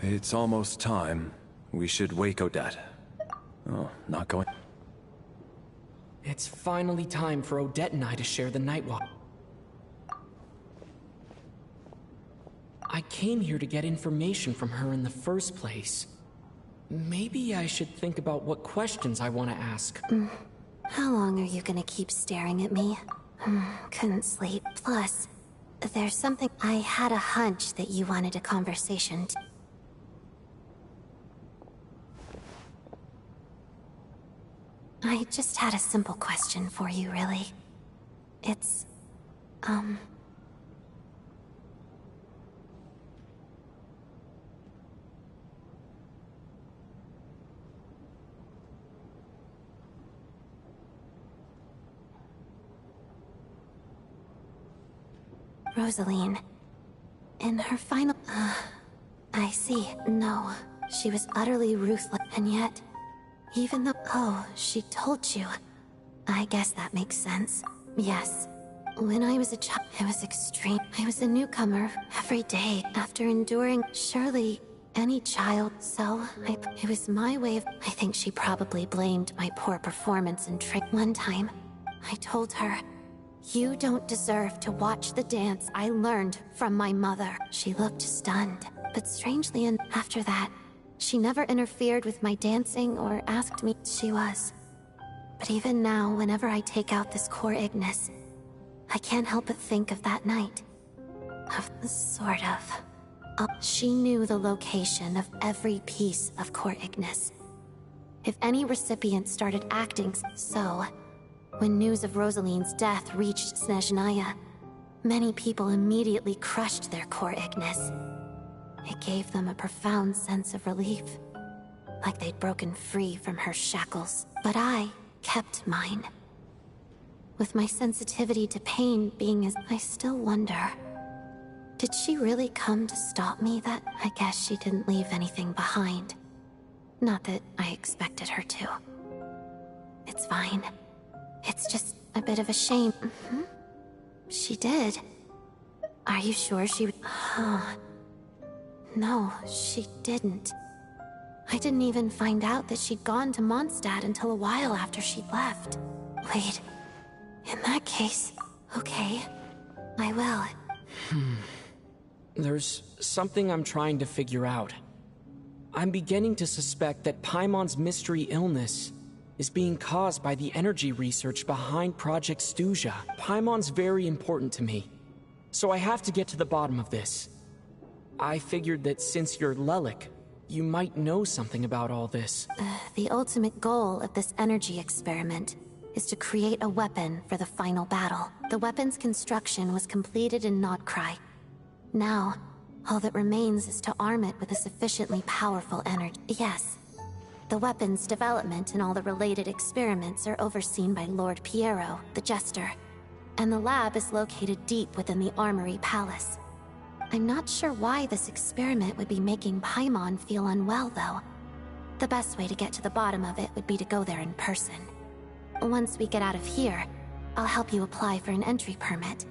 It's almost time. We should wake Odette. Oh, not going. It's finally time for Odette and I to share the night walk. I came here to get information from her in the first place. Maybe I should think about what questions I want to ask. How long are you gonna keep staring at me? Couldn't sleep. Plus, there's something. I had a hunch that you wanted a conversation. I just had a simple question for you, really. It's, Rosaline. In her final... I see. No, she was utterly ruthless, and yet... Even though... Oh, she told you. I guess that makes sense. Yes. When I was a child, it was extreme. I was a newcomer every day after enduring... Surely, any child... So, it was my way of... I think she probably blamed my poor performance and trick. One time, I told her... You don't deserve to watch the dance I learned from my mother. She looked stunned, but strangely, and after that, she never interfered with my dancing or asked me. She was. But even now, whenever I take out this core Ignis, I can't help but think of that night. Sort of. She knew the location of every piece of core Ignis. If any recipient started acting so... When news of Rosaline's death reached SNEZHNAYA, many people immediately crushed their core Ignis. It gave them a profound sense of relief, like they'd broken free from her shackles. But I kept mine. With my sensitivity to pain being as... I still wonder, did she really come to stop me? That I guess she didn't leave anything behind. Not that I expected her to. It's fine. It's just a bit of a shame. She did. Are you sure she would... No, she didn't. I didn't even find out that she'd gone to Mondstadt until a while after she'd left. Wait. In that case... Okay. I will. There's something I'm trying to figure out. I'm beginning to suspect that Paimon's mystery illness is being caused by the energy research behind Project SNEZHNAYA. Paimon's very important to me, so I have to get to the bottom of this. I figured that since you're Lelik, you might know something about all this. The ultimate goal of this energy experiment is to create a weapon for the final battle. The weapon's construction was completed in Nodcry. Now, all that remains is to arm it with a sufficiently powerful energy. Yes. The weapon's development and all the related experiments are overseen by Lord Piero, the Jester, and the lab is located deep within the Armory Palace. I'm not sure why this experiment would be making Paimon feel unwell, though. The best way to get to the bottom of it would be to go there in person. Once we get out of here, I'll help you apply for an entry permit.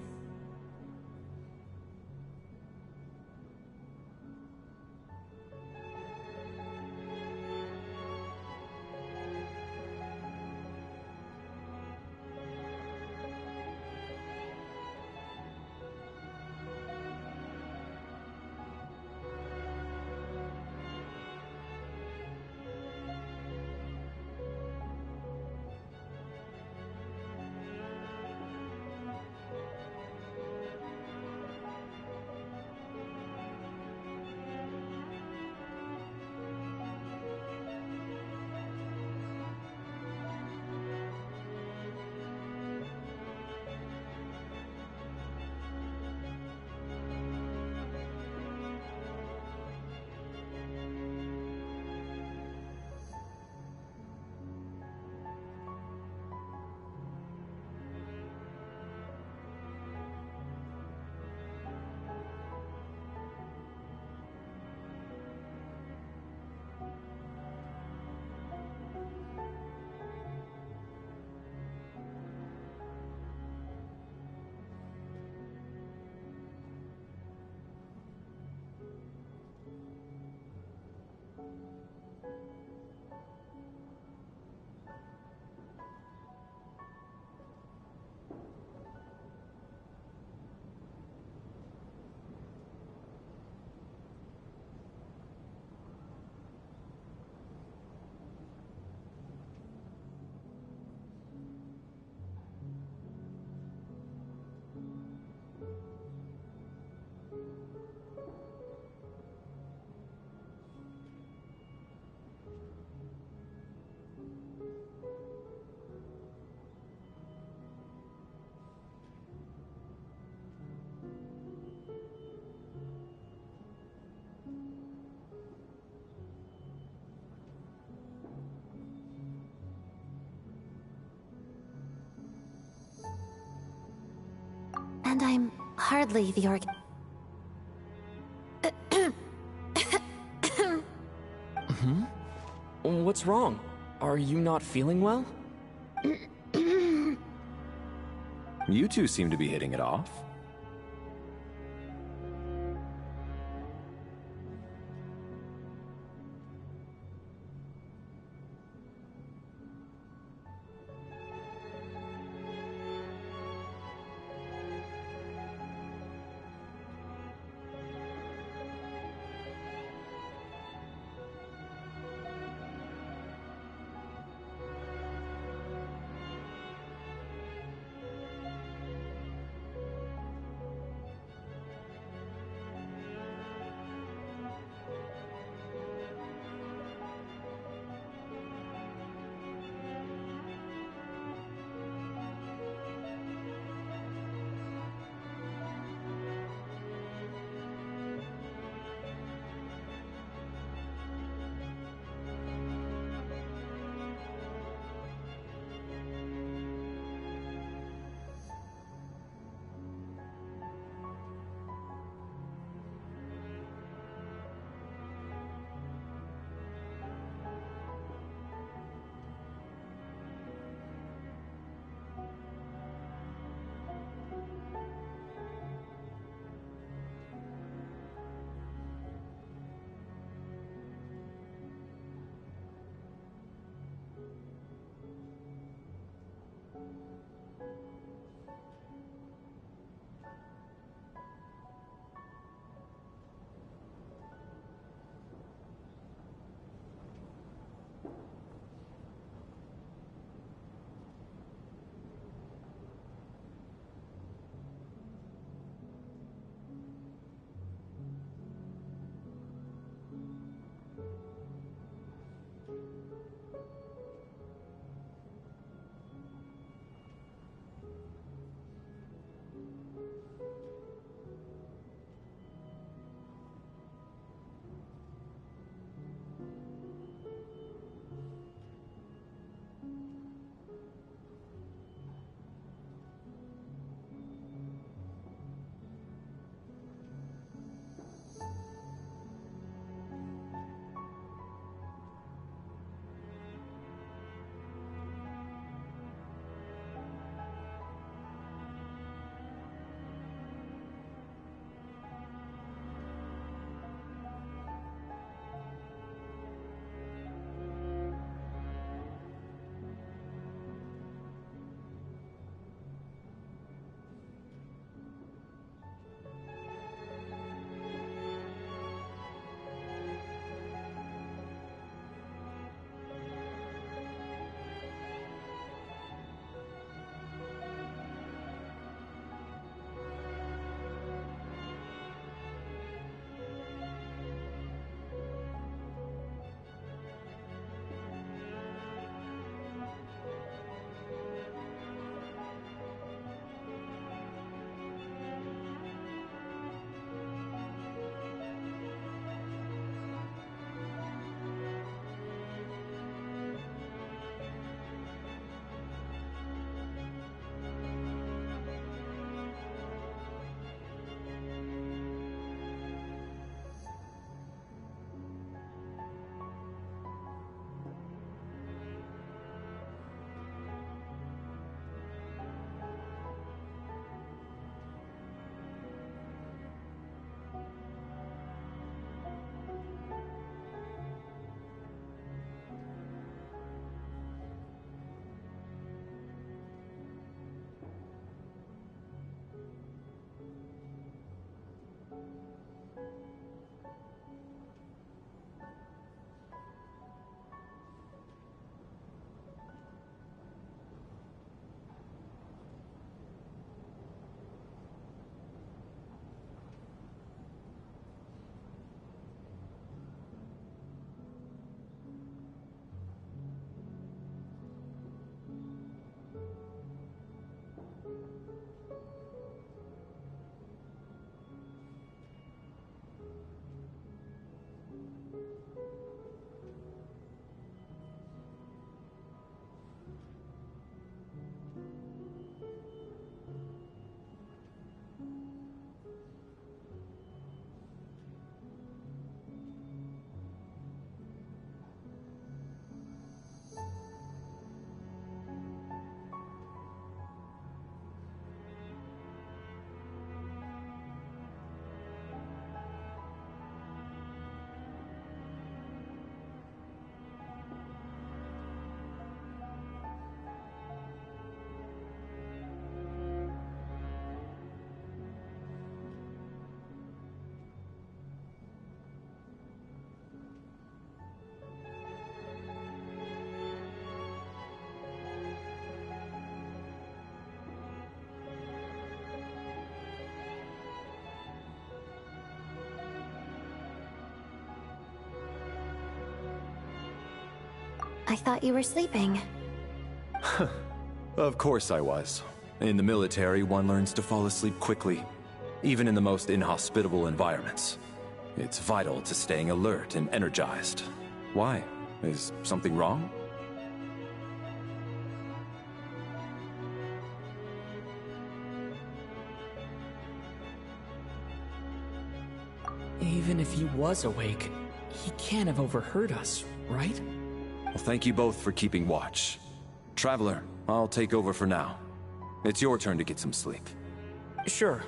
And I'm hardly the What's wrong? Are you not feeling well? You two seem to be hitting it off. I thought you were sleeping. Of course I was. In the military, one learns to fall asleep quickly, even in the most inhospitable environments. It's vital to staying alert and energized. Why? Is something wrong? Even if he was awake, he can't have overheard us, right? Well, thank you both for keeping watch. Traveler, I'll take over for now. It's your turn to get some sleep. Sure.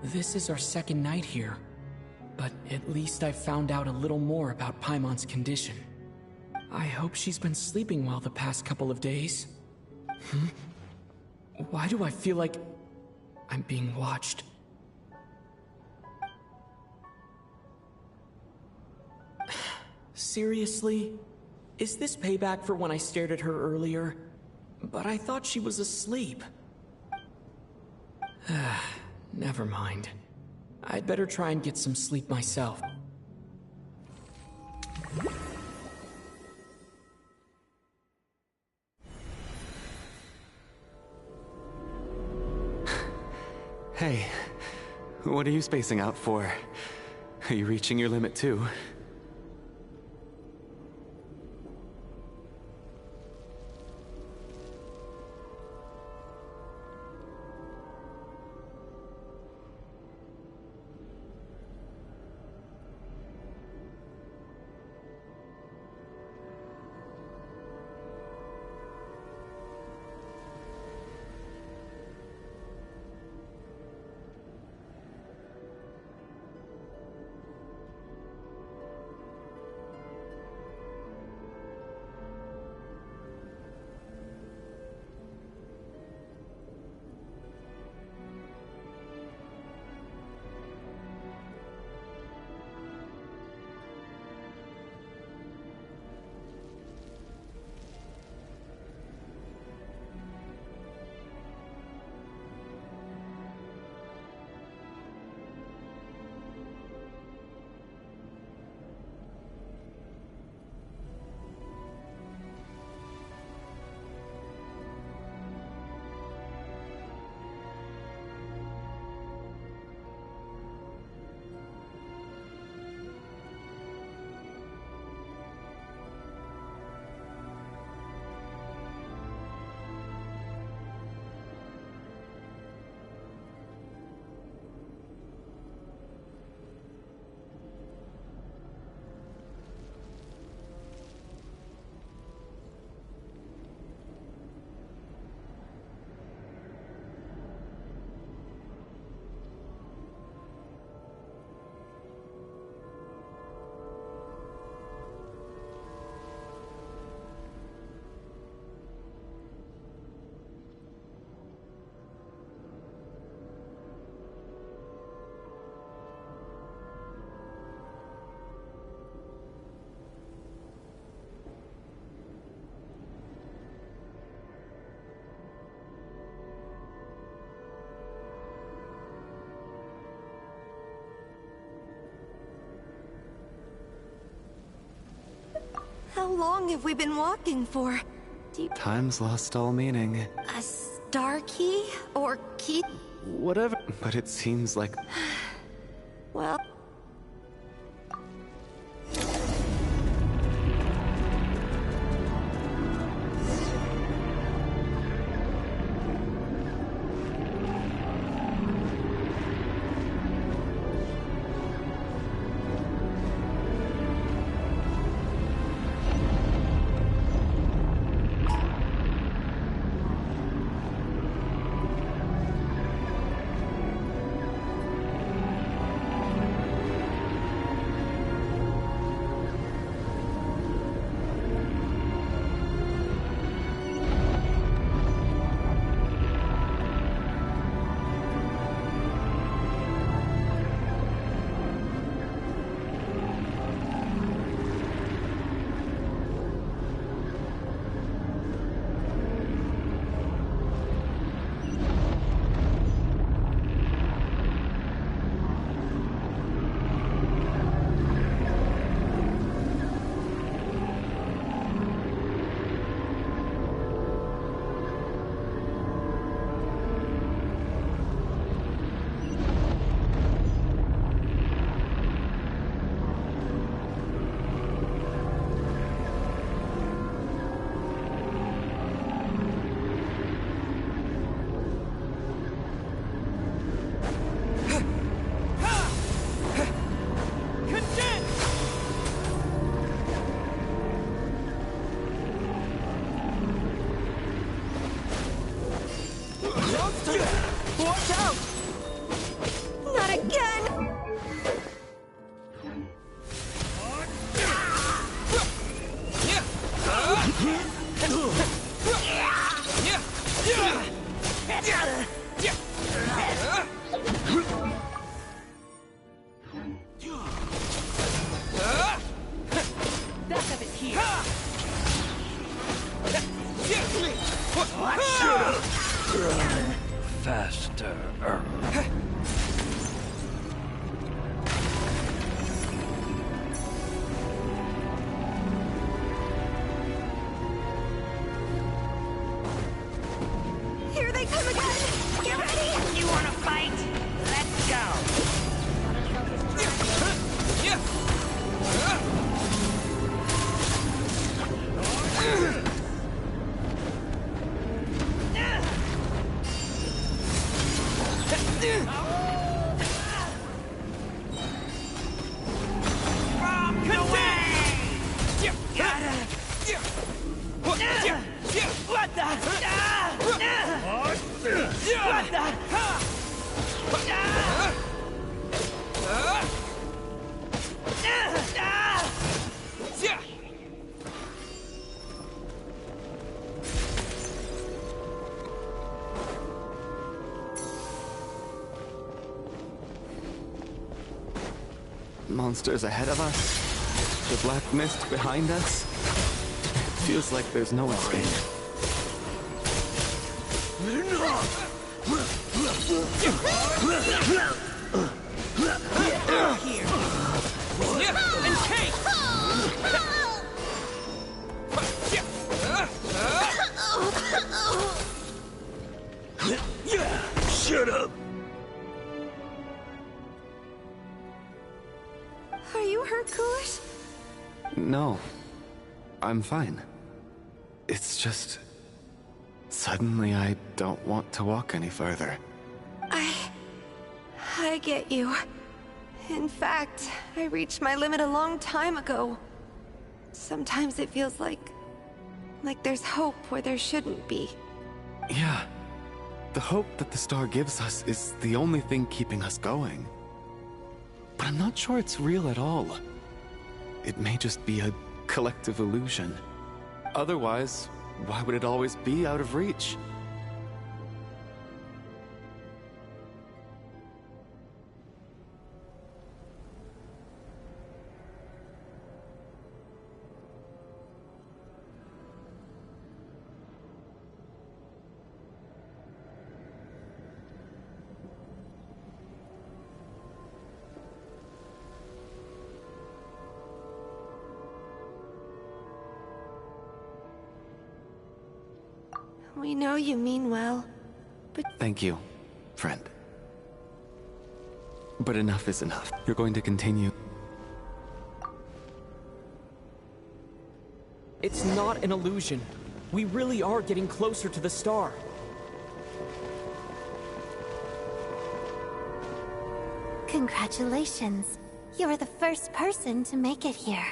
This is our second night here, but at least I found out a little more about Paimon's condition. I hope she's been sleeping well the past couple of days. Why do I feel like I'm being watched? Seriously? Is this payback for when I stared at her earlier? But I thought she was asleep. Never mind. I'd better try and get some sleep myself. Hey, what are you spacing out for? Are you reaching your limit too? How long have we been walking for? Time's lost all meaning. A star key? Or key? Whatever. But it seems like... Well... Back of it here. Faster. Here they come again! Get ready! You wanna fight? Let's go. Monsters ahead of us. The black mist behind us. Feels like there's no escape. And take! Shut up! Are you hurt, Coolish? No. I'm fine. It's just... Suddenly I don't want to walk any further. I get you. In fact, I reached my limit a long time ago. Sometimes it feels like there's hope where there shouldn't be. Yeah. The hope that the star gives us is the only thing keeping us going. But I'm not sure it's real at all. It may just be a collective illusion. Otherwise, why would it always be out of reach? We know you mean well, but Thank you, friend. But enough is enough. You're going to continue. It's not an illusion. We really are getting closer to the star. Congratulations. You're the first person to make it here.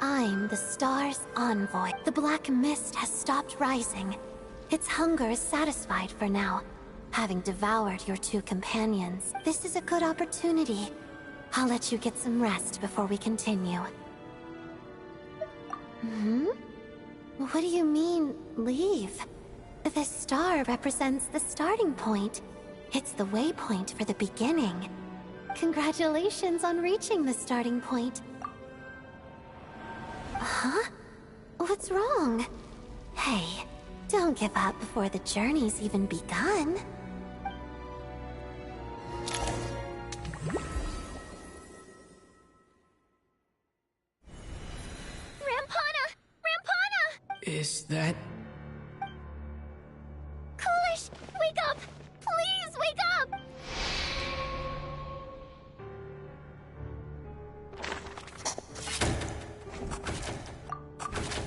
I'm the star's envoy. The black mist has stopped rising. Its hunger is satisfied for now, having devoured your two companions. This is a good opportunity. I'll let you get some rest before we continue. What do you mean, leave? The star represents the starting point. It's the waypoint for the beginning. Congratulations on reaching the starting point. Huh? What's wrong? Hey, don't give up before the journey's even begun. Rampana! Rampana! Is that... Coolish, wake up! Please wake up!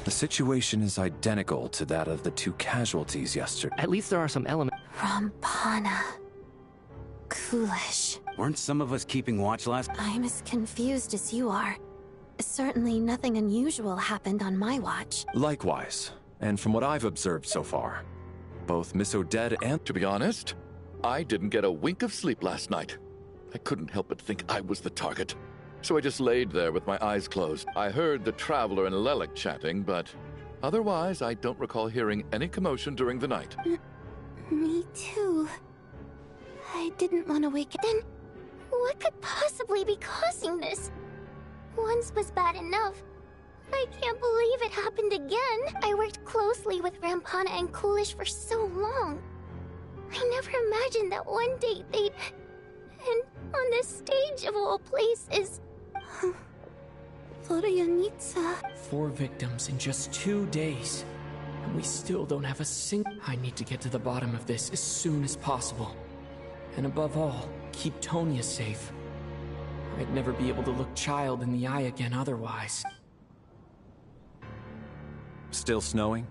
The situation is identical to that of the two casualties yesterday. At least there are some elements. Rampana. Coolish. Weren't some of us keeping watch last? I'm as confused as you are. Certainly nothing unusual happened on my watch. Likewise, and from what I've observed so far, both Miss Odette and... To be honest, I didn't get a wink of sleep last night. I couldn't help but think I was the target. so I just laid there with my eyes closed. I heard the Traveler and Lelik chatting, but otherwise I don't recall hearing any commotion during the night. Me too. I didn't want to wake up. Then, what could possibly be causing this? Once was bad enough. I can't believe it happened again. I worked closely with Rampana and Coolish for so long. I never imagined that one day they'd... And on this stage of all places... Florianitsa... 4 victims in just 2 days. And we still don't have a single... I need to get to the bottom of this as soon as possible. And above all, keep Tonya safe. I'd never be able to look Child in the eye again otherwise. Still snowing?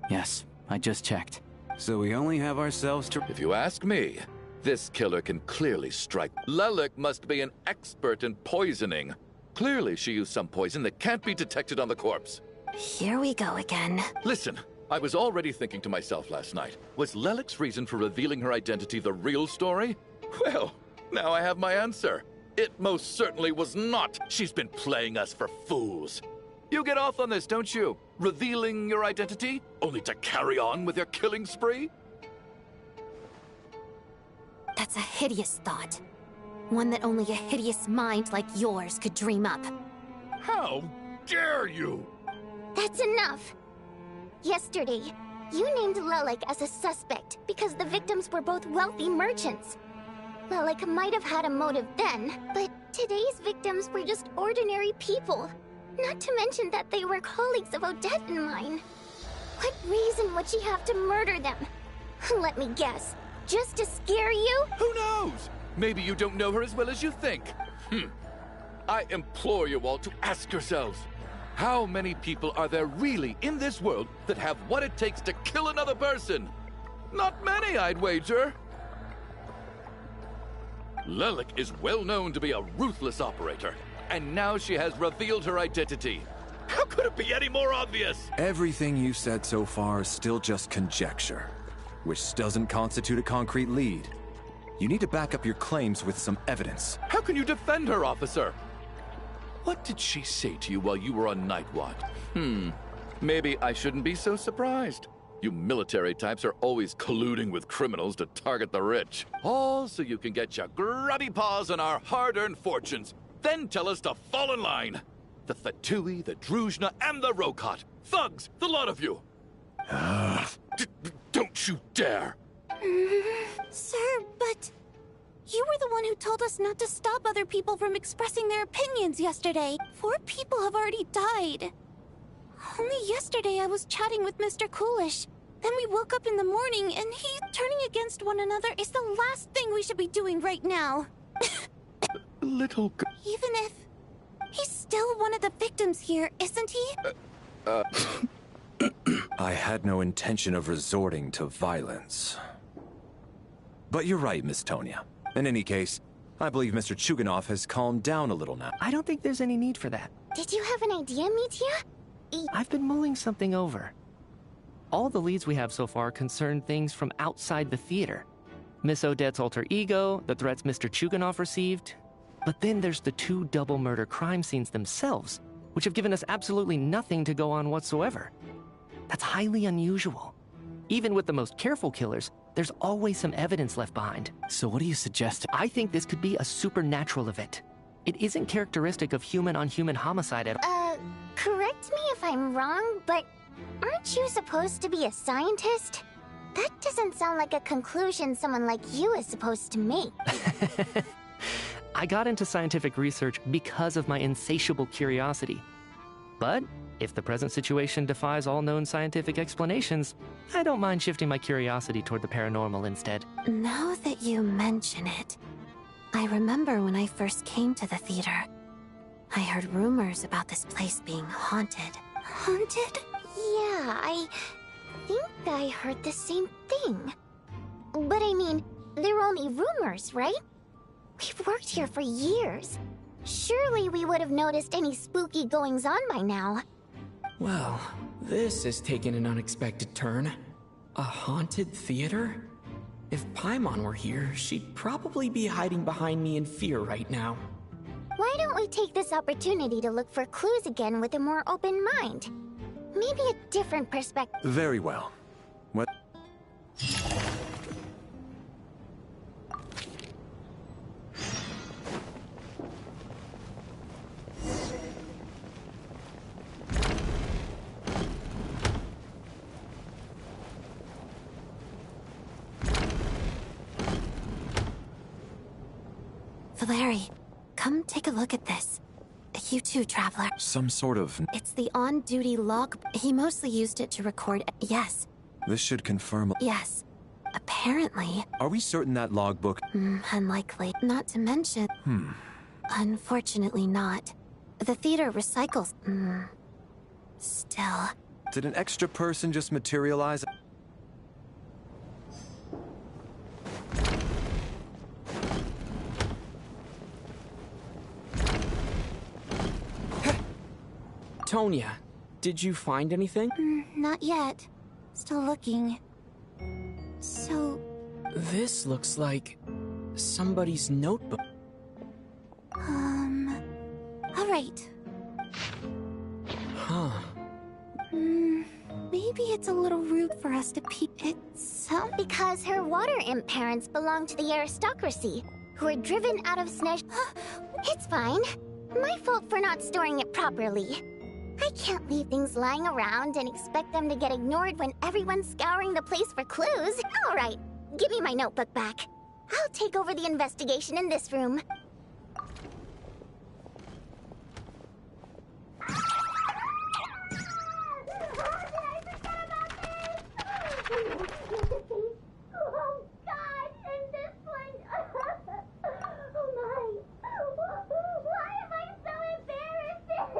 Yes, I just checked. So we only have ourselves to... If you ask me, this killer can clearly strike. Lelik must be an expert in poisoning. Clearly she used some poison that can't be detected on the corpse. Here we go again. Listen, I was already thinking to myself last night, was Lelik's reason for revealing her identity the real story? Well, now I have my answer. It most certainly was not. She's been playing us for fools. You get off on this, don't you? Revealing your identity, only to carry on with your killing spree? That's a hideous thought. One that only a hideous mind like yours could dream up. How dare you! That's enough! Yesterday, you named Lelik as a suspect because the victims were both wealthy merchants. Lelik might have had a motive then, but today's victims were just ordinary people. Not to mention that they were colleagues of Odette and mine. What reason would she have to murder them? Let me guess. Just to scare you? Who knows? Maybe you don't know her as well as you think. I implore you all to ask yourselves, how many people are there really in this world that have what it takes to kill another person? Not many, I'd wager. Lelik is well known to be a ruthless operator, and now she has revealed her identity. How could it be any more obvious? Everything you said so far is still just conjecture, which doesn't constitute a concrete lead. You need to back up your claims with some evidence. How can you defend her, officer? What did she say to you while you were on night watch? Maybe I shouldn't be so surprised. You military types are always colluding with criminals to target the rich. All so you can get your grubby paws on our hard-earned fortunes. Then tell us to fall in line. The Fatui, the Druzhna, and the Rokot. Thugs, the lot of you. Don't you dare. Sir, but... You were the one who told us not to stop other people from expressing their opinions yesterday. 4 people have already died. Only yesterday I was chatting with Mr. Coolish. Then we woke up in the morning and turning against one another is the last thing we should be doing right now. Little girl. Even if... He's still one of the victims here, isn't he? I had no intention of resorting to violence. But you're right, Miss Tonya. In any case, I believe Mr. Chuganov has calmed down a little now. I don't think there's any need for that. Did you have an idea, Mitya? I've been mulling something over. All the leads we have so far concern things from outside the theater. Miss Odette's alter ego, the threats Mr. Chuganov received. But then there's the 2 double murder crime scenes themselves, which have given us absolutely nothing to go on whatsoever. That's highly unusual. Even with the most careful killers, there's always some evidence left behind. So what do you suggest? I think this could be a supernatural event. It isn't characteristic of human-on-human homicide at all. Correct me if I'm wrong, but aren't you supposed to be a scientist? That doesn't sound like a conclusion someone like you is supposed to make. I got into scientific research because of my insatiable curiosity. But if the present situation defies all known scientific explanations, I don't mind shifting my curiosity toward the paranormal instead. Now that you mention it, I remember when I first came to the theater. I heard rumors about this place being haunted. Haunted? Yeah, I think I heard the same thing. But I mean, they're only rumors, right? We've worked here for years. Surely we would have noticed any spooky goings-on by now. Well, this has taken an unexpected turn. A haunted theater? If Paimon were here, she'd probably be hiding behind me in fear right now. Why don't we take this opportunity to look for clues again with a more open mind? Maybe a different perspective. Very well. What? Valeri, come take a look at this. You too, Traveler. Some sort of... It's the on-duty log. He mostly used it to record... Yes. This should confirm... Yes. Apparently... Are we certain that logbook... unlikely. Not to mention... Unfortunately not. The theater recycles... Still... Did an extra person just materialize? Tonya, did you find anything? Not yet. Still looking. So... This looks like... somebody's notebook. Alright. Huh. Maybe it's a little rude for us to peep. It's... Because her water imp parents belong to the aristocracy, who were driven out of It's fine. My fault for not storing it properly. I can't leave things lying around and expect them to get ignored when everyone's scouring the place for clues. All right, give me my notebook back. I'll take over the investigation in this room. Oh God, and this one. Oh my. Why am I so embarrassing?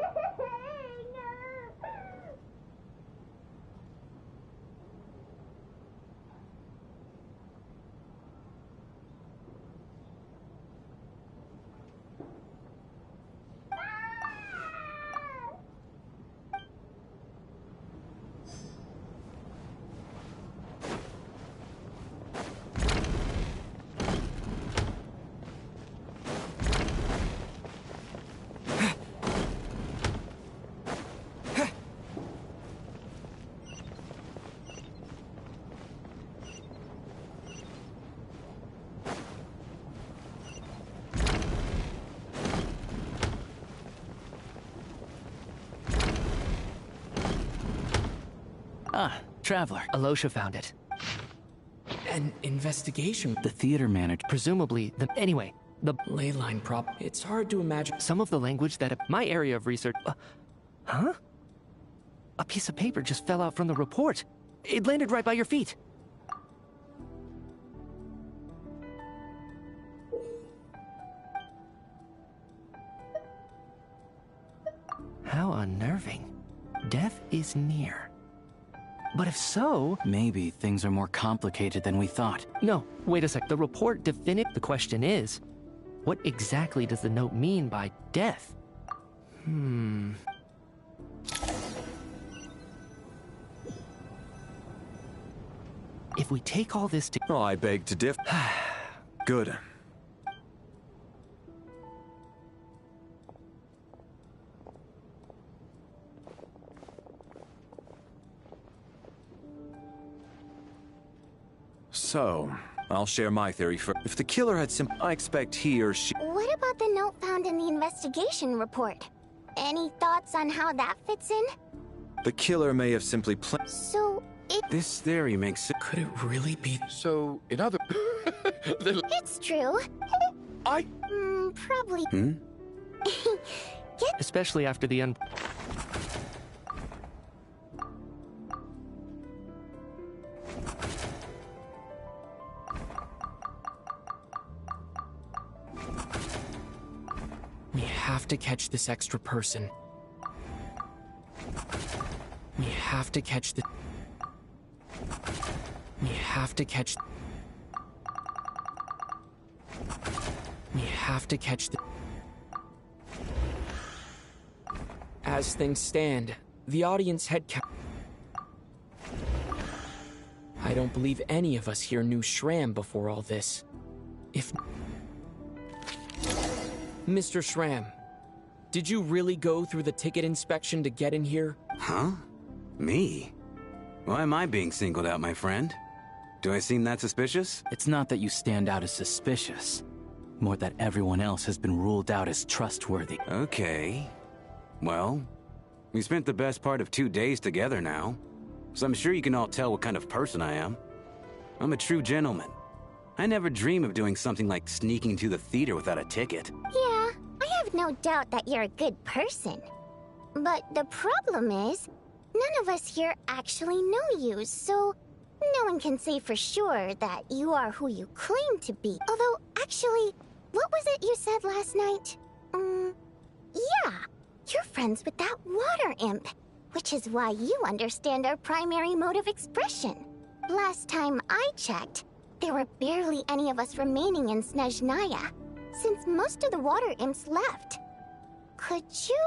Ah, Traveler. Alosha found it. An investigation? The theater manager. Presumably, Anyway, the Leyline prop. It's hard to imagine. some of the language that... My area of research... huh? A piece of paper just fell out from the report. It landed right by your feet. How unnerving. Death is near. But if so... Maybe things are more complicated than we thought. No, wait a sec. The report The question is, what exactly does the note mean by death? If we take all this to... Oh, I beg to differ. Good. So, I'll share my theory for... If the killer had I expect he or she... What about the note found in the investigation report? Any thoughts on how that fits in? The killer may have simply So, This theory makes it... Could it really be... So, in other... It's true. I... Probably. Especially after the We have to catch this extra person. We have to catch the... We have to catch... We have to catch the... As things stand, the audience head count... I don't believe any of us here knew Shram before all this. If... Mr. Schramm, did you really go through the ticket inspection to get in here? Huh? Me? Why am I being singled out, my friend? Do I seem that suspicious? It's not that you stand out as suspicious. More that everyone else has been ruled out as trustworthy. Okay. Well, we spent the best part of 2 days together now, so I'm sure you can all tell what kind of person I am. I'm a true gentleman. I never dream of doing something like sneaking to the theater without a ticket. Yeah, I have no doubt that you're a good person. But the problem is, none of us here actually know you, so no one can say for sure that you are who you claim to be. Although, actually, what was it you said last night? Yeah, you're friends with that water imp, which is why you understand our primary mode of expression. Last time I checked, there were barely any of us remaining in SNEZHNAYA, since most of the water imps left. Could you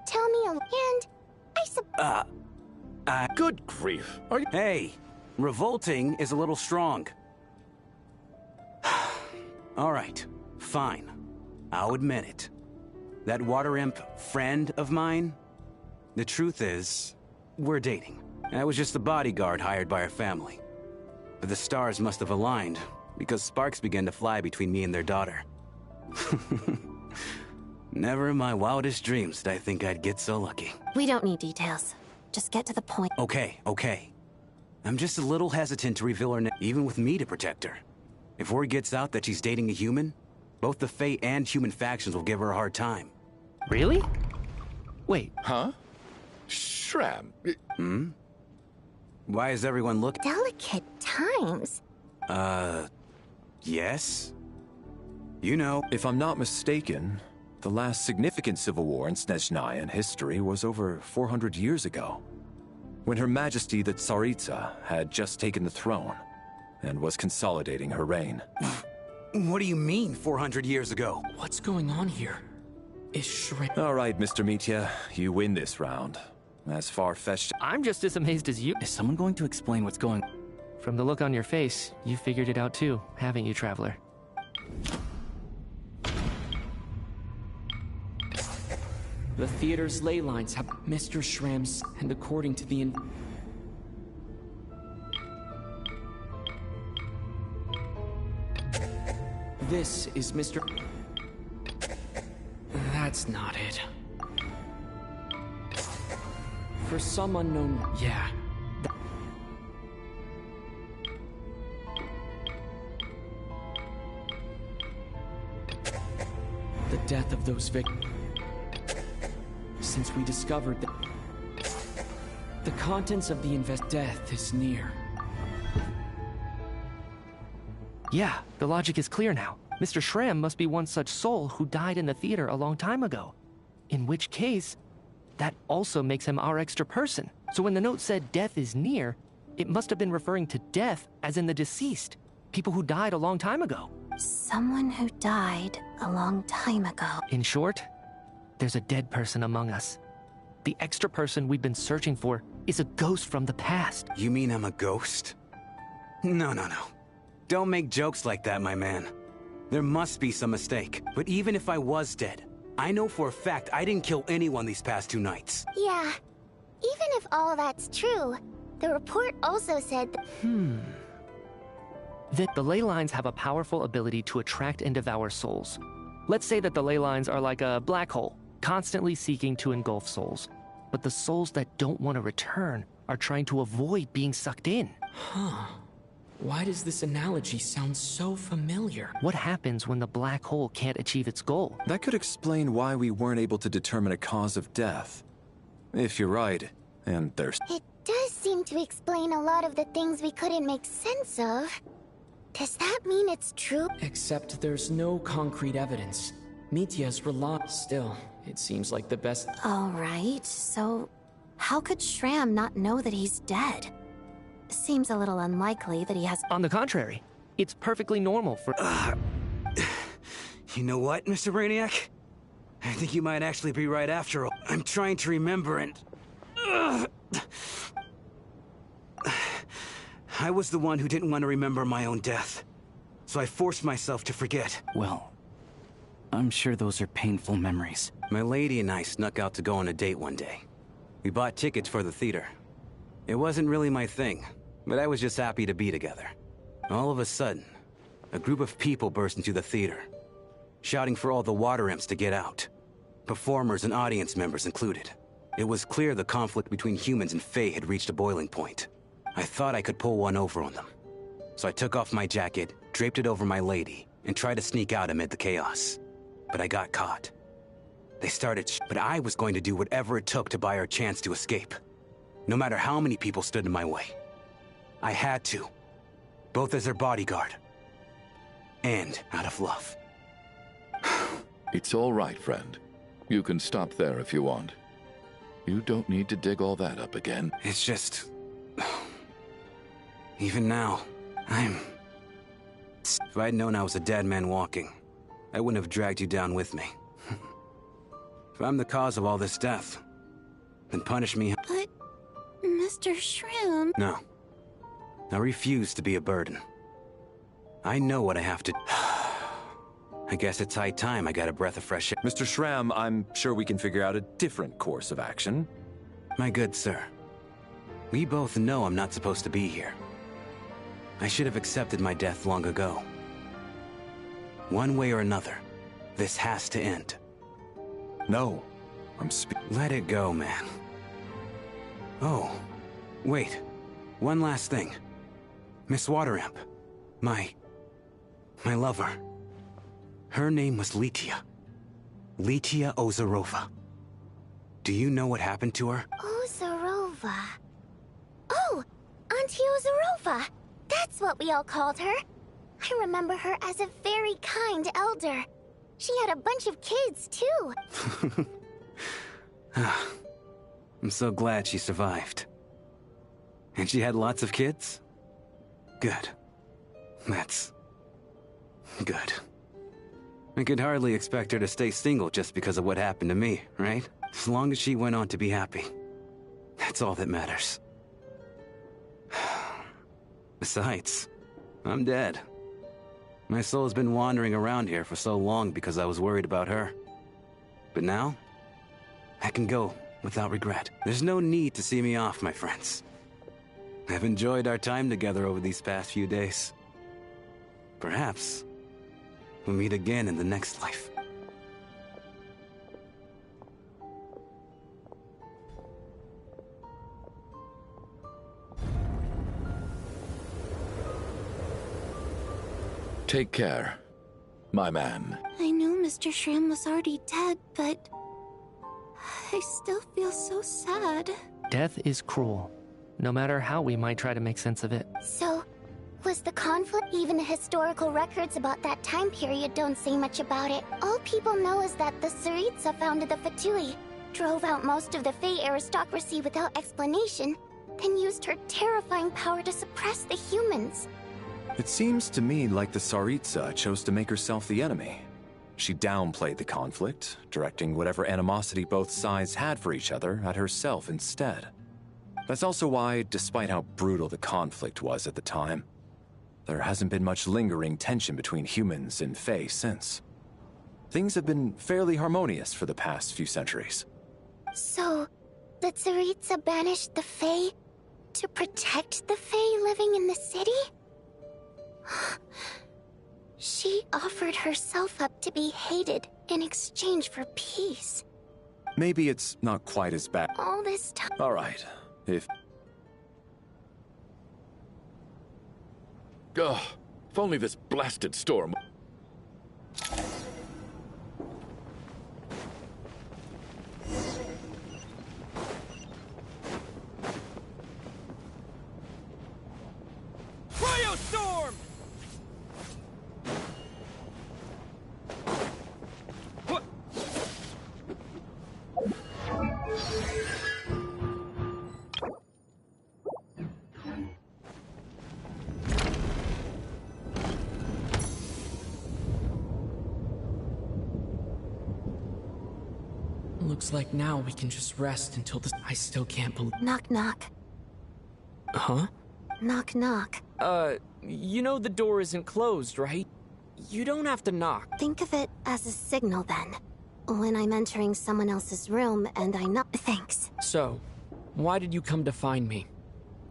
tell me and Good grief. Are you... Hey, revolting is a little strong. All right, fine. I'll admit it. That water imp friend of mine, the truth is, we're dating. I was just the bodyguard hired by our family. But the stars must have aligned, because sparks began to fly between me and their daughter. Never in my wildest dreams did I think I'd get so lucky. We don't need details. Just get to the point. Okay. I'm just a little hesitant to reveal her name, even with me to protect her. If word gets out that she's dating a human, both the Fae and human factions will give her a hard time. Really? Wait. Huh? Schramm. Why is everyone looking? delicate times. Yes? You know. If I'm not mistaken, the last significant civil war in SNEZHNAYA history was over 400 years ago, when Her Majesty the Tsaritsa had just taken the throne and was consolidating her reign. What do you mean, 400 years ago? What's going on here? Is Schramm... All right, Mr. Mitya, you win this round. As far-fetched... I'm just as amazed as you. Is someone going to explain what's going on? From the look on your face, you figured it out too, haven't you, Traveler? The theater's ley lines have Mr. Schramm's, and according to the... This is Mr... That's not it. For some unknown... Yeah. The death of those victims... Since we discovered that... The contents of the death is near. Yeah, the logic is clear now. Mr. Schramm must be one such soul who died in the theater a long time ago. In which case, that also makes him our extra person. So when the note said death is near, it must have been referring to death as in the deceased. People who died a long time ago. Someone who died a long time ago. In short, there's a dead person among us. The extra person we've been searching for is a ghost from the past. You mean I'm a ghost? No. Don't make jokes like that, my man. There must be some mistake. But even if I was dead, I know for a fact I didn't kill anyone these past 2 nights. Yeah, even if all that's true, the report also said That the ley lines have a powerful ability to attract and devour souls. Let's say that the ley lines are like a black hole, constantly seeking to engulf souls. But the souls that don't want to return are trying to avoid being sucked in. Huh. Why does this analogy sound so familiar? What happens when the black hole can't achieve its goal? That could explain why we weren't able to determine a cause of death. If you're right, and there's... It does seem to explain a lot of the things we couldn't make sense of. Does that mean it's true? Except there's no concrete evidence. Mitya's Still, it seems like the best... Alright, so how could Schramm not know that he's dead? Seems a little unlikely that he has... On the contrary, it's perfectly normal for... You know what, Mr. Brainiac? I think you might actually be right after all. I'm trying to remember and... I was the one who didn't want to remember my own death. So I forced myself to forget. Well, I'm sure those are painful memories. My lady and I snuck out to go on a date one day. We bought tickets for the theater. It wasn't really my thing, but I was just happy to be together. All of a sudden, a group of people burst into the theater, shouting for all the water imps to get out. Performers and audience members included. It was clear the conflict between humans and Fae had reached a boiling point. I thought I could pull one over on them. So I took off my jacket, draped it over my lady, and tried to sneak out amid the chaos. But I got caught. They started but I was going to do whatever it took to buy our chance to escape. No matter how many people stood in my way. I had to. Both as their bodyguard. And out of love. It's all right, friend. You can stop there if you want. You don't need to dig all that up again. It's just... Even now, If I'd known I was a dead man walking, I wouldn't have dragged you down with me. If I'm the cause of all this death, then punish me. But, Mr. Shroom... No. I refuse to be a burden. I know what I have to... I guess it's high time I got a breath of fresh air. Mr. Shram, I'm sure we can figure out a different course of action. My good sir, we both know I'm not supposed to be here. I should have accepted my death long ago. One way or another, this has to end. No, Let it go, man. Oh, wait. One last thing. Miss Wateramp. My lover. Her name was Letia. Letia Ozarova. Do you know what happened to her? Ozarova. Oh, Auntie Ozarova. That's what we all called her. I remember her as a very kind elder. She had a bunch of kids, too. I'm so glad she survived. And she had lots of kids? Good. That's... good. I could hardly expect her to stay single just because of what happened to me, right? As long as she went on to be happy. That's all that matters. Besides, I'm dead. My soul's been wandering around here for so long because I was worried about her. But now, I can go without regret. There's no need to see me off, my friends. I've enjoyed our time together over these past few days. Perhaps we'll meet again in the next life. Take care, my man. I knew Mr. Shrim was already dead, but... I still feel so sad. Death is cruel, no matter how we might try to make sense of it. So, was the conflict? Even the historical records about that time period don't say much about it. All people know is that the Tsaritsa founded the Fatui, drove out most of the Fae aristocracy without explanation, then used her terrifying power to suppress the humans. It seems to me like the Tsaritsa chose to make herself the enemy. She downplayed the conflict, directing whatever animosity both sides had for each other at herself instead. That's also why, despite how brutal the conflict was at the time, there hasn't been much lingering tension between humans and Fae since. Things have been fairly harmonious for the past few centuries. So, the Tsaritsa banished the Fae to protect the Fae living in the city? She offered herself up to be hated in exchange for peace. Maybe it's not quite as bad. All this time. All right, if Ugh, if only this blasted storm... Cryostorm! Looks like now we can just rest until this. I still can't believe. Knock, knock. Huh? Knock, knock. You know the door isn't closed, right? You don't have to knock. Think of it as a signal then. When I'm entering someone else's room and I knock. Thanks. So, why did you come to find me?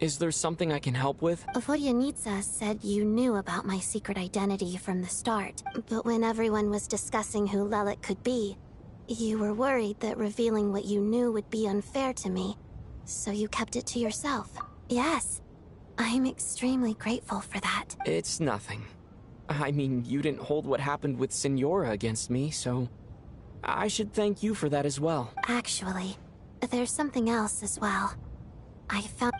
Is there something I can help with? Vodyanitsa said you knew about my secret identity from the start, but when everyone was discussing who Lelik could be, you were worried that revealing what you knew would be unfair to me, so you kept it to yourself. Yes, I'm extremely grateful for that. It's nothing. I mean, you didn't hold what happened with Signora against me, so I should thank you for that as well. Actually, there's something else as well.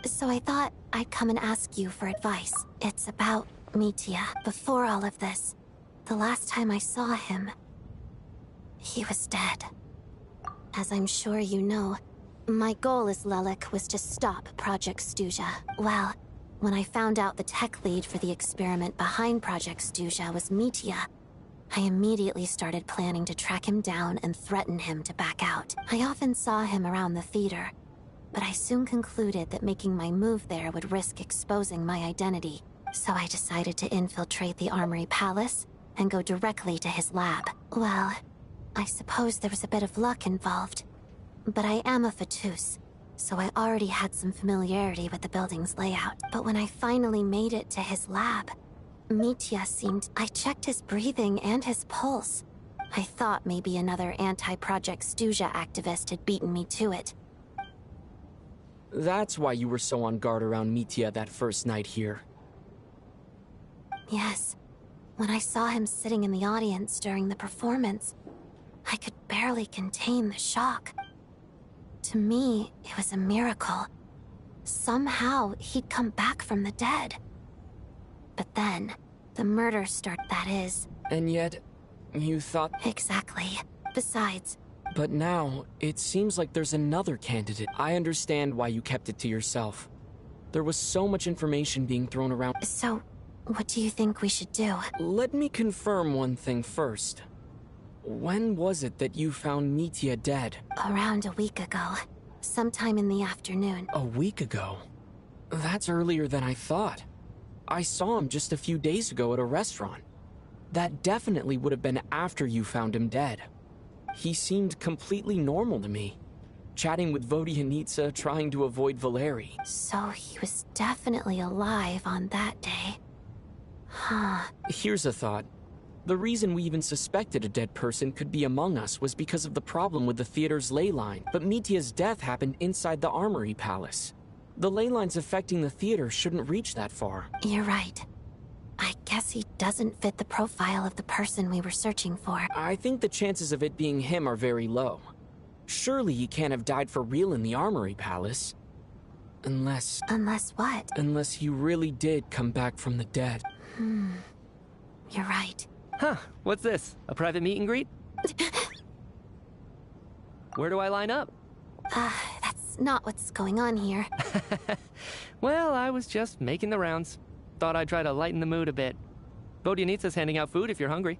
So I thought I'd come and ask you for advice. It's about Mitya. Before all of this, the last time I saw him, he was dead. As I'm sure you know, my goal as Lelik was to stop Project Stuja. Well, when I found out the tech lead for the experiment behind Project Stuja was Mitya, I immediately started planning to track him down and threaten him to back out. I often saw him around the theater, but I soon concluded that making my move there would risk exposing my identity. So I decided to infiltrate the Armory Palace and go directly to his lab. Well, I suppose there was a bit of luck involved, but I am a Fatus, so I already had some familiarity with the building's layout. But when I finally made it to his lab, Mitya seemed... I checked his breathing and his pulse. I thought maybe another anti-Project Stuja activist had beaten me to it. That's why you were so on guard around Mitya that first night here. Yes. When I saw him sitting in the audience during the performance, I could barely contain the shock. To me, it was a miracle. Somehow, he'd come back from the dead. But then, the murder started, that is. And yet, you thought... Exactly. Besides... But now, it seems like there's another candidate. I understand why you kept it to yourself. There was so much information being thrown around. So, what do you think we should do? Let me confirm one thing first. When was it that you found Mitya dead? Around a week ago. Sometime in the afternoon. A week ago? That's earlier than I thought. I saw him just a few days ago at a restaurant. That definitely would have been after you found him dead. He seemed completely normal to me, chatting with Vodyanitsa, trying to avoid Valeri. So he was definitely alive on that day. Huh. Here's a thought. The reason we even suspected a dead person could be among us was because of the problem with the theater's ley line, but Mitya's death happened inside the Armory Palace. The ley lines affecting the theater shouldn't reach that far. You're right. I guess he doesn't fit the profile of the person we were searching for. I think the chances of it being him are very low. Surely he can't have died for real in the Armory Palace. Unless... Unless what? Unless he really did come back from the dead. You're right. Huh, what's this? A private meet and greet? Where do I line up? That's not what's going on here. Well, I was just making the rounds. Thought I'd try to lighten the mood a bit. Vodyanitsa's handing out food if you're hungry.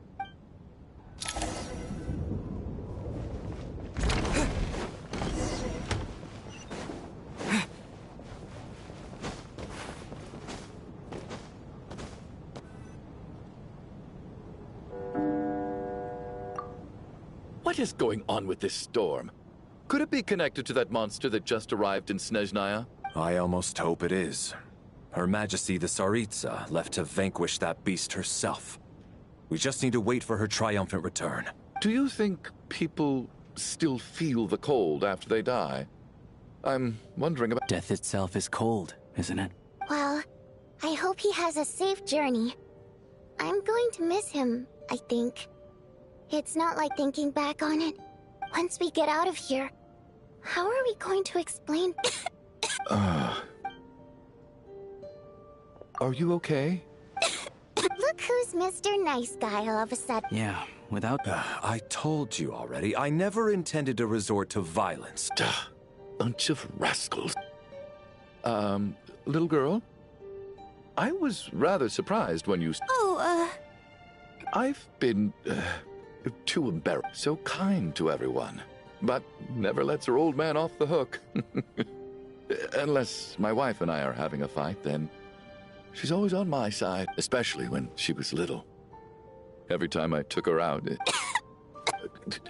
What is going on with this storm? Could it be connected to that monster that just arrived in Snezhnaya? I almost hope it is. Her Majesty the Tsaritsa left to vanquish that beast herself. We just need to wait for her triumphant return. Do you think people still feel the cold after they die? I'm wondering about... Death itself is cold, isn't it? Well, I hope he has a safe journey. I'm going to miss him, I think. It's not like thinking back on it. Once we get out of here, how are we going to explain... Are you okay? Look who's Mr. Nice Guy all of a sudden. Yeah, without... I told you already, I never intended to resort to violence. Bunch of rascals. Little girl? I was rather surprised when you... I've been... too embarrassed. So kind to everyone. But never lets her old man off the hook. Unless my wife and I are having a fight, then... She's always on my side, especially when she was little. every time I took her out.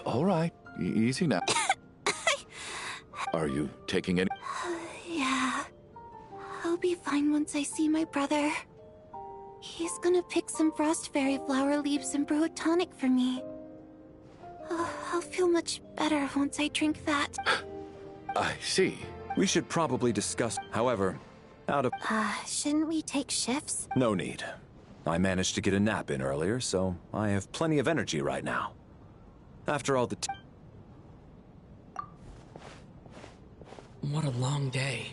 All right, easy now. Are you taking any? Yeah. I'll be fine once I see my brother. He's gonna pick some frost fairy flower leaves and brew a tonic for me. I'll feel much better once I drink that. I see. We should probably discuss. However, out of... Shouldn't we take shifts? No need. I managed to get a nap in earlier, so I have plenty of energy right now. After all the... What a long day.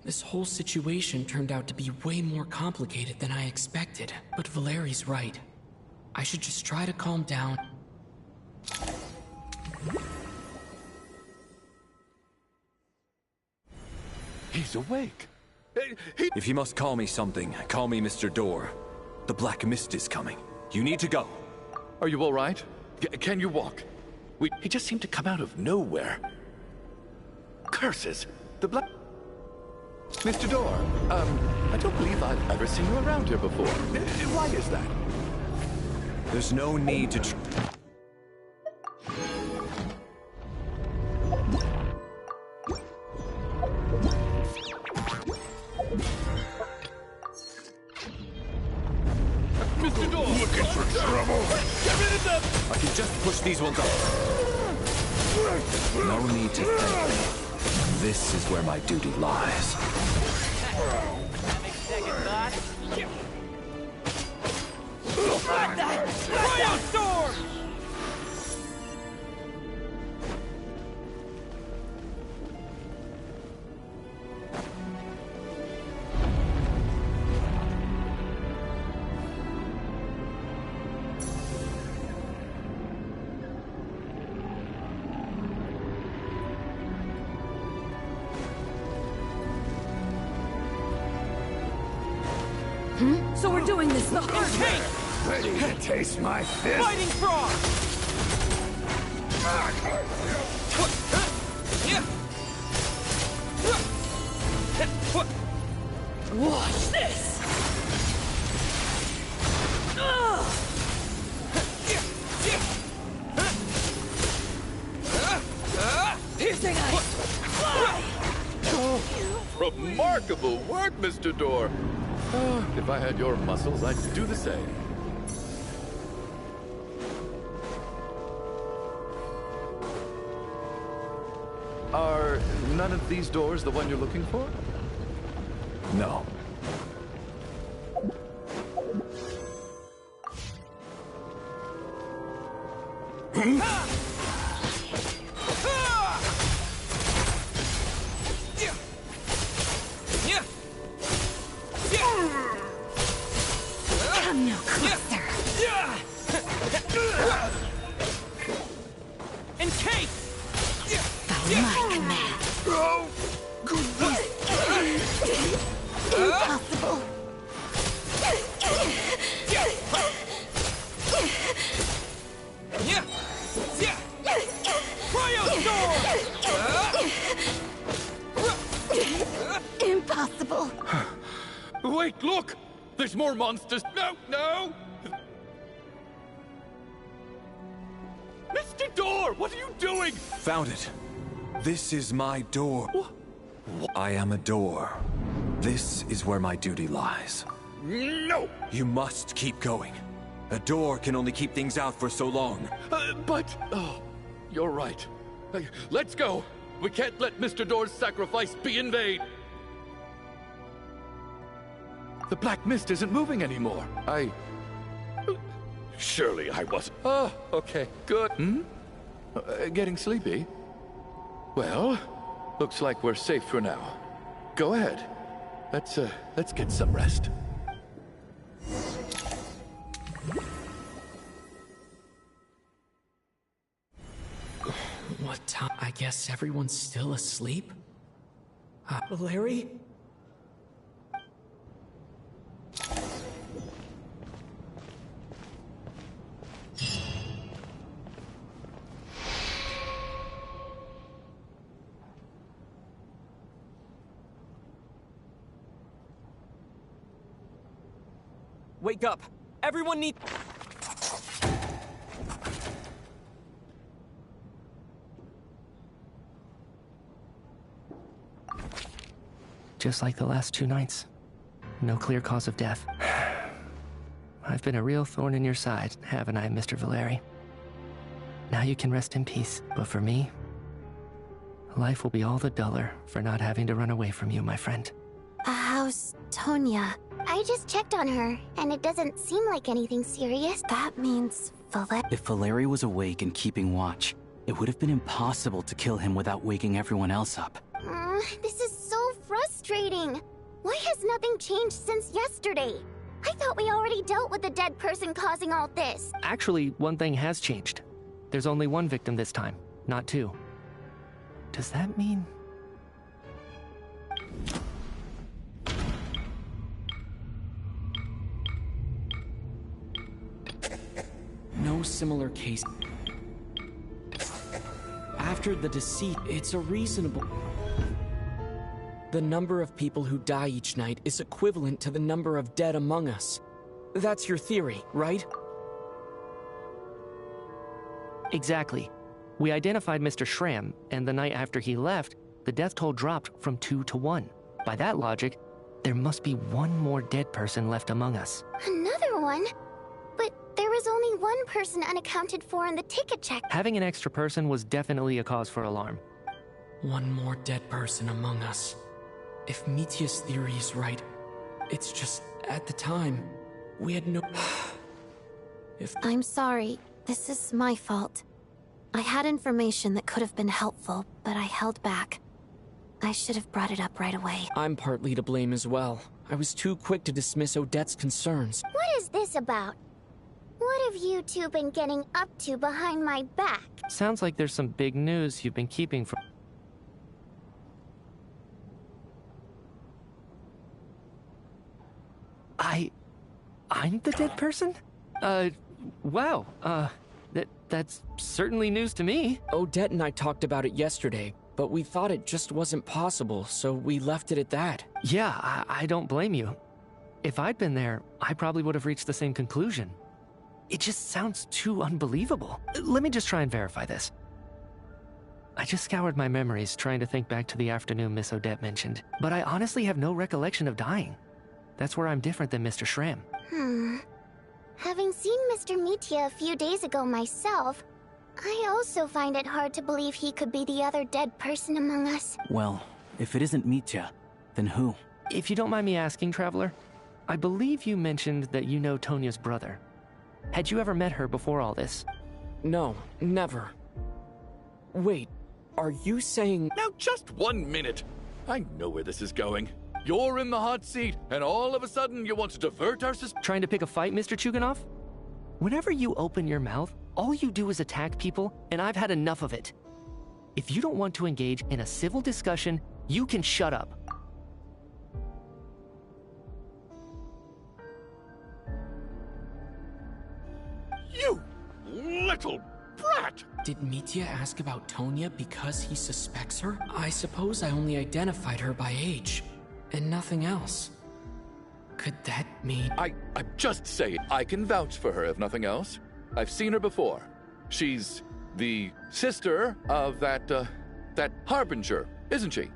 This whole situation turned out to be way more complicated than I expected. But Valeri's right. I should just try to calm down. He's awake. If you must call me something, call me Mr. Door. The Black Mist is coming. You need to go. Are you all right? Can you walk? He just seemed to come out of nowhere. Curses! The Black... Mr. Door, I don't believe I've ever seen you around here before. Why is that? There's no need to... Mr. Door! Looking for trouble! Get rid of them! I can just push these ones up. No need to thank me. This is where my duty lies. Like that! Fire storm! So we're doing this the hard way. Ready to taste my fist? Fighting frog! Watch this! Piercing ice! Fly! Remarkable work, Mr. Door. If I had your muscles, I'd do the same. Are none of these doors the one you're looking for? No. Come no closer. Encase! By my command. Impossible. Impossible. Wait, look! There's more monsters. No, no! Mr. Door, what are you doing? Found it. This is my door. I am a door. This is where my duty lies. No! You must keep going. A door can only keep things out for so long. Oh, you're right. Let's go. We can't let Mr. Door's sacrifice be in vain. The Black Mist isn't moving anymore. Surely I wasn't. Oh, okay, good. Getting sleepy? Well, looks like we're safe for now. Go ahead. Let's get some rest. What time? I guess everyone's still asleep? Larry? Wake up! Everyone needs... just like the last 2 nights. No clear cause of death. I've been a real thorn in your side, haven't I, Mr. Valeri? Now you can rest in peace, but for me, life will be all the duller for not having to run away from you, my friend. How's Tonya? I just checked on her, and it doesn't seem like anything serious. That means If Valeri was awake and keeping watch, it would have been impossible to kill him without waking everyone else up. This is so frustrating. Why has nothing changed since yesterday? I thought we already dealt with the dead person causing all this. Actually, one thing has changed. There's only 1 victim this time, not 2. Does that mean... No similar case. After the deceit, it's a reasonable... The number of people who die each night is equivalent to the number of dead among us. That's your theory, right? Exactly. We identified Mr. Schramm, and the night after he left, the death toll dropped from 2 to 1. By that logic, there must be 1 more dead person left among us. Another one? But there was only 1 person unaccounted for in the ticket check. Having an extra person was definitely a cause for alarm. 1 more dead person among us. If Mitya's theory is right, it's just, at the time, we had no... I'm sorry. This is my fault. I had information that could have been helpful, but I held back. I should have brought it up right away. I'm partly to blame as well. I was too quick to dismiss Odette's concerns. What is this about? What have you two been getting up to behind my back? Sounds like there's some big news you've been keeping from... I'm the dead person? Wow, that's certainly news to me. Odette and I talked about it yesterday, but we thought it just wasn't possible, so we left it at that. Yeah, I don't blame you. If I'd been there, I probably would have reached the same conclusion. It just sounds too unbelievable. Let me just try and verify this. I just scoured my memories trying to think back to the afternoon Miss Odette mentioned, but I honestly have no recollection of dying. That's where I'm different than Mr. Schramm. Having seen Mr. Mitya a few days ago myself, I also find it hard to believe he could be the other dead person among us. Well, if it isn't Mitya, then who? If you don't mind me asking, Traveler, I believe you mentioned that you know Tonya's brother. Had you ever met her before all this? No, never. Wait, are you saying... Now just 1 minute. I know where this is going. You're in the hot seat, and all of a sudden you want to divert our Trying to pick a fight, Mr. Chuganov? Whenever you open your mouth, all you do is attack people, and I've had enough of it. If you don't want to engage in a civil discussion, you can shut up. You little brat! Did Mitya ask about Tonya because he suspects her? I suppose I only identified her by age, and nothing else. Could that mean... I'm just saying, I can vouch for her if nothing else. I've seen her before. She's the sister of that Harbinger, isn't she?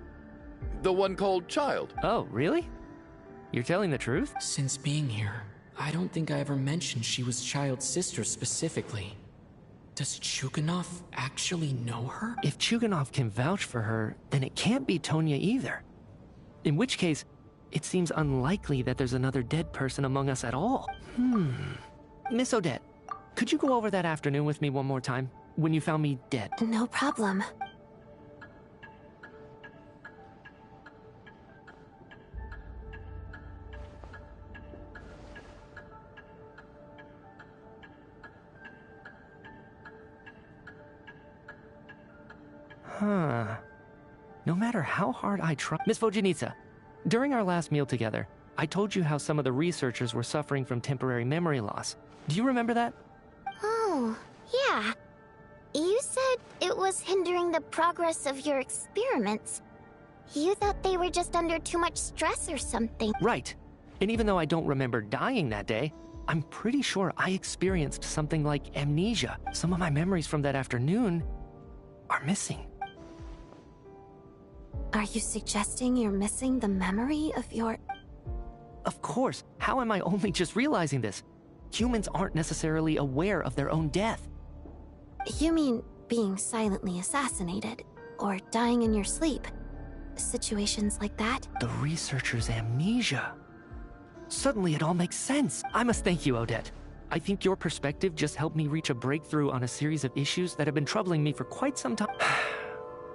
The one called Child. Oh, really? You're telling the truth? Since being here, I don't think I ever mentioned she was Child's sister specifically. Does Chuganov actually know her? If Chuganov can vouch for her, then it can't be Tonya either. In which case, it seems unlikely that there's another dead person among us at all. Miss Odette, could you go over that afternoon with me one more time, when you found me dead? No problem. No matter how hard I try... Miss Vojanitsa, during our last meal together, I told you how some of the researchers were suffering from temporary memory loss. Do you remember that? Oh, yeah. You said it was hindering the progress of your experiments. You thought they were just under too much stress or something. Right. And even though I don't remember dying that day, I'm pretty sure I experienced something like amnesia. Some of my memories from that afternoon are missing. Are you suggesting you're missing the memory of your... Of course. How am I only just realizing this? Humans aren't necessarily aware of their own death. You mean being silently assassinated, or dying in your sleep? Situations like that? The researcher's amnesia. Suddenly it all makes sense. I must thank you, Odette. I think your perspective just helped me reach a breakthrough on a series of issues that have been troubling me for quite some time.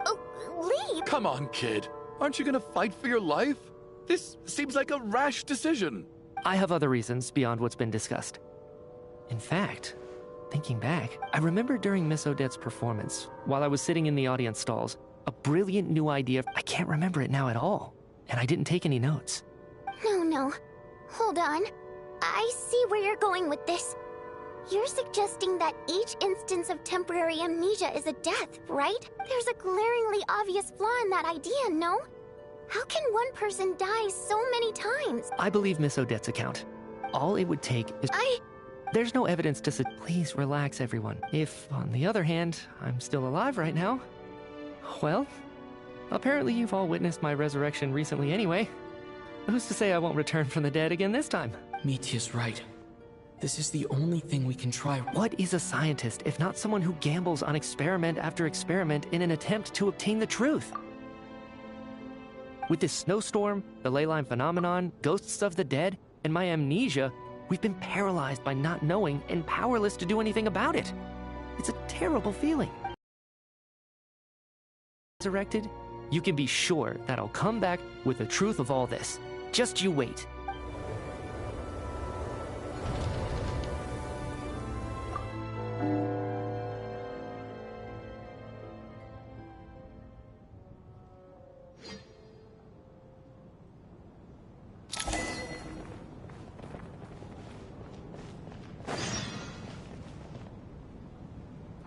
Oh, leave! Come on, kid. Aren't you gonna fight for your life? This seems like a rash decision. I have other reasons beyond what's been discussed. In fact, thinking back, I remember during Miss Odette's performance, while I was sitting in the audience stalls, a brilliant new idea. I can't remember it now at all, and I didn't take any notes. No. Hold on. I see where you're going with this. You're suggesting that each instance of temporary amnesia is a death, right? There's a glaringly obvious flaw in that idea, no? How can one person die so many times? I believe Miss Odette's account. All it would take is... There's no evidence to Please relax, everyone. If, on the other hand, I'm still alive right now, well, apparently you've all witnessed my resurrection recently anyway. Who's to say I won't return from the dead again this time? Mitya's right. This is the only thing we can try. What is a scientist if not someone who gambles on experiment after experiment in an attempt to obtain the truth? With this snowstorm, the ley line phenomenon, ghosts of the dead, and my amnesia, we've been paralyzed by not knowing and powerless to do anything about it. It's a terrible feeling. Resurrected, you can be sure that I'll come back with the truth of all this. Just you wait.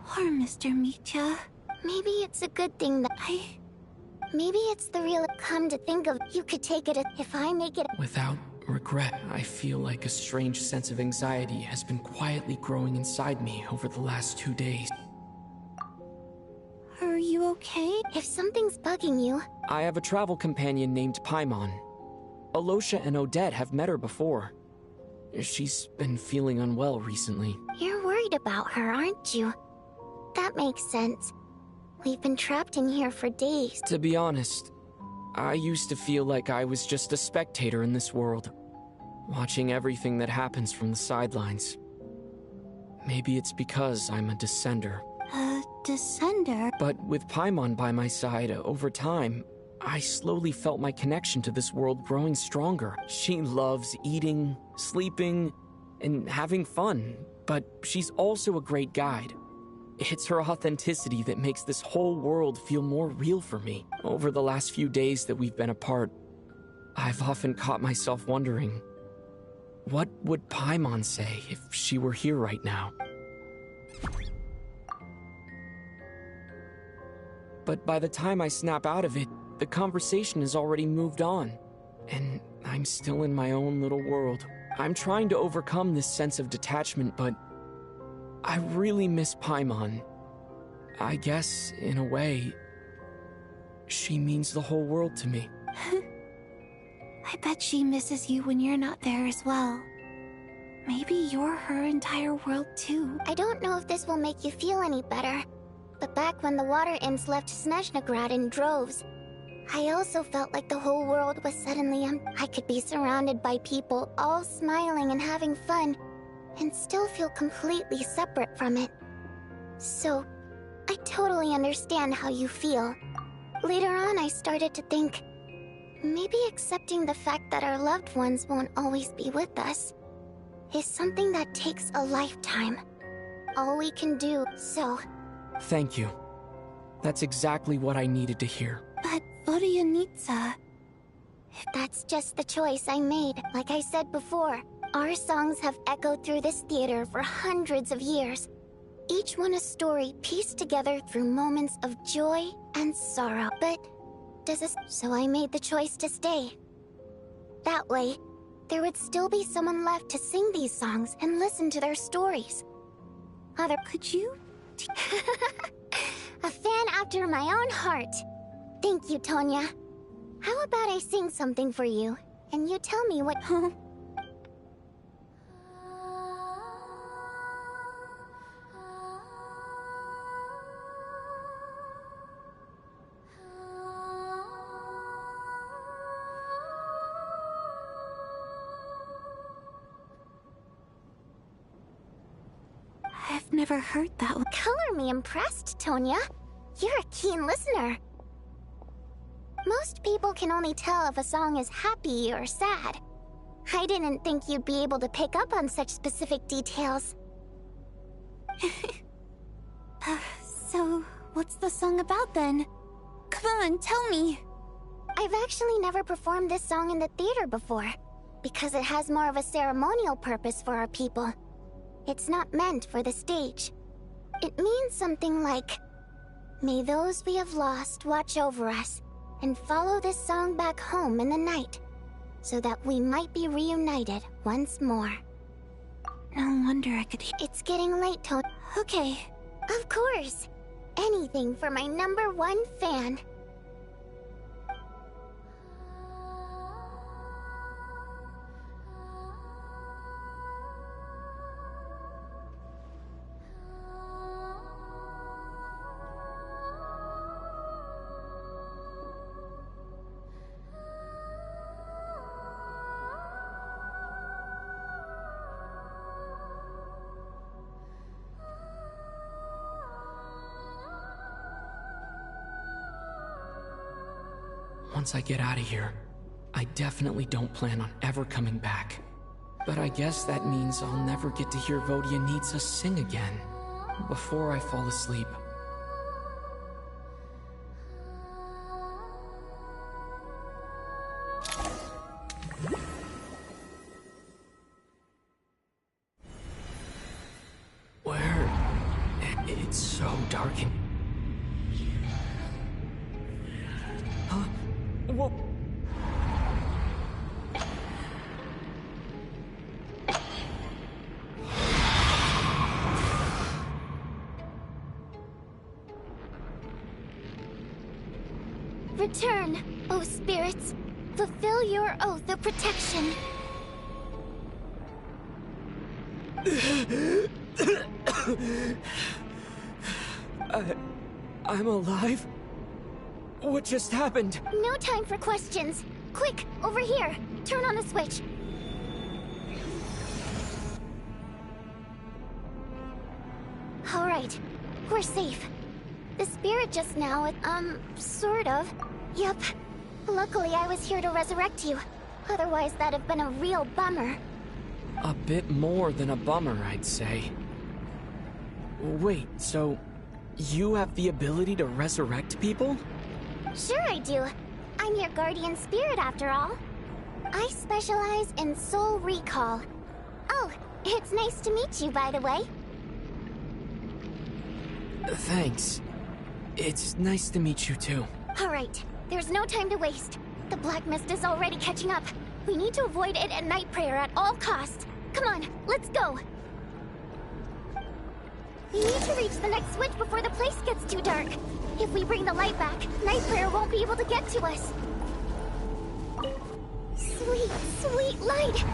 Poor Mr. Mitya. Maybe it's a good thing that Maybe it's the real... Come to think of, you could take it if I make it... Without regret, I feel like a strange sense of anxiety has been quietly growing inside me over the last 2 days. Are you okay? If something's bugging you... I have a travel companion named Paimon. Alosha and Odette have met her before. She's been feeling unwell recently. You're worried about her, aren't you? That makes sense. We've been trapped in here for days. To be honest, I used to feel like I was just a spectator in this world, watching everything that happens from the sidelines. Maybe it's because I'm a descender. A descender? But with Paimon by my side, over time, I slowly felt my connection to this world growing stronger. She loves eating, sleeping, and having fun, but she's also a great guide. It's her authenticity that makes this whole world feel more real for me. Over the last few days that we've been apart, I've often caught myself wondering, what would Paimon say if she were here right now? But by the time I snap out of it, the conversation has already moved on, and I'm still in my own little world. I'm trying to overcome this sense of detachment, but I really miss Paimon. I guess, in a way, she means the whole world to me. I bet she misses you when you're not there as well. Maybe you're her entire world too. I don't know if this will make you feel any better, but back when the water imps left Snezhnagrad in droves, I also felt like the whole world was suddenly I could be surrounded by people, all smiling and having fun, and still feel completely separate from it. So, I totally understand how you feel. Later on, I started to think, maybe accepting the fact that our loved ones won't always be with us is something that takes a lifetime. All we can do, so... Thank you. That's exactly what I needed to hear. But Vodyanitsa... That's just the choice I made. Like I said before, our songs have echoed through this theater for hundreds of years. Each one a story pieced together through moments of joy and sorrow. But so I made the choice to stay. That way, there would still be someone left to sing these songs and listen to their stories. Could you? A fan after my own heart. Thank you, Tonya. How about I sing something for you, and you tell me what... I've never heard that one. Color me impressed, Tonya. You're a keen listener. Most people can only tell if a song is happy or sad. I didn't think you'd be able to pick up on such specific details. So, what's the song about then? Come on, tell me! I've actually never performed this song in the theater before, because it has more of a ceremonial purpose for our people. It's not meant for the stage. It means something like, "May those we have lost watch over us, and follow this song back home in the night, so that we might be reunited once more." No wonder I could hear. It's getting late, Toad. Okay. Of course. Anything for my #1 fan. Once I get out of here, I definitely don't plan on ever coming back. But I guess that means I'll never get to hear Vodia Needs Us sing again, before I fall asleep. It's so dark in... Huh? Whoa! Return, O spirits. Fulfill your oath of protection. I'm alive? What just happened? No time for questions. Quick, over here. Turn on the switch. All right, we're safe. The spirit just now, sort of. Yup. Luckily, I was here to resurrect you. Otherwise, that'd have been a real bummer. A bit more than a bummer, I'd say. Wait, so you have the ability to resurrect people? Sure I do. I'm your guardian spirit after all. I specialize in soul recall. Oh, it's nice to meet you, by the way. Thanks. It's nice to meet you too. All right, there's no time to waste. The black mist is already catching up. We need to avoid it at night prayer at all costs. Come on, let's go. We need to reach the next switch before the place gets too dark. If we bring the light back, night prayer won't be able to get to us. Sweet, sweet light.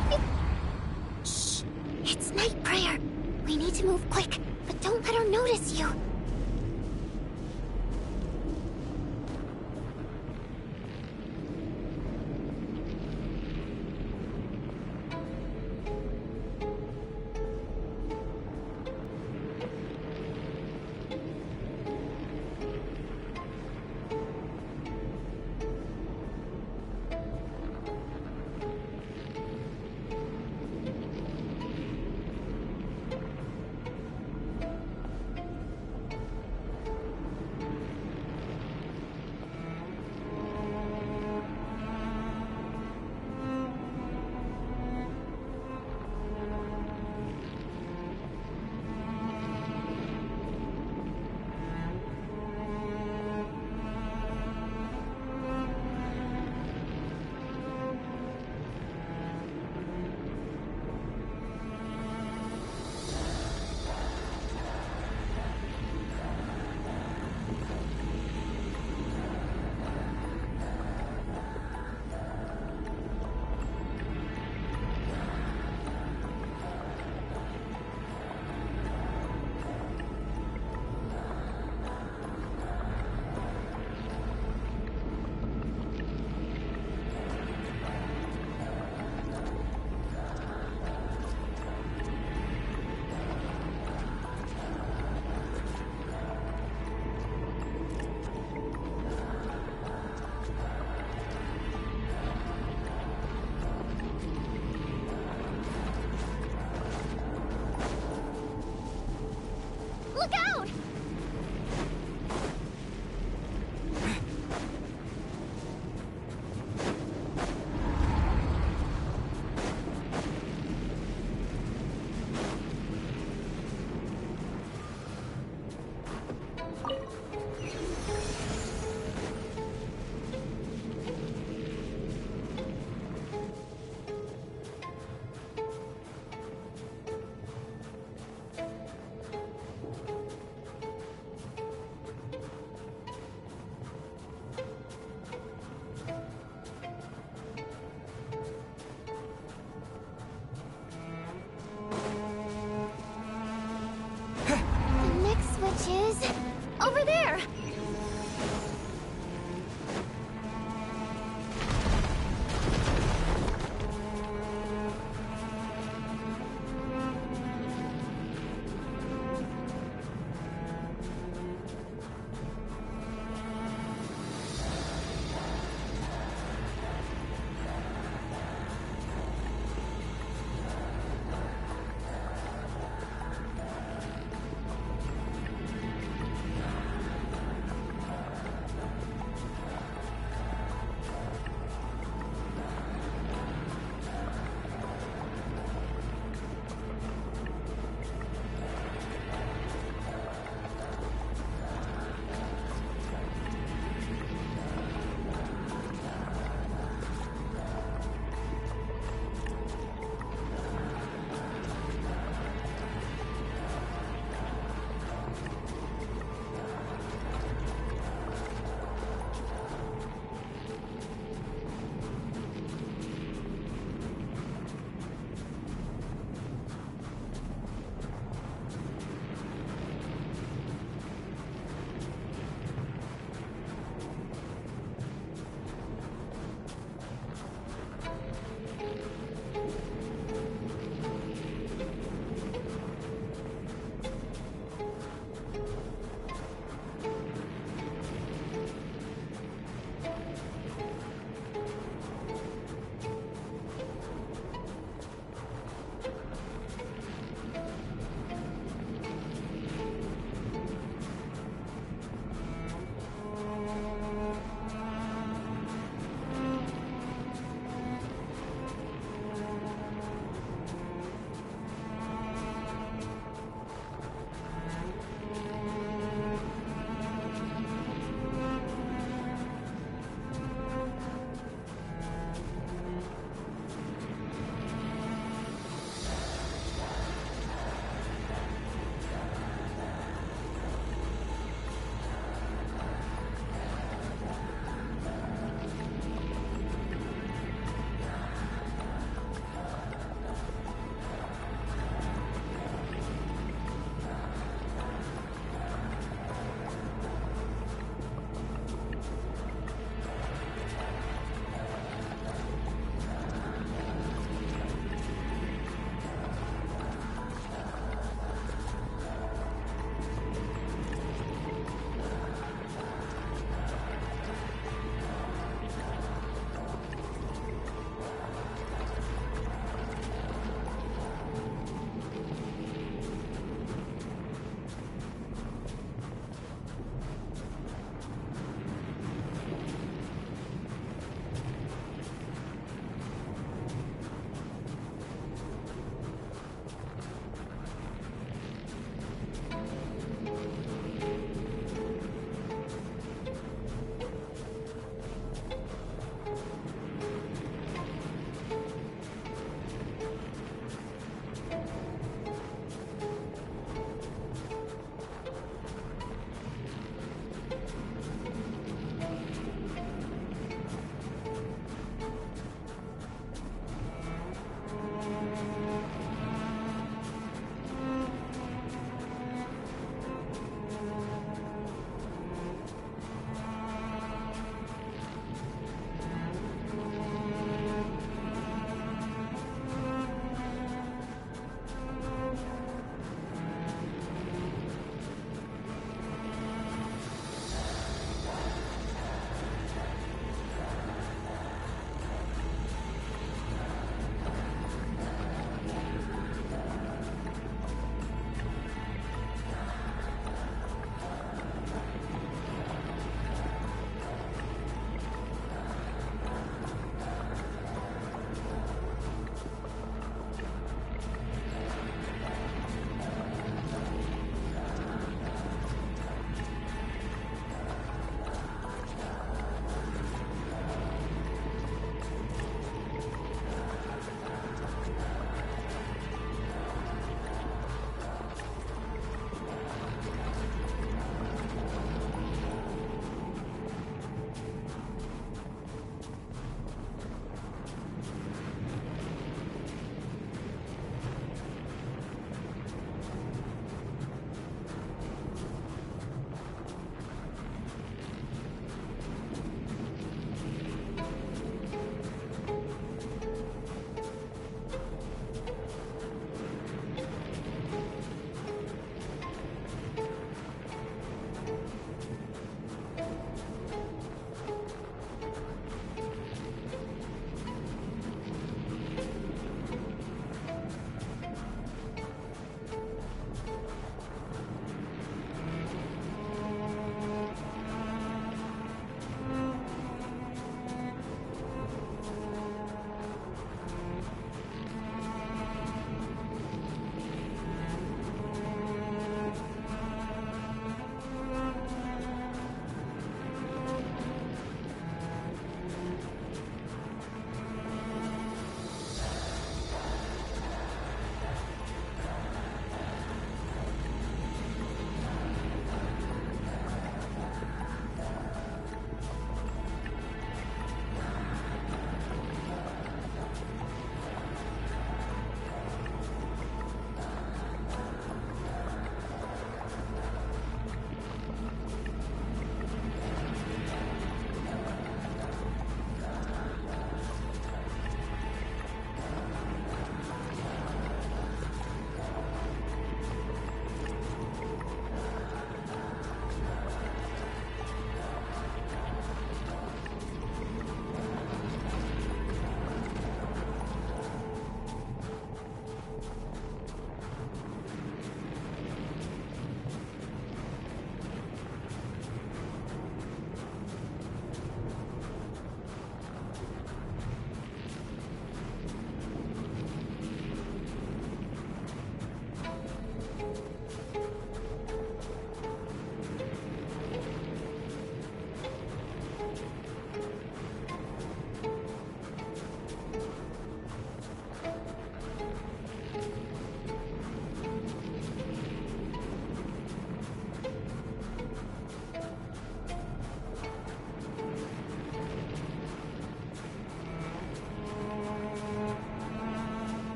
Shh, it's night prayer. We need to move quick, but don't let her notice you.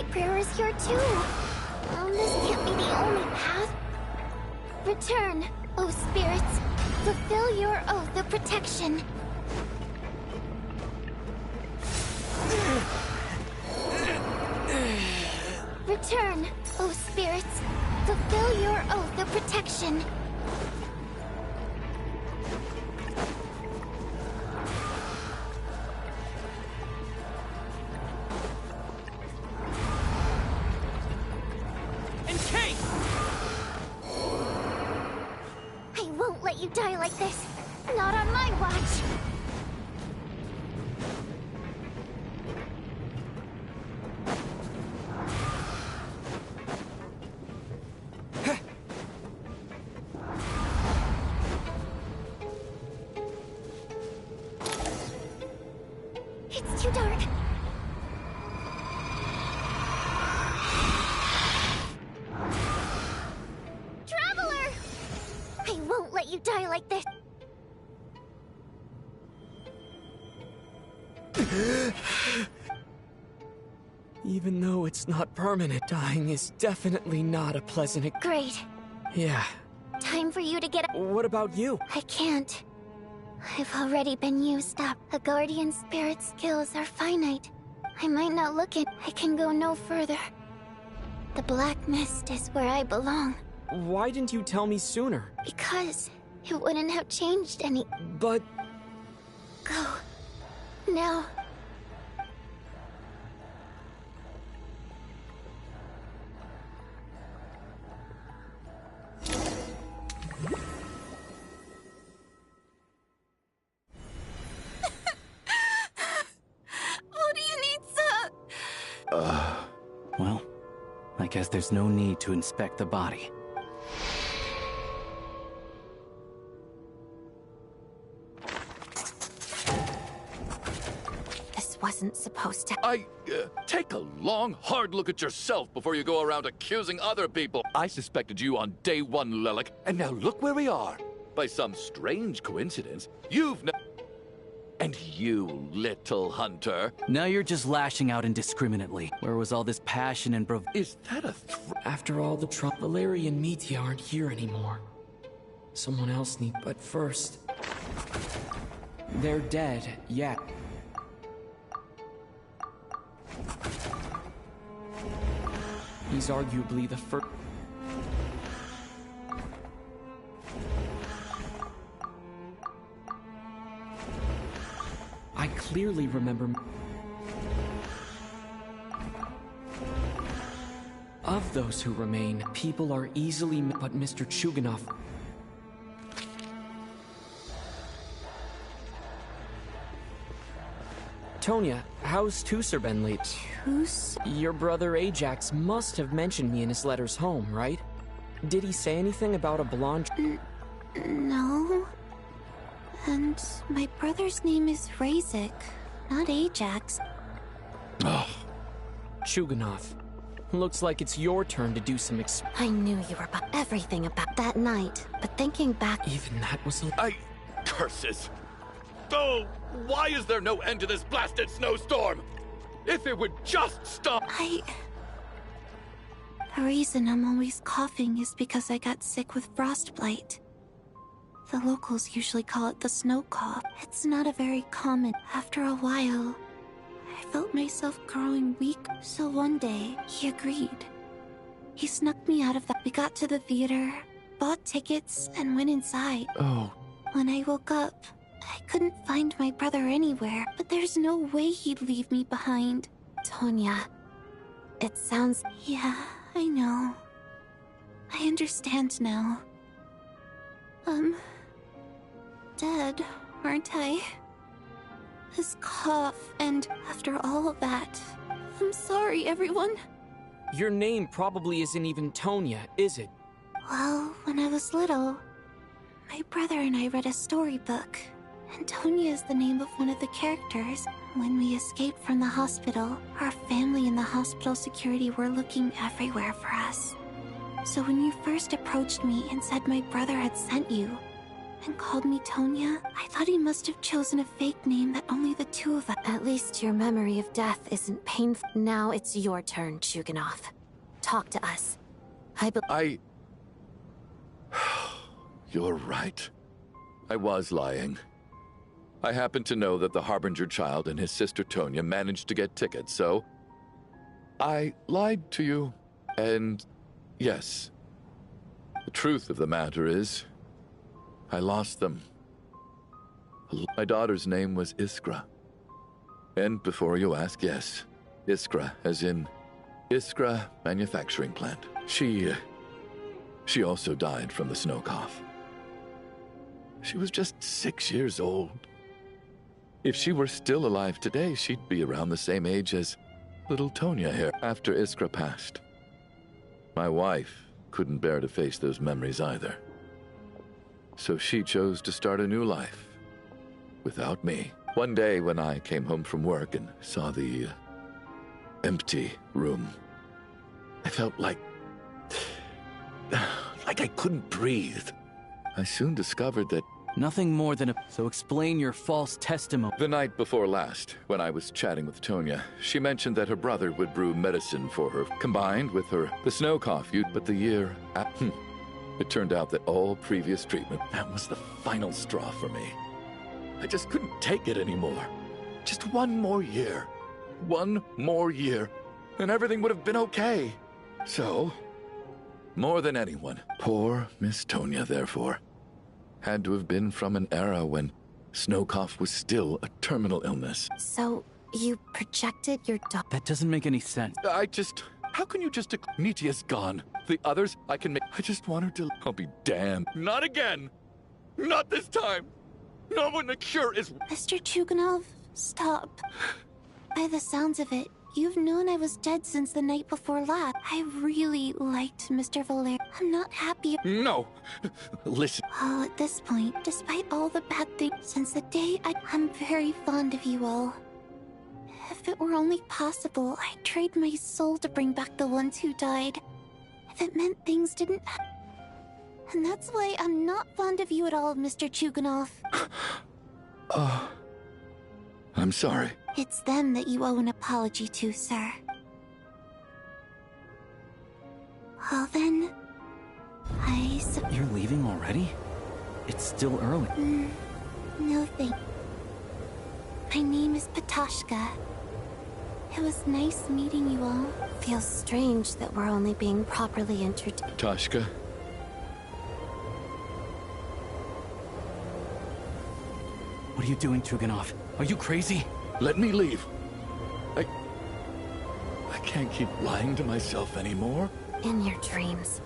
night prayer is here too. This can't be the only path. Return, O spirits. Fulfill your oath of protection. Return, O spirits. Fulfill your oath of protection. I won't let you die like this. Not on my watch. It's too dark. Traveler! I won't let you die like this. Even though it's not permanent, dying is definitely not a pleasant... Great. Yeah. Time for you to get... What about you? I can't. I've already been used up. A guardian spirit's skills are finite. I might not look it. I can go no further. The black mist is where I belong. Why didn't you tell me sooner? Because it wouldn't have changed any... But... Go. Now. What do you need, sir? Well, I guess there's no need to inspect the body. This wasn't supposed to... Take a long, hard look at yourself before you go around accusing other people. I suspected you on day one, Lilac, and now look where we are. By some strange coincidence, And you, little hunter. Now you're just lashing out indiscriminately. Where was all this passion and Is that a After all the trouble, Valeria and Mitya aren't here anymore. Someone else need... But first... They're dead, yeah. He's arguably the first... I clearly remember... Of those who remain, people are easily... But Mr. Chuganov... Tonya, how's Tusser been late? Your brother Ajax must have mentioned me in his letters home, right? Did he say anything about a blonde... No. And my brother's name is Razik, not Ajax. Ugh. Chuganov. Looks like it's your turn to do some I knew you were about everything about that night, but thinking back... Even that was Curses! Oh, why is there no end to this blasted snowstorm? If it would just stop... The reason I'm always coughing is because I got sick with frostbite. The locals usually call it the snow cough. It's not a very common... After a while, I felt myself growing weak, so one day, he agreed. He snuck me out of the... We got to the theater, bought tickets, and went inside. Oh. When I woke up, I couldn't find my brother anywhere, but there's no way he'd leave me behind. Tonya, it sounds... Yeah, I know. I understand now. Dead, aren't I? His cough, and after all of that, I'm sorry, everyone. Your name probably isn't even Tonya, is it? Well, when I was little, my brother and I read a storybook, and Tonya is the name of one of the characters. When we escaped from the hospital, our family and the hospital security were looking everywhere for us. So when you first approached me and said my brother had sent you, and called me Tonya. I thought he must have chosen a fake name that only the two of us... At least your memory of death isn't painful. Now it's your turn, Chuganov. Talk to us. You're right. I was lying. I happen to know that the Harbinger child and his sister Tonya managed to get tickets, so... I lied to you, and yes. The truth of the matter is, I lost them. My daughter's name was Iskra. And before you ask, yes, Iskra, as in Iskra Manufacturing Plant. She also died from the snow cough. She was just 6 years old. If she were still alive today, she'd be around the same age as little Tonya here. After Iskra passed, my wife couldn't bear to face those memories either. So she chose to start a new life without me. One day when I came home from work and saw the empty room, I felt like I couldn't breathe. I soon discovered that nothing more than a... So explain your false testimony. The night before last, when I was chatting with Tonya, she mentioned that her brother would brew medicine for her, combined with the snow cough. But the year... It turned out that all previous treatment, that was the final straw for me. I just couldn't take it anymore. Just one more year. One more year, and everything would have been okay. So, more than anyone, poor Miss Tonya, therefore, had to have been from an era when snow cough was still a terminal illness. So, you projected your daughter? That doesn't make any sense. How can you just... Nitia's gone. The others, I can make... I just want her to... I'll be damned. Not again! Not this time! Not when the cure is... Mr. Chuganov, stop. By the sounds of it, you've known I was dead since the night before last. I really liked Mr. Valer. I'm not happy... No! Listen. Well, at this point, despite all the bad things, since the day I'm very fond of you all. If it were only possible, I'd trade my soul to bring back the ones who died. If it meant things didn't... And that's why I'm not fond of you at all, Mr. Chuganov. I'm sorry. It's them that you owe an apology to, sir. Well then... You're leaving already? It's still early. No thank... My name is Patashka. It was nice meeting you all. Feels strange that we're only being properly introduced. Patashka? What are you doing, Chuganov? Are you crazy? Let me leave. I can't keep lying to myself anymore. In your dreams.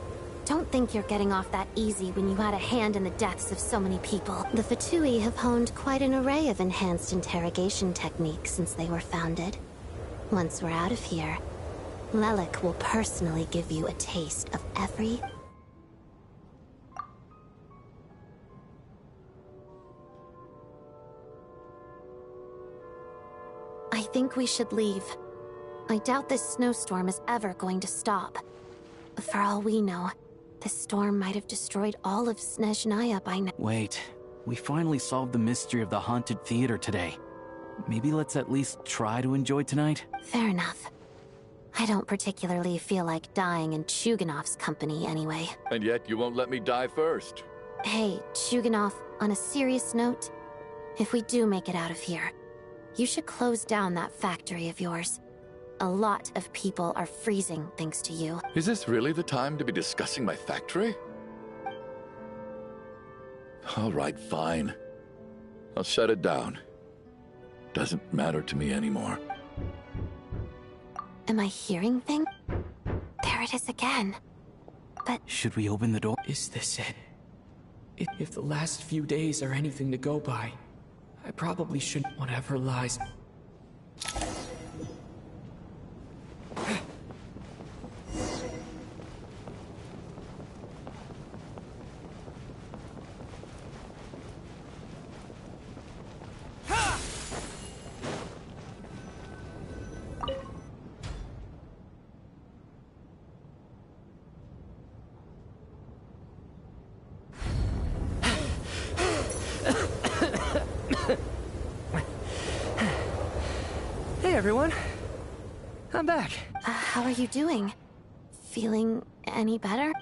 Don't think you're getting off that easy when you had a hand in the deaths of so many people. The Fatui have honed quite an array of enhanced interrogation techniques since they were founded. Once we're out of here, Lelik will personally give you a taste of every... I think we should leave. I doubt this snowstorm is ever going to stop. For all we know, this storm might have destroyed all of SNEZHNAYA by now. Wait, we finally solved the mystery of the haunted theater today. Maybe let's at least try to enjoy tonight? Fair enough. I don't particularly feel like dying in Chuganov's company anyway. And yet you won't let me die first. Hey, Chuganov, on a serious note, if we do make it out of here, you should close down that factory of yours. A lot of people are freezing thanks to you. Is this really the time to be discussing my factory? All right, fine. I'll shut it down. Doesn't matter to me anymore. Am I hearing things? There it is again. But... Should we open the door? Is this it? If the last few days are anything to go by, I probably shouldn't. Whatever lies... everyone. I'm back. How are you doing? Feeling any better?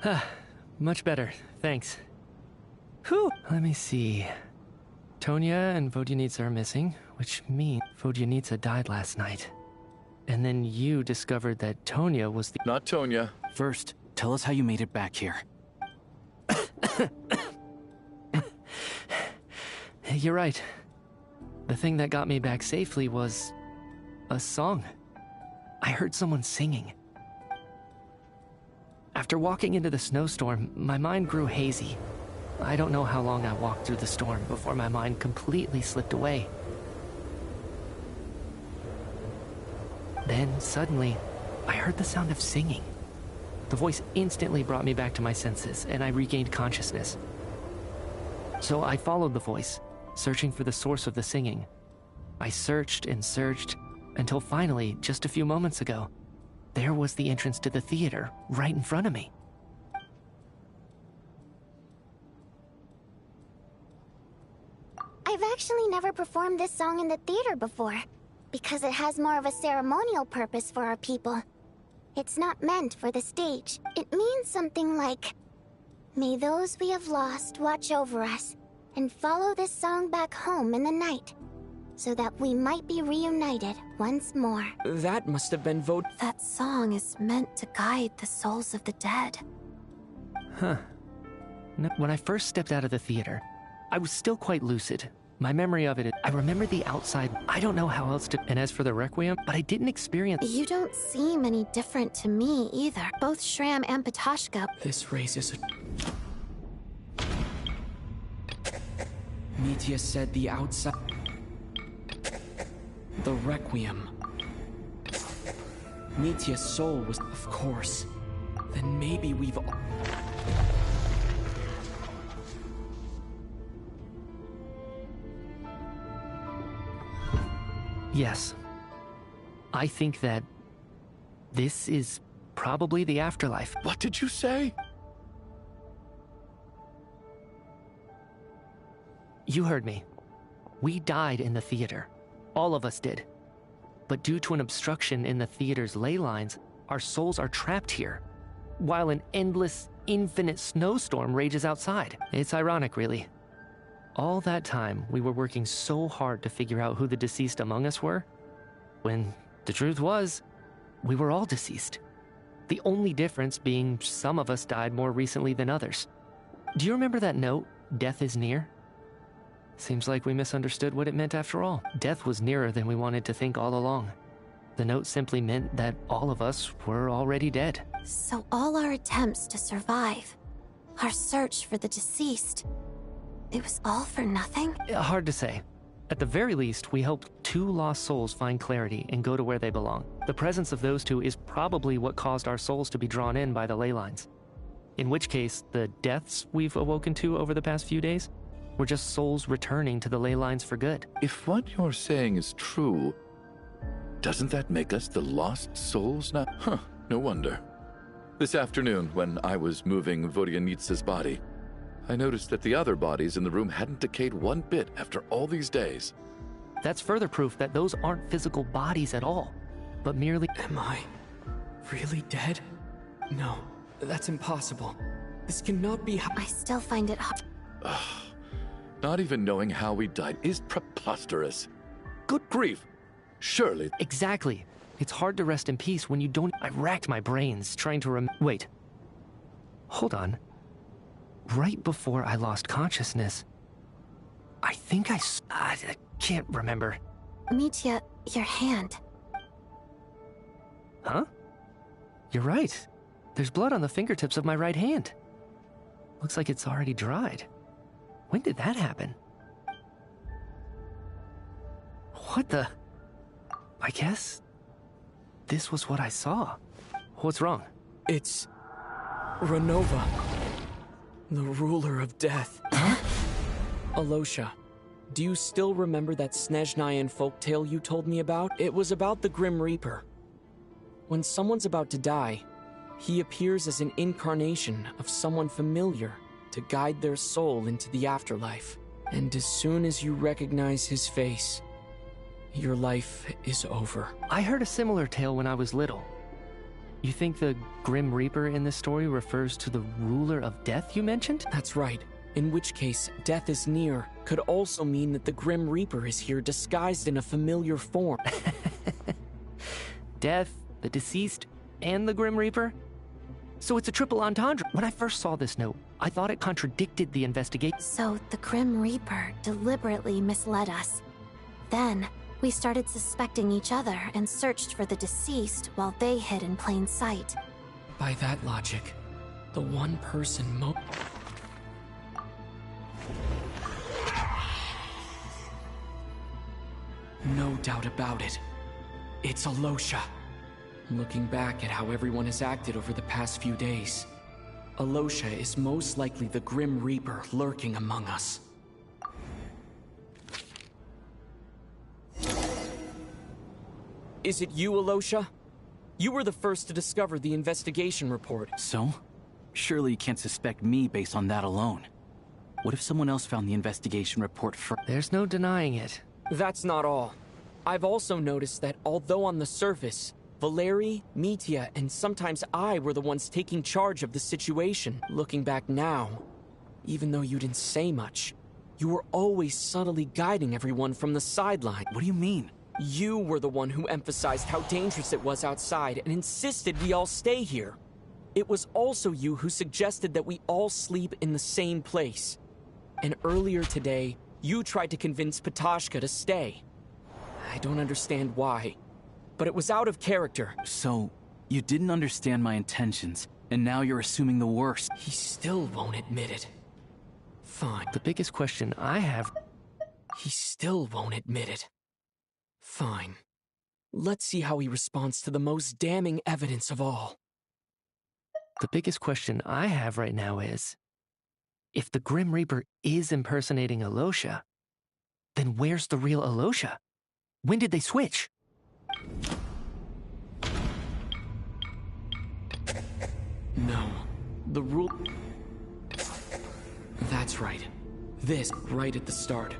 Much better, thanks. Whew. Let me see. Tonya and Vodyanitsa are missing, which means Vodyanitsa died last night. And then you discovered that Tonya was the— Not Tonya. First, tell us how you made it back here. You're right. The thing that got me back safely was a song. I heard someone singing. After walking into the snowstorm, my mind grew hazy. I don't know how long I walked through the storm before my mind completely slipped away. Then, suddenly, I heard the sound of singing. The voice instantly brought me back to my senses, and I regained consciousness. So I followed the voice, searching for the source of the singing. I searched and searched, until finally, just a few moments ago, there was the entrance to the theater, right in front of me. I've actually never performed this song in the theater before, because it has more of a ceremonial purpose for our people. It's not meant for the stage. It means something like, "May those we have lost watch over us, and follow this song back home in the night, so that we might be reunited once more." That must have been That song is meant to guide the souls of the dead. Huh. When I first stepped out of the theater, I was still quite lucid. My memory of it, I remember the outside. I don't know how else to. And as for the Requiem, but I didn't experience. You don't seem any different to me either. Both Shram and Patoshka. This raises a... Mitya said the outside... The Requiem. Mitya's soul was... Of course. Then maybe we've... Yes. I think that this is probably the afterlife. What did you say? You heard me. We died in the theater. All of us did. But due to an obstruction in the theater's ley lines, our souls are trapped here, while an endless, infinite snowstorm rages outside. It's ironic, really. All that time, we were working so hard to figure out who the deceased among us were, when the truth was, we were all deceased. The only difference being some of us died more recently than others. Do you remember that note, "Death is near"? Seems like we misunderstood what it meant after all. Death was nearer than we wanted to think all along. The note simply meant that all of us were already dead. So all our attempts to survive, our search for the deceased, it was all for nothing? Hard to say. At the very least, we helped 2 lost souls find clarity and go to where they belong. The presence of those 2 is probably what caused our souls to be drawn in by the ley lines. In which case, the deaths we've awoken to over the past few days were just souls returning to the ley lines for good. If what you're saying is true, doesn't that make us the lost souls now? Huh, no wonder. This afternoon, when I was moving Vodyanitsa's body, I noticed that the other bodies in the room hadn't decayed one bit after all these days. That's further proof that those aren't physical bodies at all, but merely... Am I really dead? No, that's impossible. This cannot be how... I still find it hard. Not even knowing how we died is preposterous. Good grief. Surely... Exactly. It's hard to rest in peace when you don't... I racked my brains trying to Wait. Hold on. Right before I lost consciousness, I think I can't remember. Mitya, your hand. Huh? You're right. There's blood on the fingertips of my right hand. Looks like it's already dried. When did that happen? What the... I guess... this was what I saw. What's wrong? It's... Renova. The ruler of death. Alosha, do you still remember that SNEZHNAYA folktale you told me about? It was about the Grim Reaper. When someone's about to die, he appears as an incarnation of someone familiar to guide their soul into the afterlife. And as soon as you recognize his face, Your life is over. I heard a similar tale when I was little. You think the Grim Reaper in this story refers to the ruler of death you mentioned? That's right. In which case, death is near could also mean that the Grim Reaper is here disguised in a familiar form. Death, the deceased, and the Grim Reaper? So it's a triple entendre. When I first saw this note, I thought it contradicted the investigation. So the Grim Reaper deliberately misled us. Then, we started suspecting each other and searched for the deceased while they hid in plain sight. By that logic, the one person No doubt about it. It's Alosha. Looking back at how everyone has acted over the past few days, Alosha is most likely the Grim Reaper lurking among us. Is it you, Alosha? You were the first to discover the investigation report. So? Surely you can't suspect me based on that alone. What if someone else found the investigation report first? There's no denying it. That's not all. I've also noticed that although on the surface, Valeri, Mitya, and sometimes I were the ones taking charge of the situation, looking back now, even though you didn't say much, you were always subtly guiding everyone from the sideline. What do you mean? You were the one who emphasized how dangerous it was outside and insisted we all stay here. It was also you who suggested that we all sleep in the same place. And earlier today, you tried to convince Patashka to stay. I don't understand why, but it was out of character. So, you didn't understand my intentions, and now you're assuming the worst. He still won't admit it. Fine. The biggest question I have... He still won't admit it. Fine. Let's see how he responds to the most damning evidence of all. The biggest question I have right now is, if the Grim Reaper is impersonating Alosha, then where's the real Alosha? When did they switch? No. The rule... That's right. This, right at the start.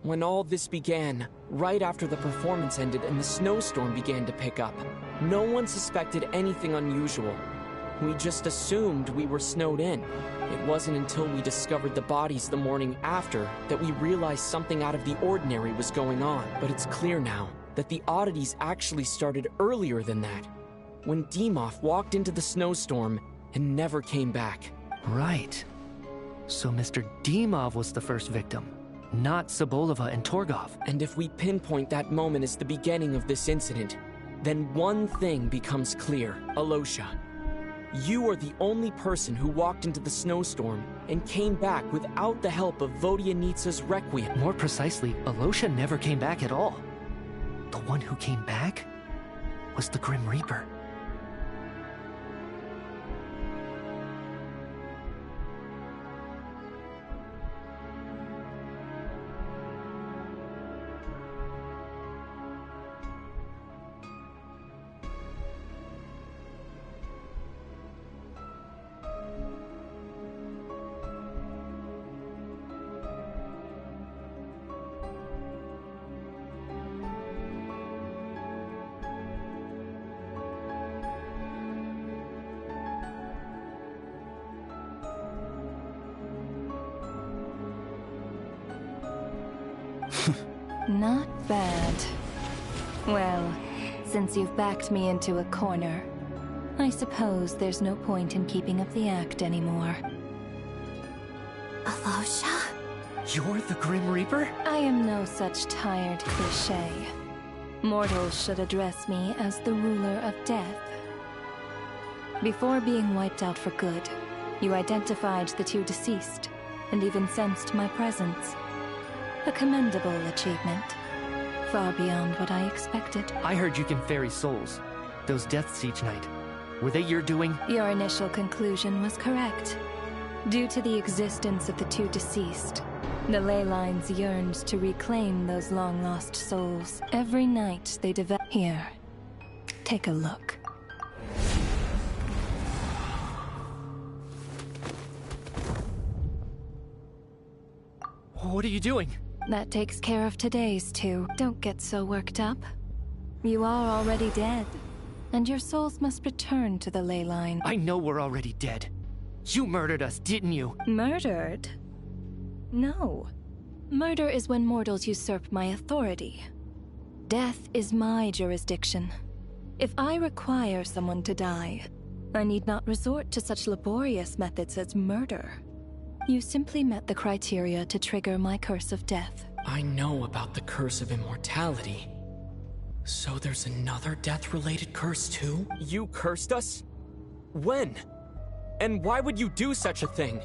When all this began, right after the performance ended and the snowstorm began to pick up, no one suspected anything unusual. We just assumed we were snowed in. It wasn't until we discovered the bodies the morning after that we realized something out of the ordinary was going on. But it's clear now that the oddities actually started earlier than that, when Dimov walked into the snowstorm and never came back. Right. So Mr. Dimov was the first victim, not Sobolova and Torgov. And if we pinpoint that moment as the beginning of this incident, then one thing becomes clear. Alosha, you are the only person who walked into the snowstorm and came back without the help of Vodyanitsa's Requiem. More precisely, Alosha never came back at all. The one who came back was the Grim Reaper. Not bad. Well, since you've backed me into a corner, I suppose there's no point in keeping up the act anymore. Alosha? You're the Grim Reaper? I am no such tired cliché. Mortals should address me as the ruler of death. Before being wiped out for good, you identified the two deceased, and even sensed my presence. A commendable achievement. Far beyond what I expected. I heard you can ferry souls. Those deaths each night. Were they your doing? Your initial conclusion was correct. Due to the existence of the two deceased, the ley lines yearns to reclaim those long-lost souls. Every night they develop... Here, take a look. What are you doing? That takes care of today's two. Don't get so worked up. You are already dead, and your souls must return to the ley line. I know we're already dead. You murdered us, didn't you? Murdered? No. Murder is when mortals usurp my authority. Death is my jurisdiction. If I require someone to die, I need not resort to such laborious methods as murder. You simply met the criteria to trigger my curse of death. I know about the curse of immortality. So there's another death-related curse too? You cursed us? When? And why would you do such a thing?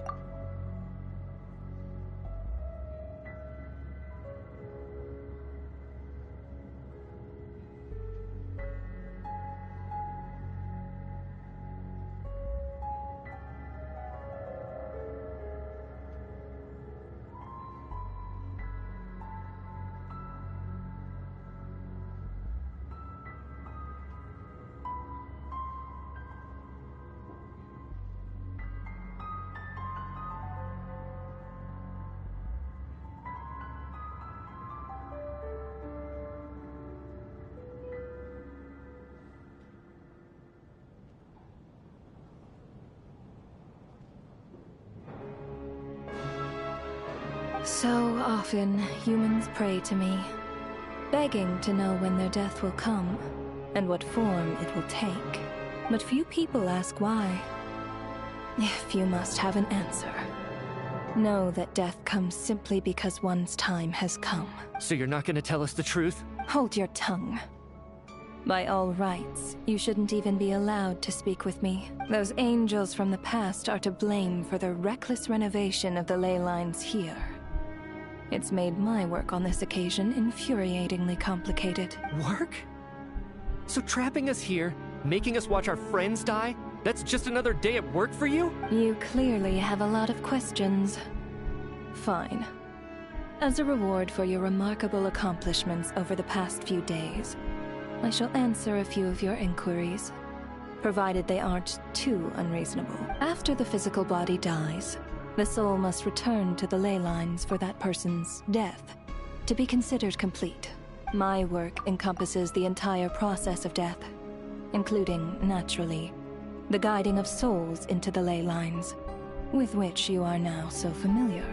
So often, humans pray to me, begging to know when their death will come, and what form it will take. But few people ask why. If you must have an answer, know that death comes simply because one's time has come. So you're not gonna tell us the truth? Hold your tongue. By all rights, you shouldn't even be allowed to speak with me. Those angels from the past are to blame for the reckless renovation of the ley lines here. It's made my work on this occasion infuriatingly complicated. Work? So trapping us here, making us watch our friends die, that's just another day at work for you? You clearly have a lot of questions. Fine. As a reward for your remarkable accomplishments over the past few days, I shall answer a few of your inquiries, provided they aren't too unreasonable. After the physical body dies, the soul must return to the ley lines for that person's death to be considered complete. My work encompasses the entire process of death, including, naturally, the guiding of souls into the ley lines, with which you are now so familiar.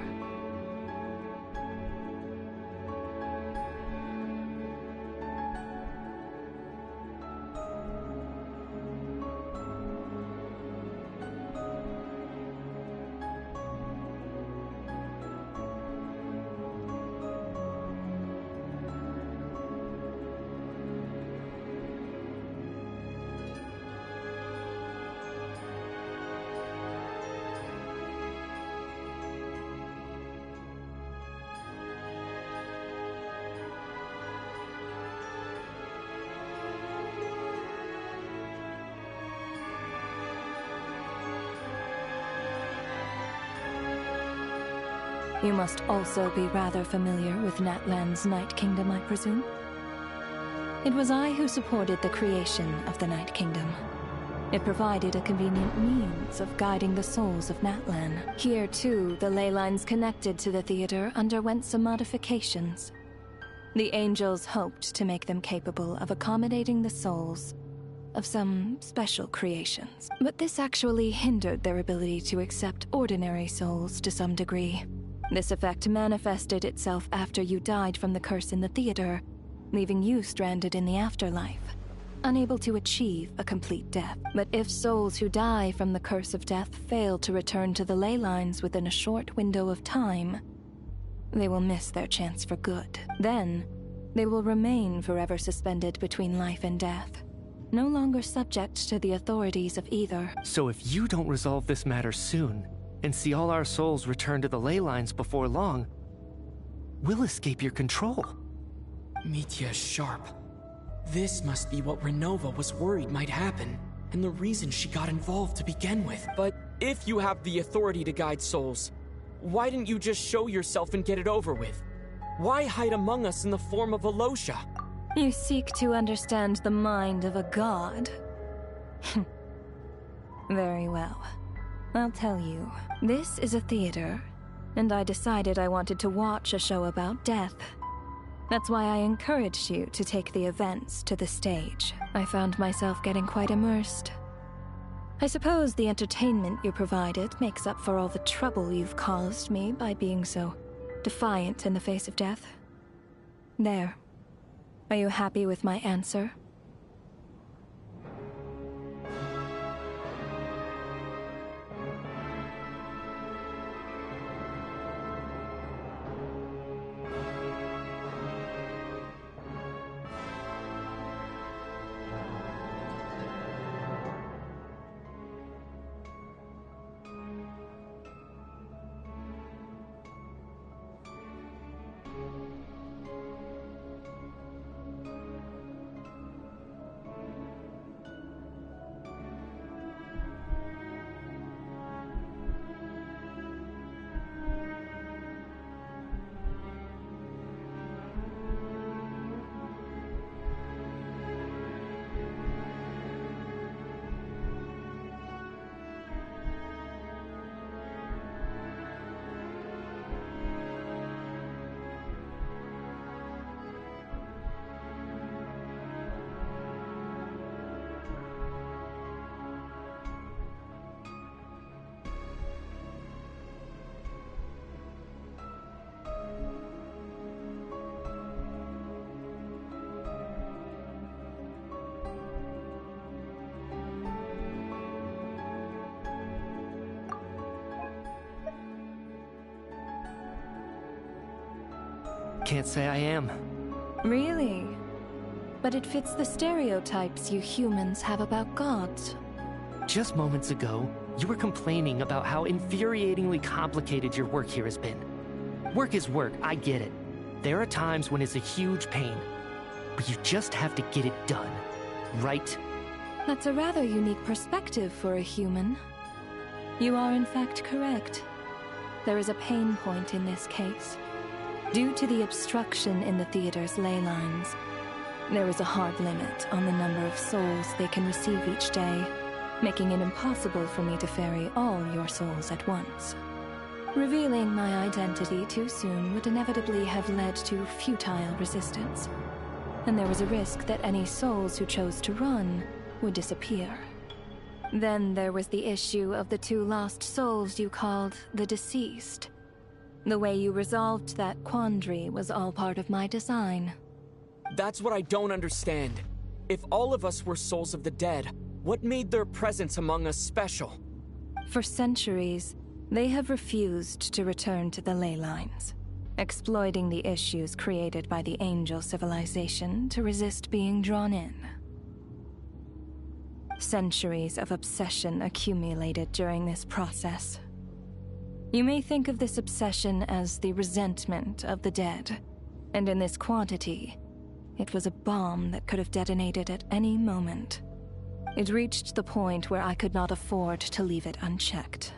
You must also be rather familiar with Natlan's Night Kingdom, I presume? It was I who supported the creation of the Night Kingdom. It provided a convenient means of guiding the souls of Natlan. Here, too, the ley lines connected to the theater underwent some modifications. The angels hoped to make them capable of accommodating the souls of some special creations. But this actually hindered their ability to accept ordinary souls to some degree. This effect manifested itself after you died from the curse in the theater, leaving you stranded in the afterlife, unable to achieve a complete death. But if souls who die from the curse of death fail to return to the ley lines within a short window of time, they will miss their chance for good. Then, they will remain forever suspended between life and death, no longer subject to the authorities of either. So if you don't resolve this matter soon, and see all our souls return to the ley lines before long, we'll escape your control. Mitya is sharp. This must be what Renova was worried might happen, and the reason she got involved to begin with. But if you have the authority to guide souls, why didn't you just show yourself and get it over with? Why hide among us in the form of Alosha? You seek to understand the mind of a god. Very well. I'll tell you. This is a theater, and I decided I wanted to watch a show about death. That's why I encouraged you to take the events to the stage. I found myself getting quite immersed. I suppose the entertainment you provided makes up for all the trouble you've caused me by being so defiant in the face of death. There. Are you happy with my answer? Can't say I am. Really? But it fits the stereotypes you humans have about gods. Just moments ago, you were complaining about how infuriatingly complicated your work here has been. Work is work, I get it. There are times when it's a huge pain, but you just have to get it done, right? That's a rather unique perspective for a human. You are in fact correct. There is a pain point in this case. Due to the obstruction in the theater's ley lines, there is a hard limit on the number of souls they can receive each day, making it impossible for me to ferry all your souls at once. Revealing my identity too soon would inevitably have led to futile resistance, and there was a risk that any souls who chose to run would disappear. Then there was the issue of the 2 lost souls you called the deceased. The way you resolved that quandary was all part of my design. That's what I don't understand. If all of us were souls of the dead, what made their presence among us special? For centuries, they have refused to return to the ley lines, exploiting the issues created by the angel civilization to resist being drawn in. Centuries of obsession accumulated during this process. You may think of this obsession as the resentment of the dead, and in this quantity, it was a bomb that could have detonated at any moment. It reached the point where I could not afford to leave it unchecked.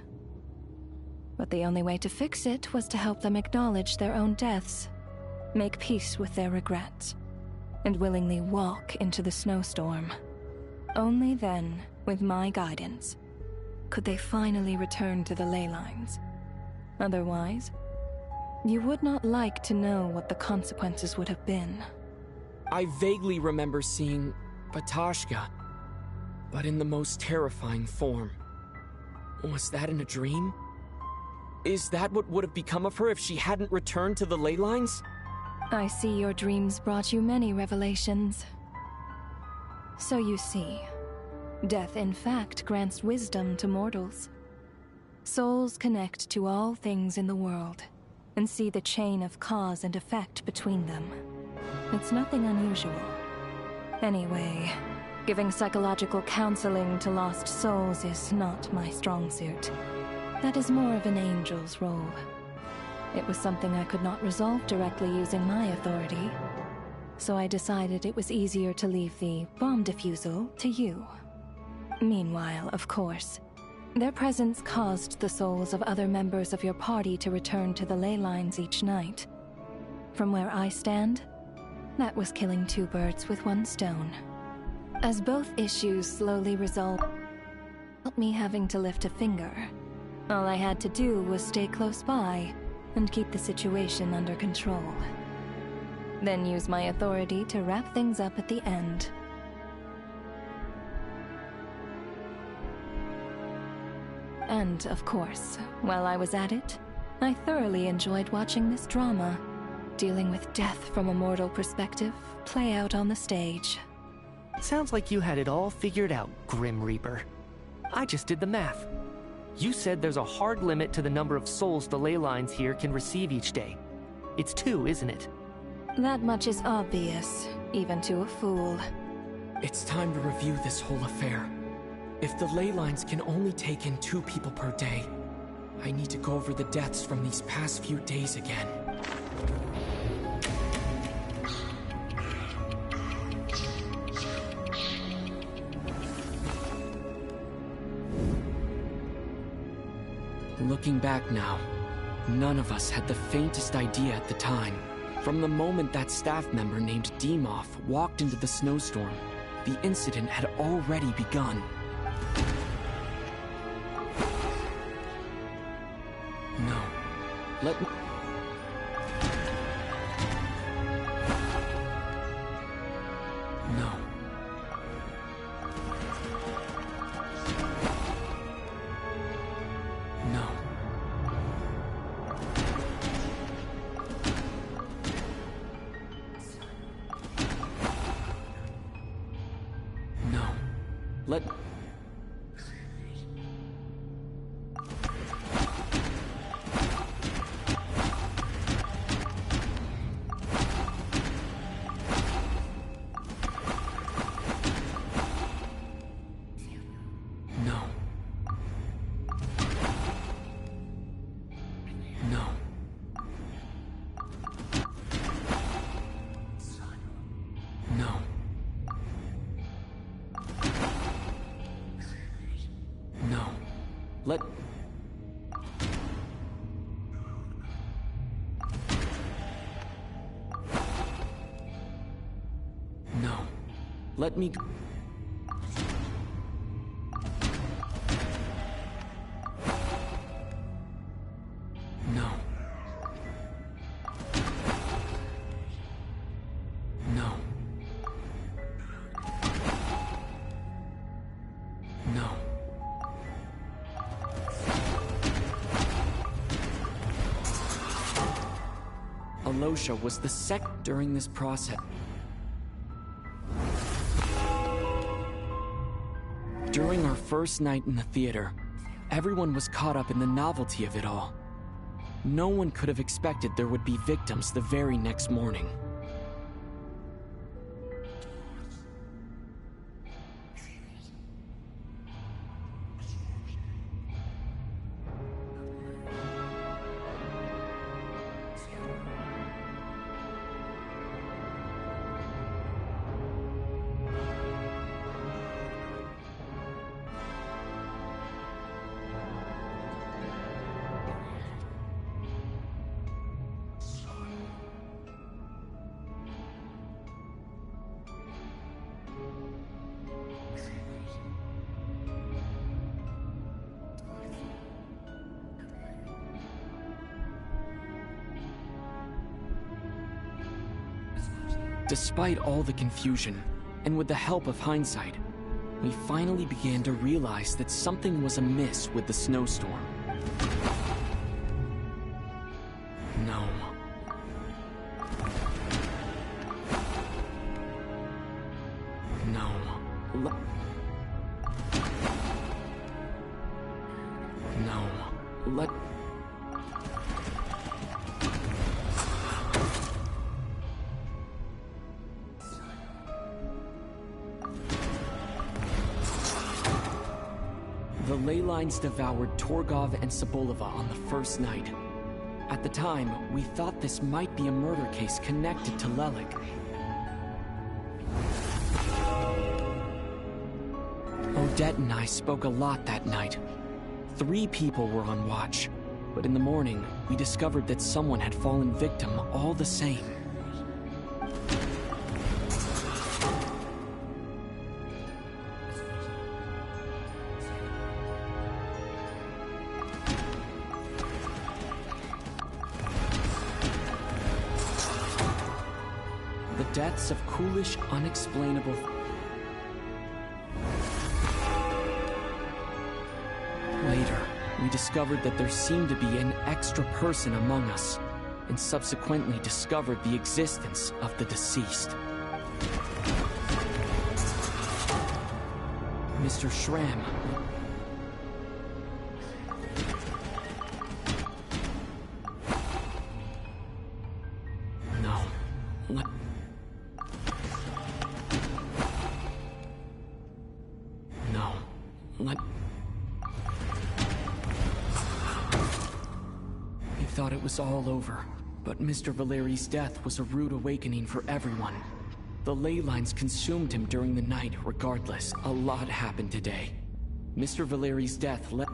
But the only way to fix it was to help them acknowledge their own deaths, make peace with their regrets, and willingly walk into the snowstorm. Only then, with my guidance, could they finally return to the ley lines. Otherwise, you would not like to know what the consequences would have been. I vaguely remember seeing Batashka, but in the most terrifying form. Was that in a dream? Is that what would have become of her if she hadn't returned to the ley lines? I see your dreams brought you many revelations. So you see, death in fact grants wisdom to mortals. Souls connect to all things in the world, and see the chain of cause and effect between them. It's nothing unusual. Anyway, giving psychological counseling to lost souls is not my strong suit. That is more of an angel's role. It was something I could not resolve directly using my authority, so I decided it was easier to leave the bomb defusal to you. Meanwhile, of course, their presence caused the souls of other members of your party to return to the ley lines each night. From where I stand, that was killing 2 birds with 1 stone. As both issues slowly resolved, without me having to lift a finger, all I had to do was stay close by and keep the situation under control. Then use my authority to wrap things up at the end. And, of course, while I was at it, I thoroughly enjoyed watching this drama, dealing with death from a mortal perspective, play out on the stage. Sounds like you had it all figured out, Grim Reaper. I just did the math. You said there's a hard limit to the number of souls the ley lines here can receive each day. It's 2, isn't it? That much is obvious, even to a fool. It's time to review this whole affair. If the ley lines can only take in 2 people per day, I need to go over the deaths from these past few days again. Looking back now, none of us had the faintest idea at the time. From the moment that staff member named Demoth walked into the snowstorm, the incident had already begun. No. Let me... No. No. No. Let... No. No. No. No. Let... No. Let me... No. No. No. Alosha was the during this process. During our first night in the theater, everyone was caught up in the novelty of it all. No one could have expected there would be victims the very next morning. Despite all the confusion, and with the help of hindsight, we finally began to realize that something was amiss with the snowstorm. No. No. No. Let... The ley lines devoured Torgov and Sobolova on the first night. At the time, we thought this might be a murder case connected to Lelik. Odette and I spoke a lot that night. 3 people were on watch, but in the morning, we discovered that someone had fallen victim all the same. deaths of coolish, unexplainable... Later, we discovered that there seemed to be an extra person among us, and subsequently discovered the existence of the deceased. Mr. Schramm. No. No. We thought it was all over, but Mr. Valeri's death was a rude awakening for everyone. The ley lines consumed him during the night, regardless. A lot happened today. Mr. Valeri's death left...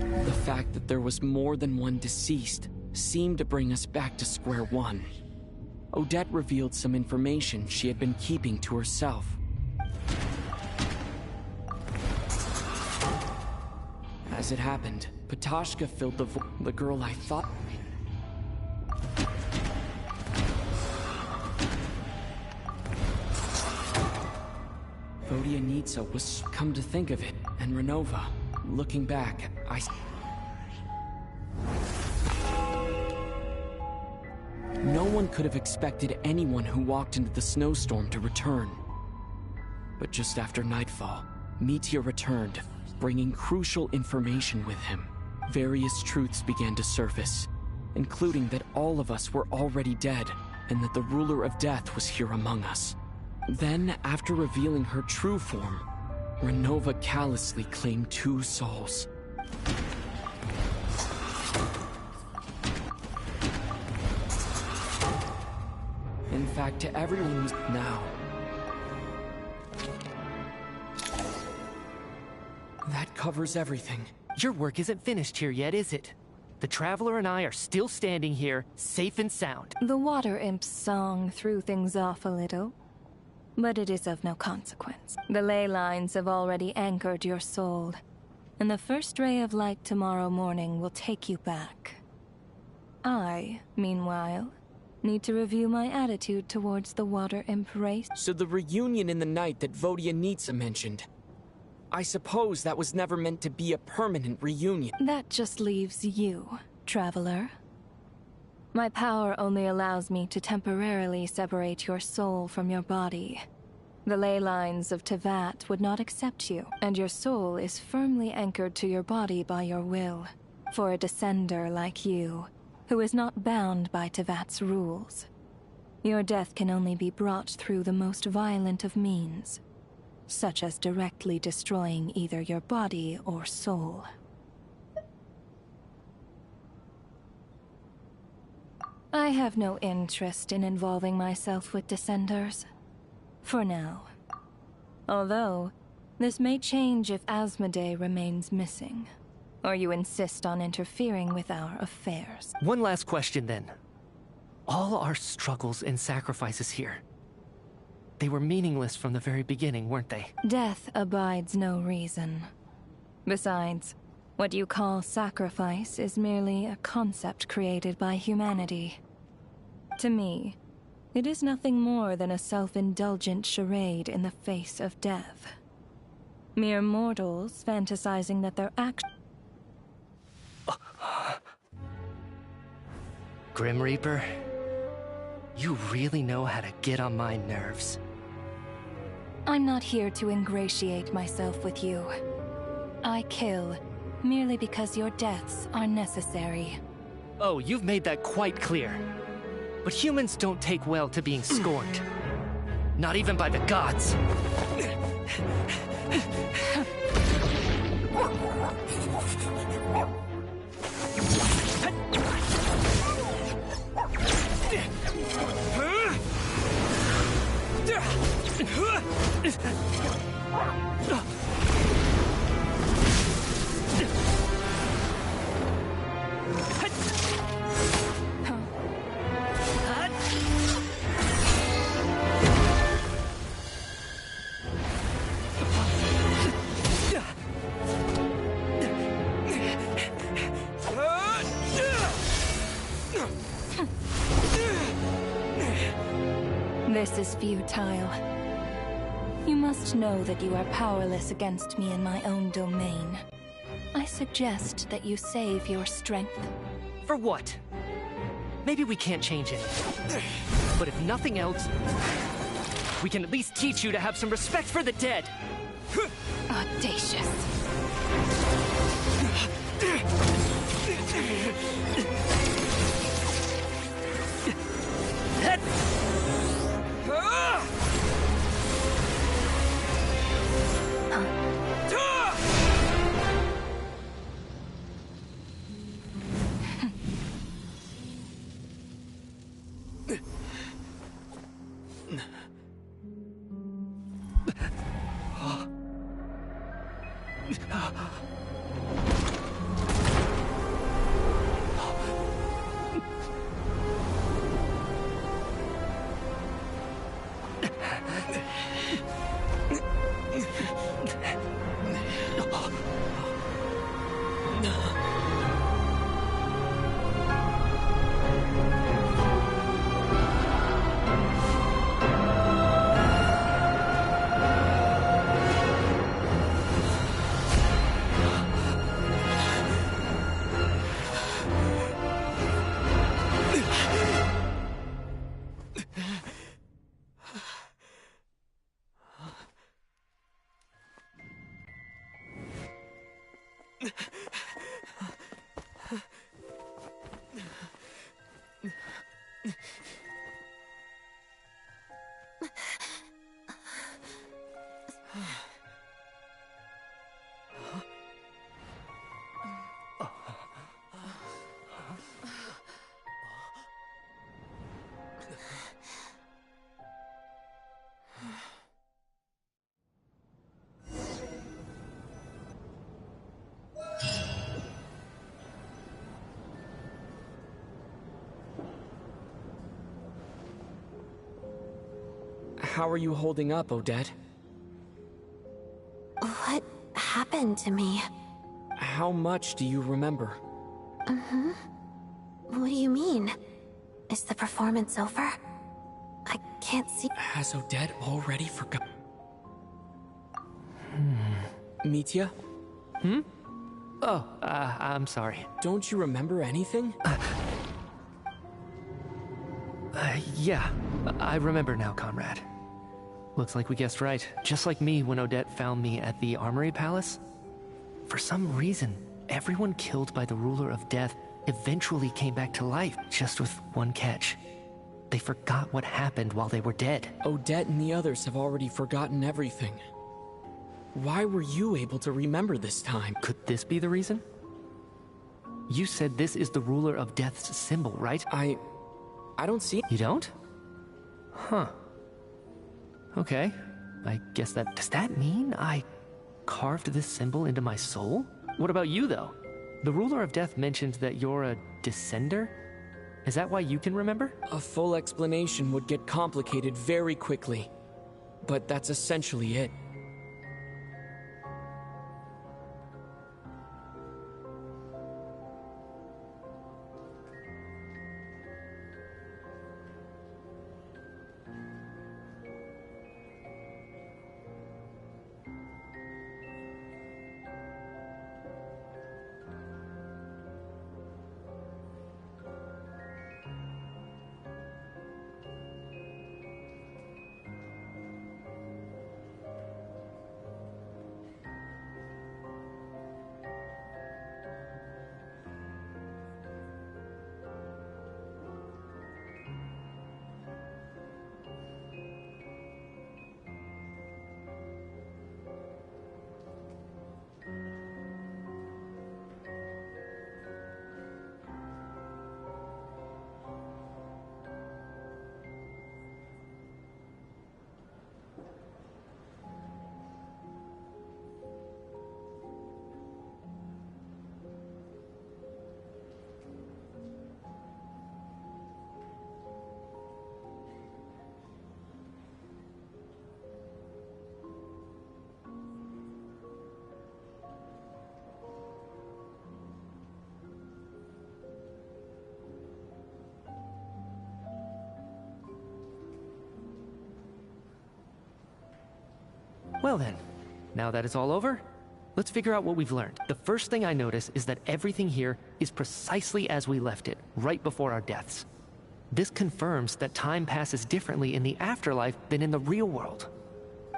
The fact that there was more than one deceased seemed to bring us back to square one. Odette revealed some information she had been keeping to herself. As it happened, Patoshka filled the girl I thought... Vodyanitsa was... Come to think of it, and Renova. Looking back, No one could have expected anyone who walked into the snowstorm to return. But just after nightfall, Meteor returned, bringing crucial information with him. Various truths began to surface, including that all of us were already dead, and that the ruler of death was here among us. Then, after revealing her true form, Renova callously claimed 2 souls. In fact, to everyone who's now... That covers everything. Your work isn't finished here yet, is it? The Traveler and I are still standing here, safe and sound. The Water Imp's song threw things off a little, but it is of no consequence. The ley lines have already anchored your soul, and the first ray of light tomorrow morning will take you back. I, meanwhile, need to review my attitude towards the Water Imp race. So the reunion in the night that Vodyanitsa mentioned, I suppose that was never meant to be a permanent reunion. That just leaves you, Traveler. My power only allows me to temporarily separate your soul from your body. The ley lines of Tevat would not accept you, and your soul is firmly anchored to your body by your will. For a descender like you, who is not bound by Tevat's rules, your death can only be brought through the most violent of means, such as directly destroying either your body or soul. I have no interest in involving myself with Descenders. For now. Although, this may change if Asmodee remains missing, or you insist on interfering with our affairs. One last question then. All our struggles and sacrifices here, they were meaningless from the very beginning, weren't they? Death abides no reason. Besides, what you call sacrifice is merely a concept created by humanity. To me, it is nothing more than a self-indulgent charade in the face of death. Mere mortals fantasizing that their actions... Grim Reaper, you really know how to get on my nerves. I'm not here to ingratiate myself with you. I kill merely because your deaths are necessary. Oh, you've made that quite clear. But humans don't take well to being scorned. Not even by the gods. This is futile. You must know that you are powerless against me in my own domain. I suggest that you save your strength. For what? Maybe we can't change it. But if nothing else, we can at least teach you to have some respect for the dead. Audacious. How are you holding up, Odette? What happened to me? How much do you remember? What do you mean? Is the performance over? I can't see. Has Odette already forgotten? Mitya? Oh, I'm sorry. Don't you remember anything? Yeah, I remember now, Conrad. Looks like we guessed right. Just like me when Odette found me at the Armory Palace. For some reason, everyone killed by the Ruler of Death eventually came back to life, just with one catch. They forgot what happened while they were dead. Odette and the others have already forgotten everything. Why were you able to remember this time? Could this be the reason? You said this is the Ruler of Death's symbol, right? I don't see... You don't? Huh. Okay. I guess that... Does that mean I carved this symbol into my soul? What about you, though? The Ruler of Death mentioned that you're a descender? Is that why you can remember? A full explanation would get complicated very quickly. But that's essentially it. Well then, now that it's all over, let's figure out what we've learned. The first thing I notice is that everything here is precisely as we left it, right before our deaths. This confirms that time passes differently in the afterlife than in the real world.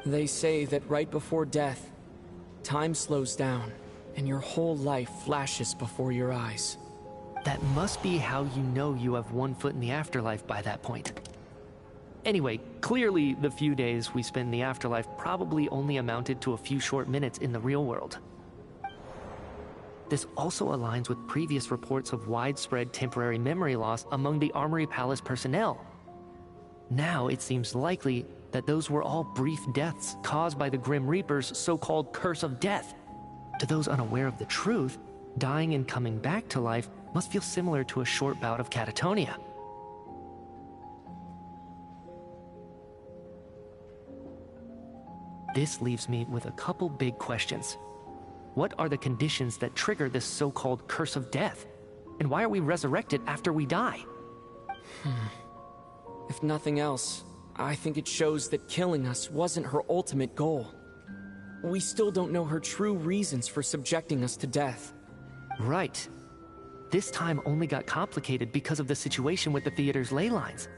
They say that right before death, time slows down, and your whole life flashes before your eyes. That must be how you know you have one foot in the afterlife by that point. Anyway, clearly the few days we spend in the afterlife probably only amounted to a few short minutes in the real world. This also aligns with previous reports of widespread temporary memory loss among the Armory Palace personnel. Now it seems likely that those were all brief deaths caused by the Grim Reaper's so-called curse of death. To those unaware of the truth, dying and coming back to life must feel similar to a short bout of catatonia. This leaves me with a couple big questions. What are the conditions that trigger this so-called curse of death? And why are we resurrected after we die? If nothing else, I think it shows that killing us wasn't her ultimate goal. We still don't know her true reasons for subjecting us to death. Right. This time only got complicated because of the situation with the theater's ley lines.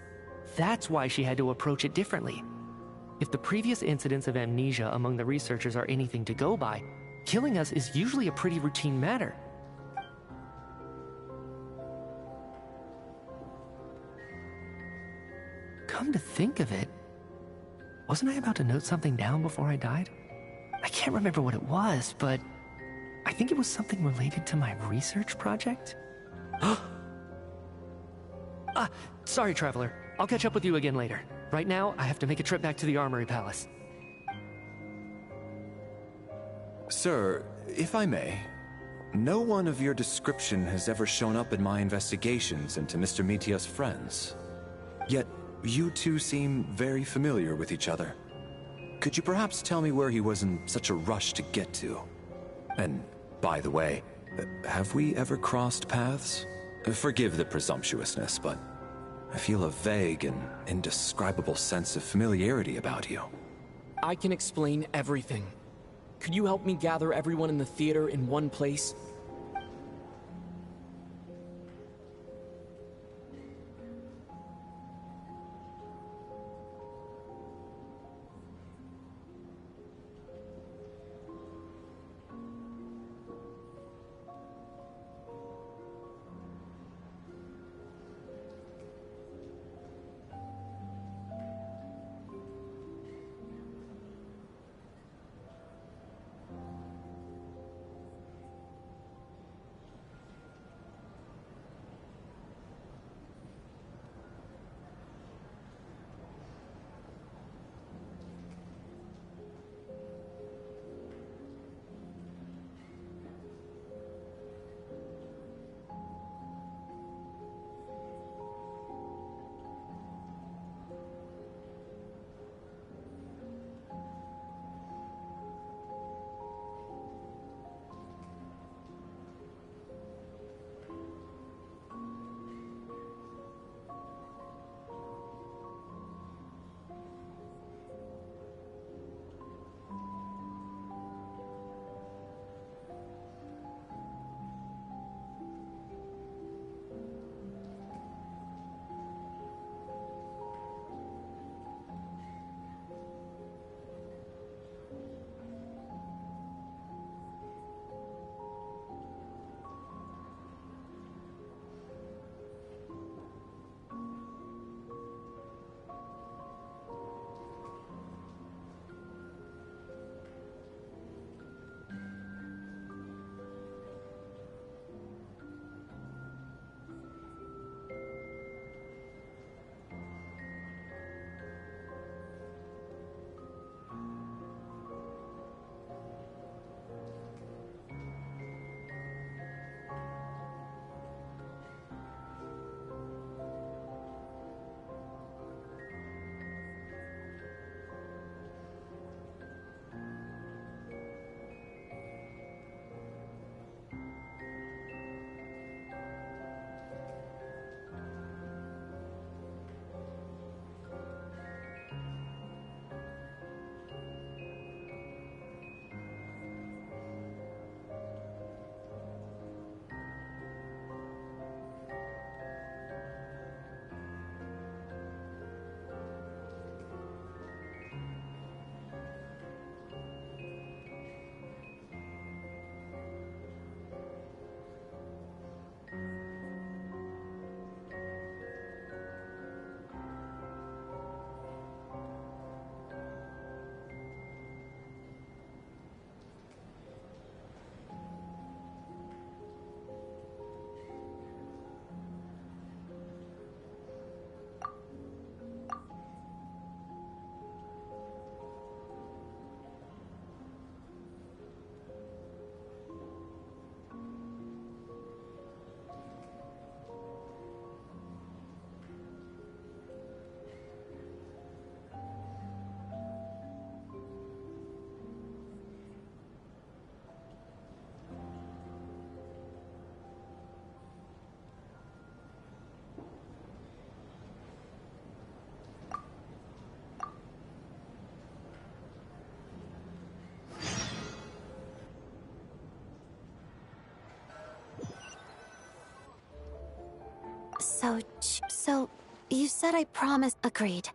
That's why she had to approach it differently. If the previous incidents of amnesia among the researchers are anything to go by, killing us is usually a pretty routine matter. Come to think of it, wasn't I about to note something down before I died? I can't remember what it was, but I think it was something related to my research project. Sorry, Traveler. I'll catch up with you again later. Right now, I have to make a trip back to the Armory Palace. Sir, if I may, no one of your description has ever shown up in my investigations into Mr. Mitia's friends. Yet, you two seem very familiar with each other. Could you perhaps tell me where he was in such a rush to get to? And, by the way, have we ever crossed paths? Forgive the presumptuousness, but I feel a vague and indescribable sense of familiarity about you. I can explain everything. Could you help me gather everyone in the theater in one place? So, you said I promised. Agreed.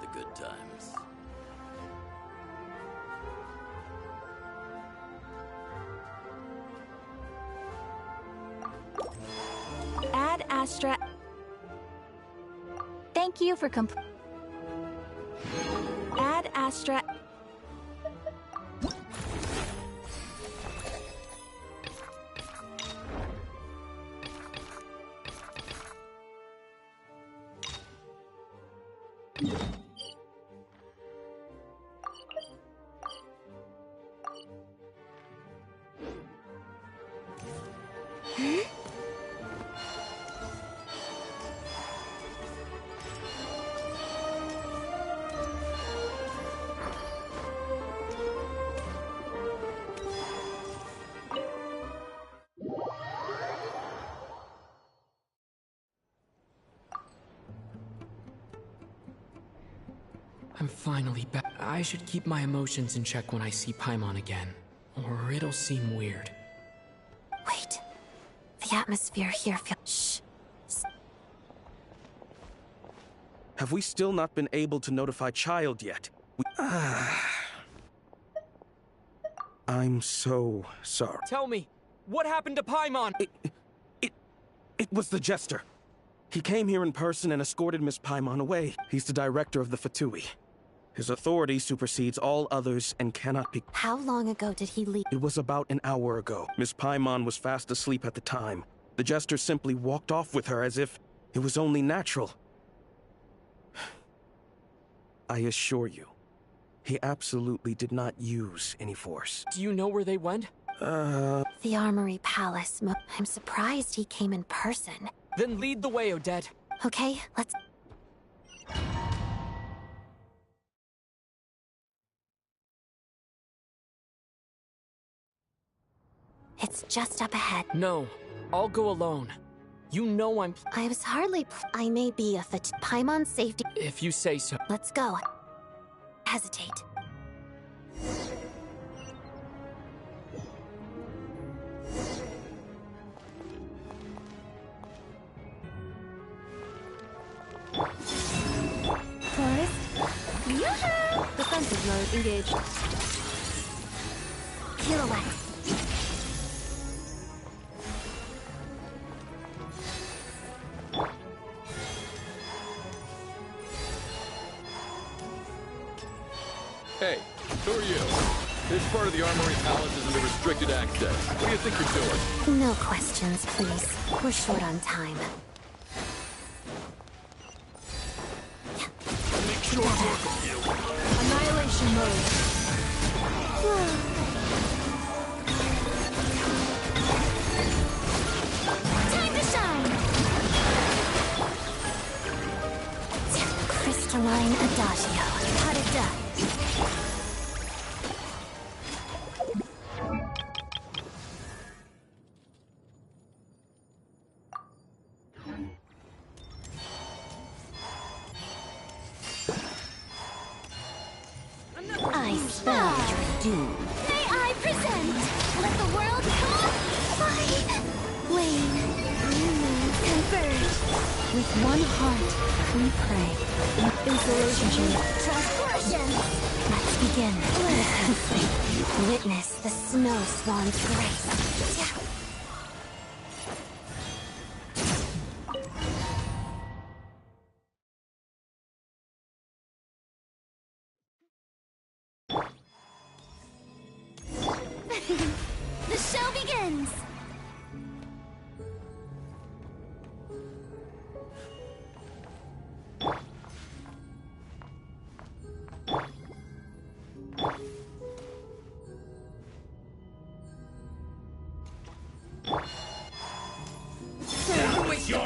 The good times. Ad Astra. Thank you for Ad Astra. I'm finally back. I should keep my emotions in check when I see Paimon again, or it'll seem weird. Wait. The atmosphere here feels... Shh. Have we still not been able to notify Child yet? I'm so sorry. Tell me, what happened to Paimon? It was the Jester. He came here in person and escorted Miss Paimon away. He's the director of the Fatui. His authority supersedes all others and cannot be... How long ago did he leave? It was about an hour ago. Miss Paimon was fast asleep at the time. The Jester simply walked off with her as if it was only natural. I assure you, he absolutely did not use any force. Do you know where they went? The Armory Palace. I'm surprised he came in person. Then lead the way, Odette. Okay, let's... It's just up ahead. No, I'll go alone. You know I was hardly... I may be a Paimon's safety... If you say so. Let's go. Hesitate. Forest. Yoo-hoo! Defensive mode engaged. Pirouette. Hey, who are you? This part of the Armory Palace is under restricted access. What do you think you're doing? No questions, please. We're short on time. Make short work of you. Annihilation mode. Time to shine! Crystalline Adagio. How it done? I spell your doom. May I present? Let the world come by! Wayne, Converge! with one heart, we pray. Inspiration chamber. Transformation! Let's begin. Witness the snow swan's grace. The show begins!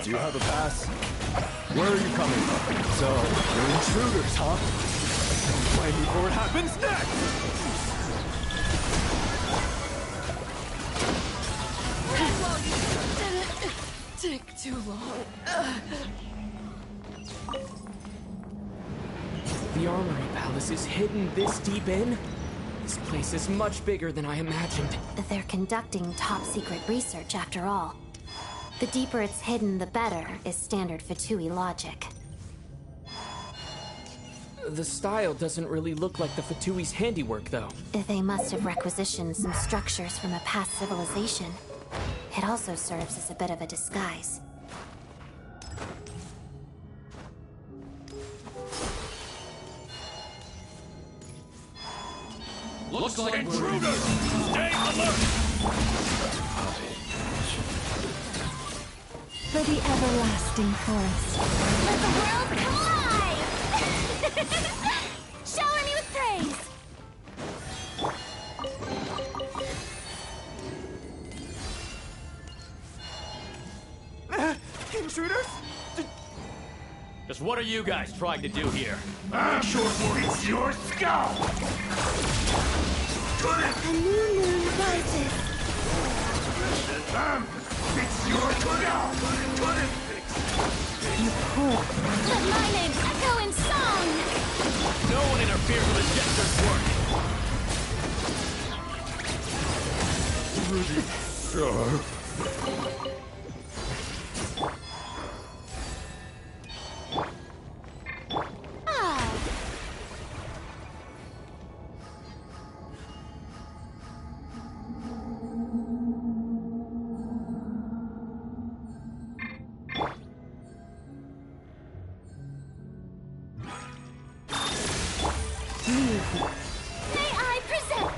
Do you have a pass? Where are you coming from? So, you're intruders, huh? Waiting for what happens next! Didn't take too long. The Armory Palace is hidden this deep in? This place is much bigger than I imagined. They're conducting top-secret research after all. The deeper it's hidden, the better, is standard Fatui logic. The style doesn't really look like the Fatui's handiwork, though. They must have requisitioned some structures from a past civilization. It also serves as a bit of a disguise. Looks like intruders! Stay alert! For the everlasting forest. Let the world come alive! Shower me with praise! Intruders? Just what are you guys trying to do here? I'm sure it's your skull! A new moon rises. It's your skull! You poor. Let my name echo in song! No one interferes with the Jester's work! May I present?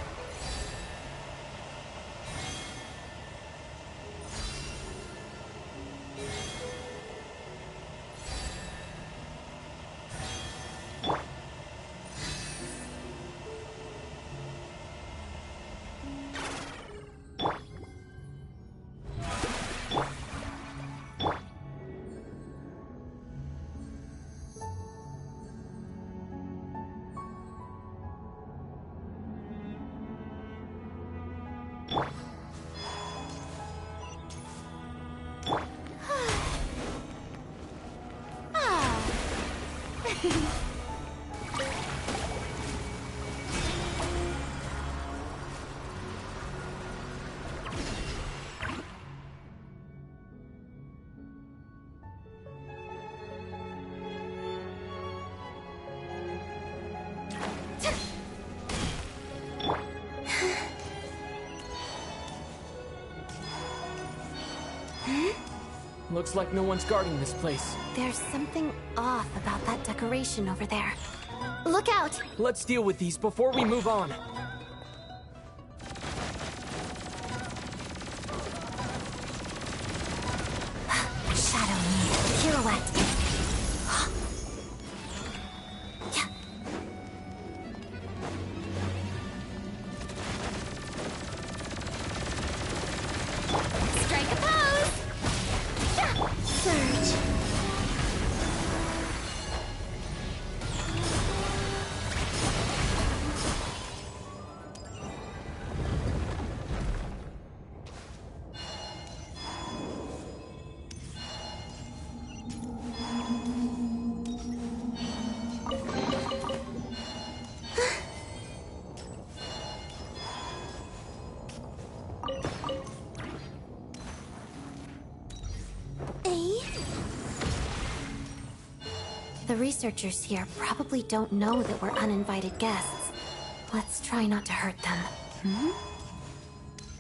Looks like no one's guarding this place. There's something off about that decoration over there. Look out! Let's deal with these before we move on. Shadow me. Pirouette. Strike a pose! Surge. The researchers here probably don't know that we're uninvited guests. Let's try not to hurt them.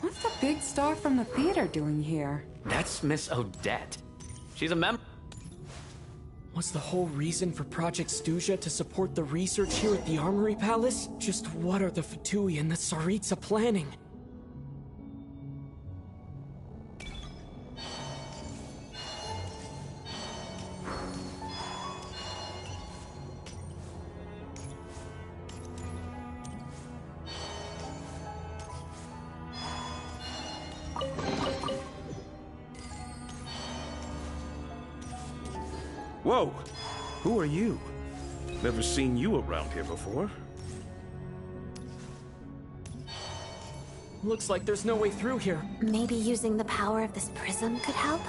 What's the big star from the theater doing here? That's Miss Odette. She's a member. Was the whole reason for Project SNEZHNAYA to support the research here at the Armory Palace? Just what are the Fatui and the Tsaritsa planning? Whoa! Who are you? Never seen you around here before. Looks like there's no way through here. Maybe using the power of this prism could help?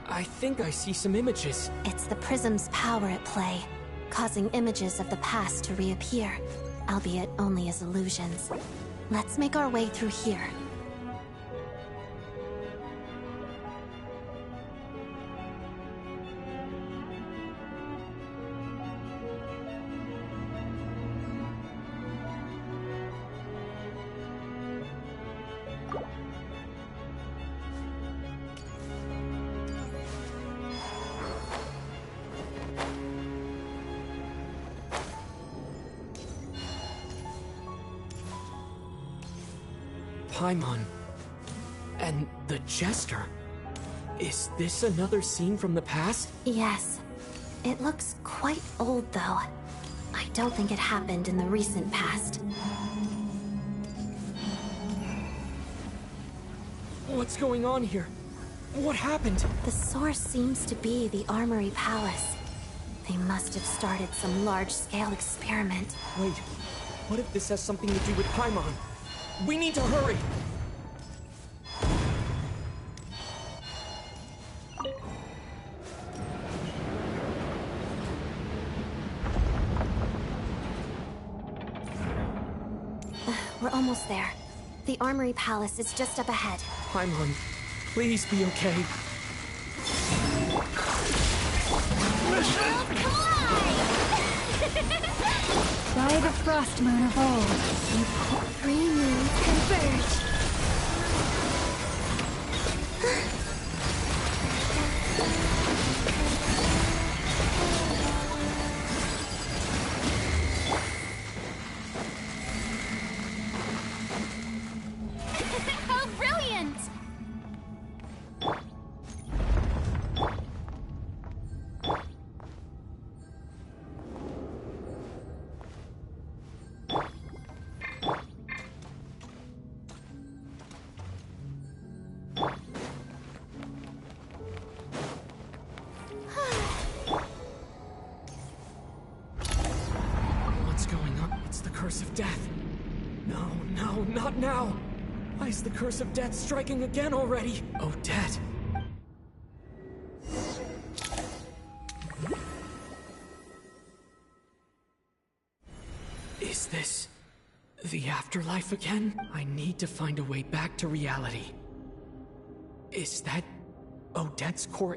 I think I see some images. It's the prism's power at play, causing images of the past to reappear, albeit only as illusions. Let's make our way through here. Paimon. And the Jester. Is this another scene from the past? Yes. It looks quite old, though. I don't think it happened in the recent past. What's going on here? What happened? The source seems to be the Armory Palace. They must have started some large-scale experiment. Wait, what if this has something to do with Paimon? We need to hurry! We're almost there. The Armory Palace is just up ahead. Paimon, please be okay. By the frost moon of old, three moons converge. How brilliant! What's going on? It's the curse of death. No, no, not now! Why is the curse of death striking again already? Odette. Is this the afterlife again? I need to find a way back to reality. Is that Odette's core?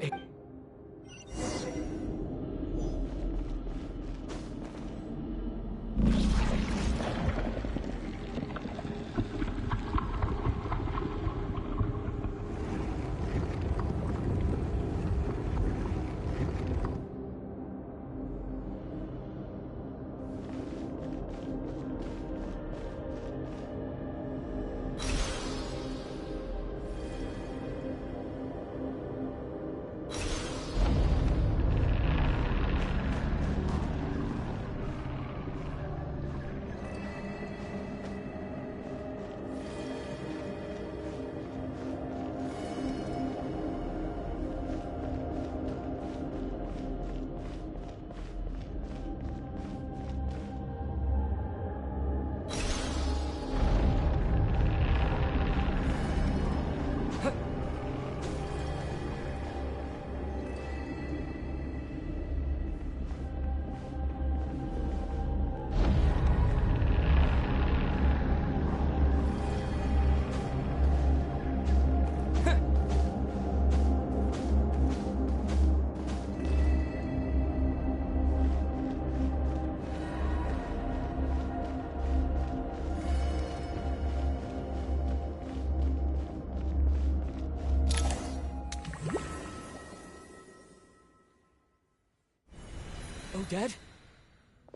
Odette?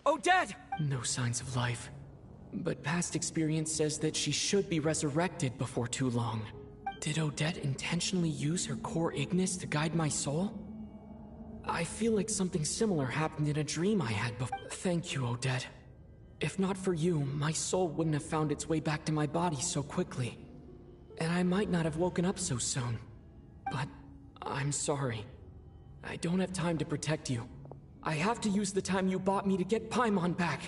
Odette! No signs of life. But past experience says that she should be resurrected before too long. Did Odette intentionally use her core Ignis to guide my soul? I feel like something similar happened in a dream I had before. Thank you, Odette. If not for you, my soul wouldn't have found its way back to my body so quickly. And I might not have woken up so soon. But I'm sorry. I don't have time to protect you. I have to use the time you bought me to get Paimon back.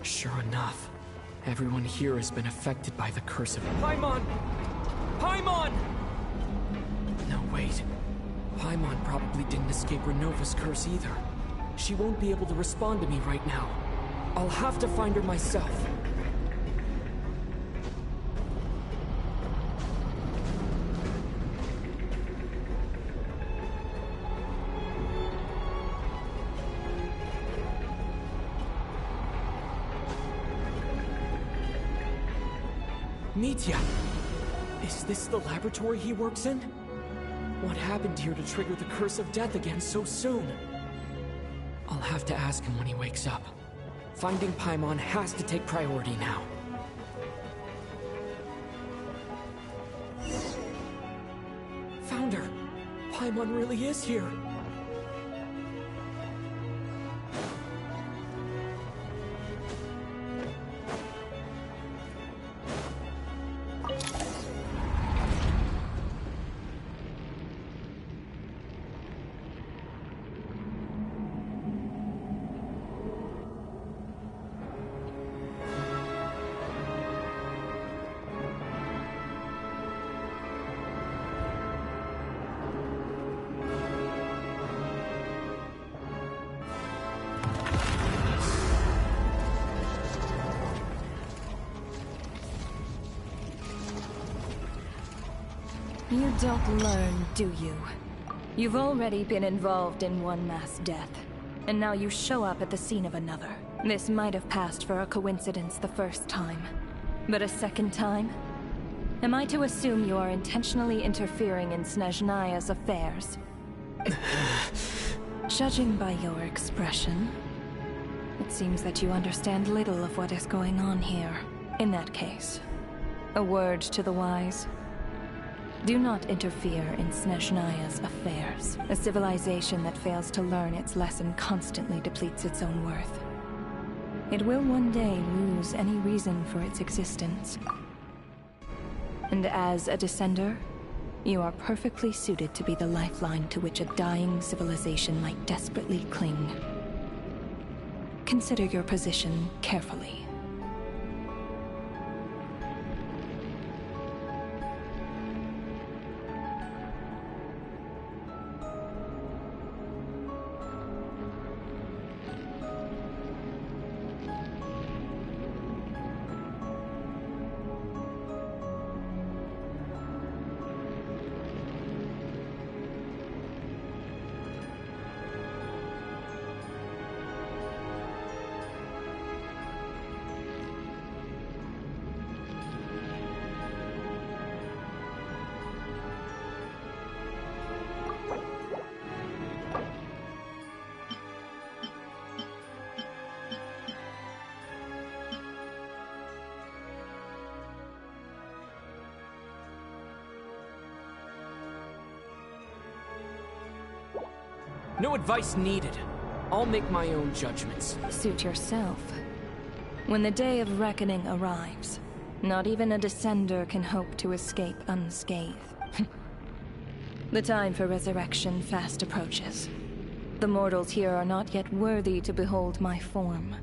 Sure enough, everyone here has been affected by the curse of Paimon! Paimon! No, wait. Paimon probably didn't escape Renova's curse either. She won't be able to respond to me right now. I'll have to find her myself. Mitya! Is this the laboratory he works in? What happened here to trigger the curse of death again so soon? I'll have to ask him when he wakes up. Finding Paimon has to take priority now. Found her! Paimon really is here! You don't learn, do you? You've already been involved in one mass death, and now you show up at the scene of another. This might have passed for a coincidence the first time, but a second time? Am I to assume you are intentionally interfering in SNEZHNAYA's affairs? Judging by your expression, it seems that you understand little of what is going on here. In that case, a word to the wise. Do not interfere in SNEZHNAYA's affairs. A civilization that fails to learn its lesson constantly depletes its own worth. It will one day lose any reason for its existence. And as a descender, you are perfectly suited to be the lifeline to which a dying civilization might desperately cling. Consider your position carefully. No advice needed. I'll make my own judgments. Suit yourself. When the day of reckoning arrives, not even a descender can hope to escape unscathed. The time for resurrection fast approaches. The mortals here are not yet worthy to behold my form.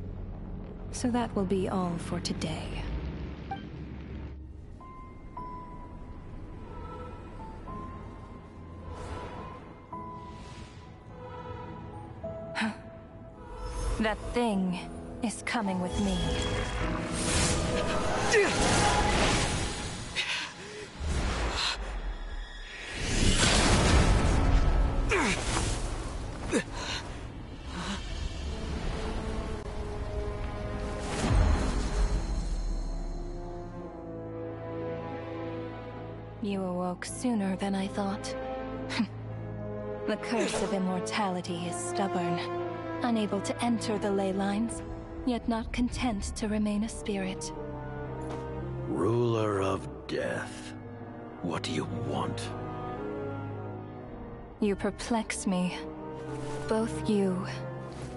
So that will be all for today. That thing is coming with me. You awoke sooner than I thought. The curse of immortality is stubborn. Unable to enter the ley lines, yet not content to remain a spirit. Ruler of death. What do you want? You perplex me. Both you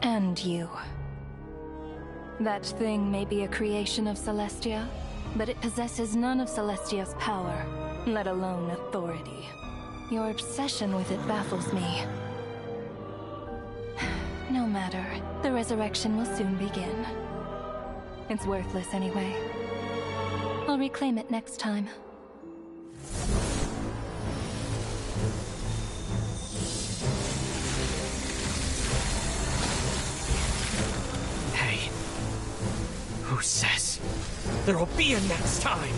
and you. That thing may be a creation of Celestia, but it possesses none of Celestia's power, let alone authority. Your obsession with it baffles me. No matter, the resurrection will soon begin. It's worthless anyway. I'll reclaim it next time. Hey, who says there'll be a next time?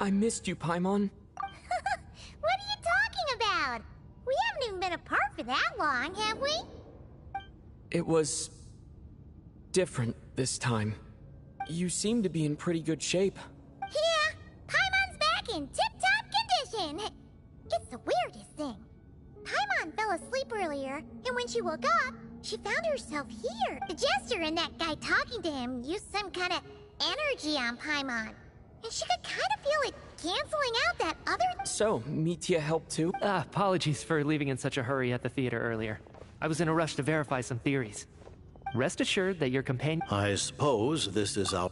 I missed you, Paimon. What are you talking about? We haven't even been apart for that long, have we? It was different this time. You seem to be in pretty good shape. Yeah, Paimon's back in tip-top condition. It's the weirdest thing. Paimon fell asleep earlier, and when she woke up, she found herself here. The Jester and that guy talking to him used some kind of energy on Paimon. And she could kind of feel it canceling out that other... So, Mitya helped too? Apologies for leaving in such a hurry at the theater earlier. I was in a rush to verify some theories. Rest assured that your companion... I suppose this is our...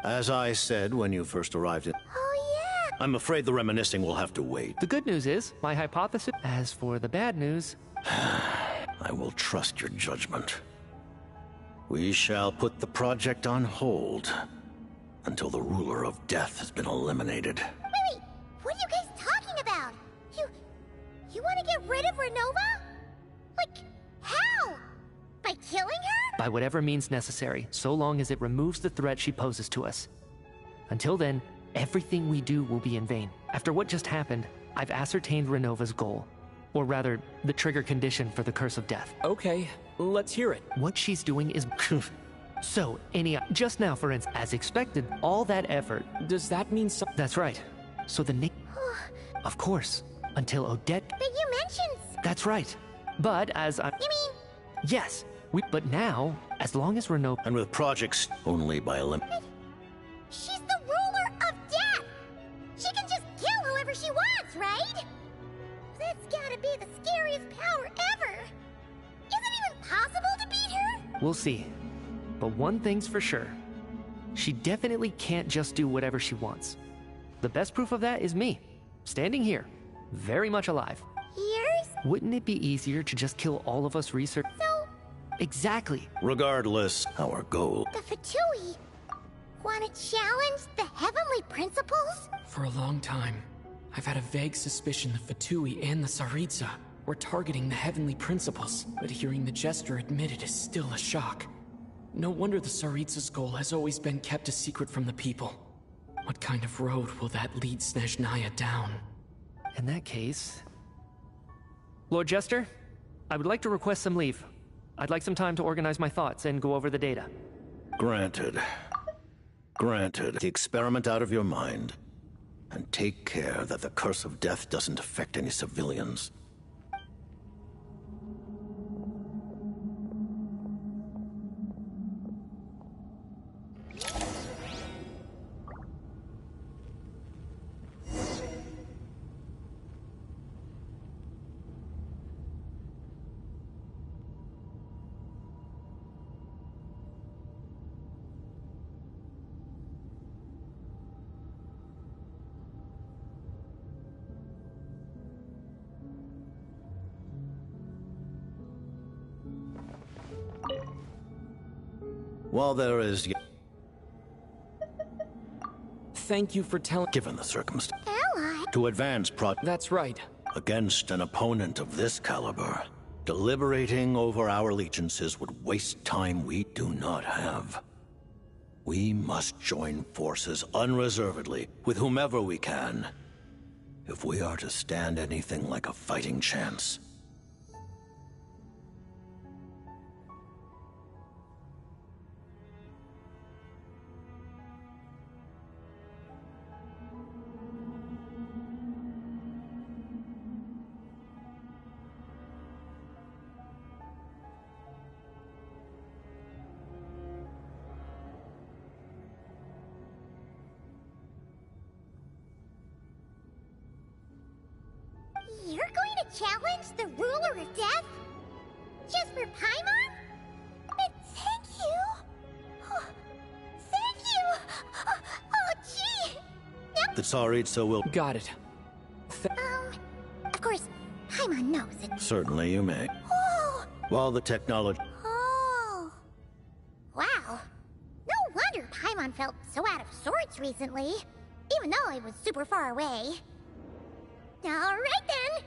As I said when you first arrived at... Oh, yeah! I'm afraid the reminiscing will have to wait. The good news is, my hypothesis... As for the bad news... I will trust your judgment. We shall put the project on hold until the ruler of death has been eliminated. Wait, what are you guys talking about? You want to get rid of Renova? Like, how? By killing her? By whatever means necessary, so long as it removes the threat she poses to us. Until then, everything we do will be in vain. After what just happened, I've ascertained Renova's goal. Or rather, the trigger condition for the Curse of Death. Okay, let's hear it. What she's doing is... So, just now, for instance, as expected, all that effort... Does that mean so... That's right. So the Nick... Of course. Until Odette... But you mentioned... That's right. But as I... You mean... Yes. But now, as long as Renault... And with projects only by She's the ruler of death! She can just kill whoever she wants, right? That's gotta be the scariest power ever! Is it even possible to beat her? We'll see. But one thing's for sure. She definitely can't just do whatever she wants. The best proof of that is me, standing here, very much alive. Years? Wouldn't it be easier to just kill all of us research? So... Exactly. Regardless, our goal... The Fatui want to challenge the heavenly principles? For a long time, I've had a vague suspicion the Fatui and the Tsaritsa were targeting the heavenly principles, but hearing the Jester admit it is still a shock. No wonder the Tsaritsa's goal has always been kept a secret from the people. What kind of road will that lead SNEZHNAYA down? In that case... Lord Jester, I would like to request some leave. I'd like some time to organize my thoughts and go over the data. Granted. Granted. The experiment out of your mind. And take care that the curse of death doesn't affect any civilians. While there is... Thank you for telling... Given the circumstance... Ally? To advance That's right. Against an opponent of this caliber, deliberating over our allegiances would waste time we do not have. We must join forces unreservedly with whomever we can, if we are to stand anything like a fighting chance. You're going to challenge the ruler of death? Just for Paimon? Thank you! Oh, thank you! Oh, gee! Now... The Tsaritsa will... Got it. Of course, Paimon knows it. Certainly you may. Oh! While the technology... Oh! Wow. No wonder Paimon felt so out of sorts recently. Even though I was super far away. Alright then!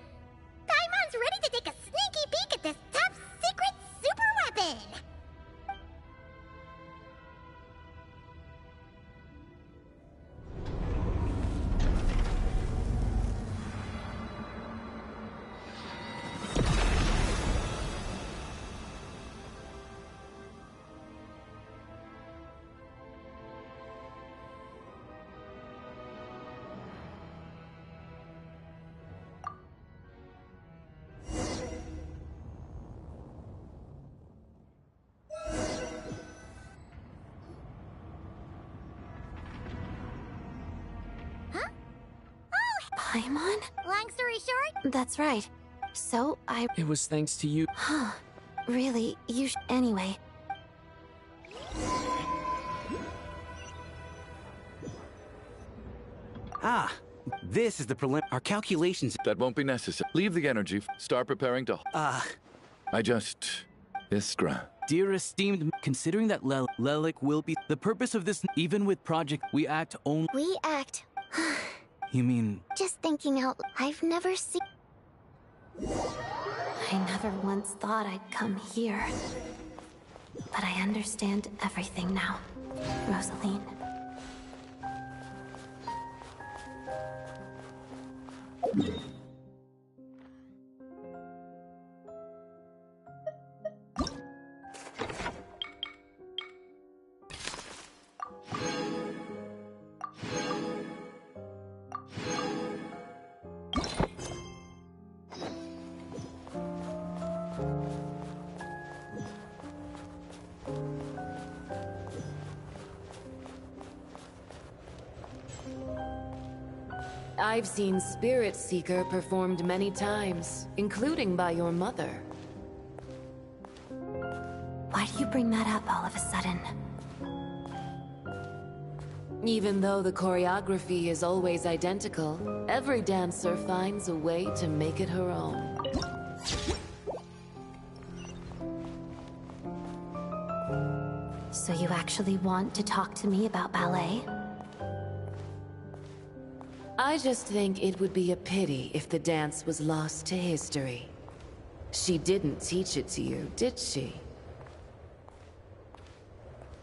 Paimon's ready to take a sneaky peek at this top secret super weapon! Paimon? Long story short? That's right. So, It was thanks to you. Huh. Really, Anyway. Ah, this is the Our calculations... That won't be necessary. Leave the energy. Start preparing to... I just... Iskra. Dear esteemed, considering that Lelik will be... The purpose of this, even with Project, we act only... We act... You mean... Just thinking out... I've never seen... I never once thought I'd come here. But I understand everything now, Rosaline. I've seen Spirit Seeker performed many times, including by your mother. Why do you bring that up all of a sudden? Even though the choreography is always identical, every dancer finds a way to make it her own. So you actually want to talk to me about ballet? I just think it would be a pity if the dance was lost to history. She didn't teach it to you, did she?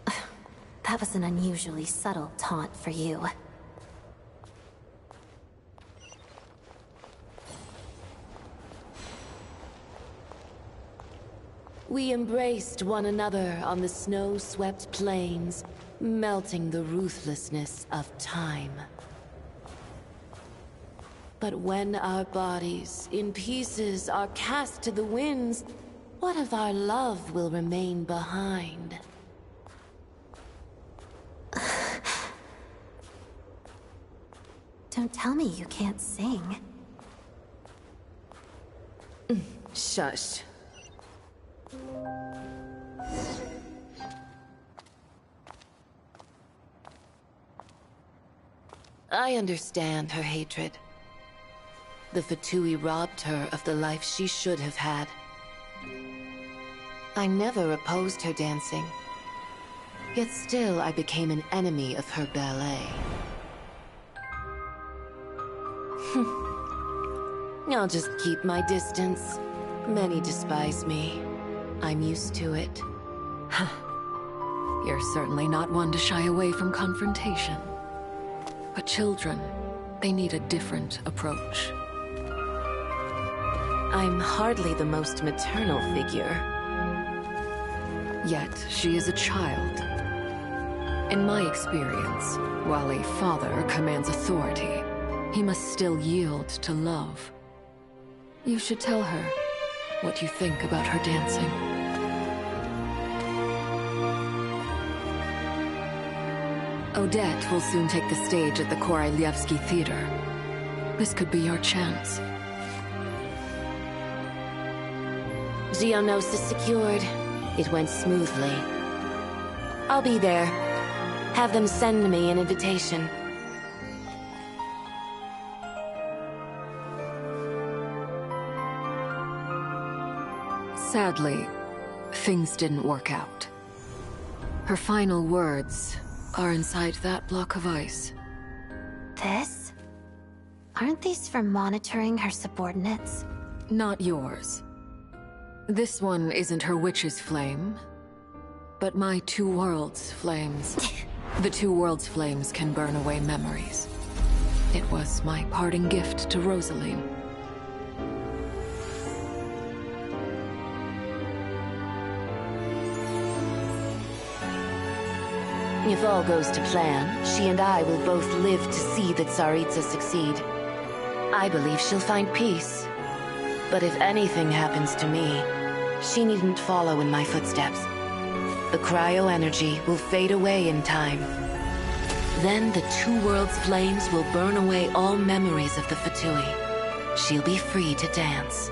That was an unusually subtle taunt for you. We embraced one another on the snow-swept plains, melting the ruthlessness of time. But when our bodies, in pieces, are cast to the winds, what of our love will remain behind? Don't tell me you can't sing. Shush. I understand her hatred. The Fatui robbed her of the life she should have had. I never opposed her dancing. Yet still I became an enemy of her ballet. I'll just keep my distance. Many despise me. I'm used to it. You're certainly not one to shy away from confrontation. But children, they need a different approach. I'm hardly the most maternal figure. Yet, she is a child. In my experience, while a father commands authority, he must still yield to love. You should tell her what you think about her dancing. Odette will soon take the stage at the Koralyevsky Theater. This could be your chance. Geonosis secured. It went smoothly. I'll be there. Have them send me an invitation. Sadly, things didn't work out. Her final words are inside that block of ice. This? Aren't these for monitoring her subordinates? Not yours. This one isn't her witch's flame, but my two worlds' flames. The two worlds' flames can burn away memories. It was my parting gift to Rosaline. If all goes to plan, she and I will both live to see the Tsaritsa succeed. I believe she'll find peace. But if anything happens to me, she needn't follow in my footsteps. The cryo-energy will fade away in time. Then the two worlds' flames will burn away all memories of the Fatui. She'll be free to dance.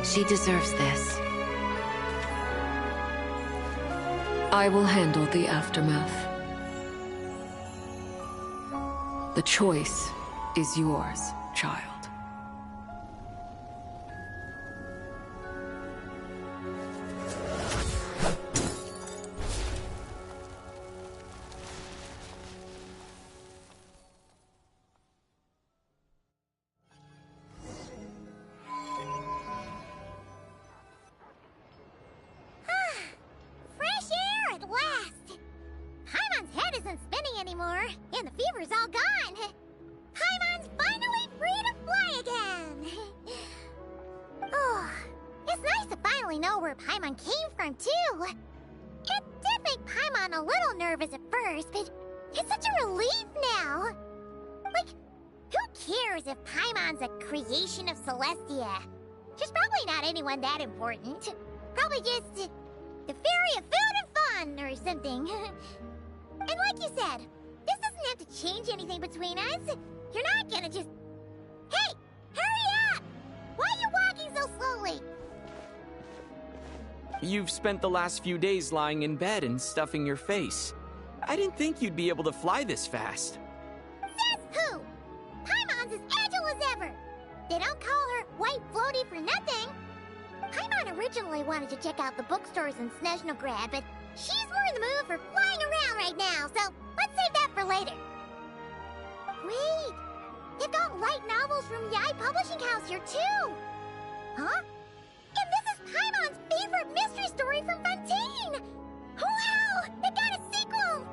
She deserves this. I will handle the aftermath. The choice is yours, child. That important. Probably just the fairy of food and fun or something. And like you said, this doesn't have to change anything between us. You're not gonna just... Hey! Hurry up! Why are you walking so slowly? You've spent the last few days lying in bed and stuffing your face. I didn't think you'd be able to fly this fast. Says who? Paimon's as agile as ever. They don't call her White Floaty for nothing. Paimon originally wanted to check out the bookstores in Snezhnograd, but she's more in the mood for flying around right now, so let's save that for later. Wait, they've got light novels from Yai Publishing House here too. Huh? And this is Paimon's favorite mystery story from Fontaine! Wow, they got a sequel!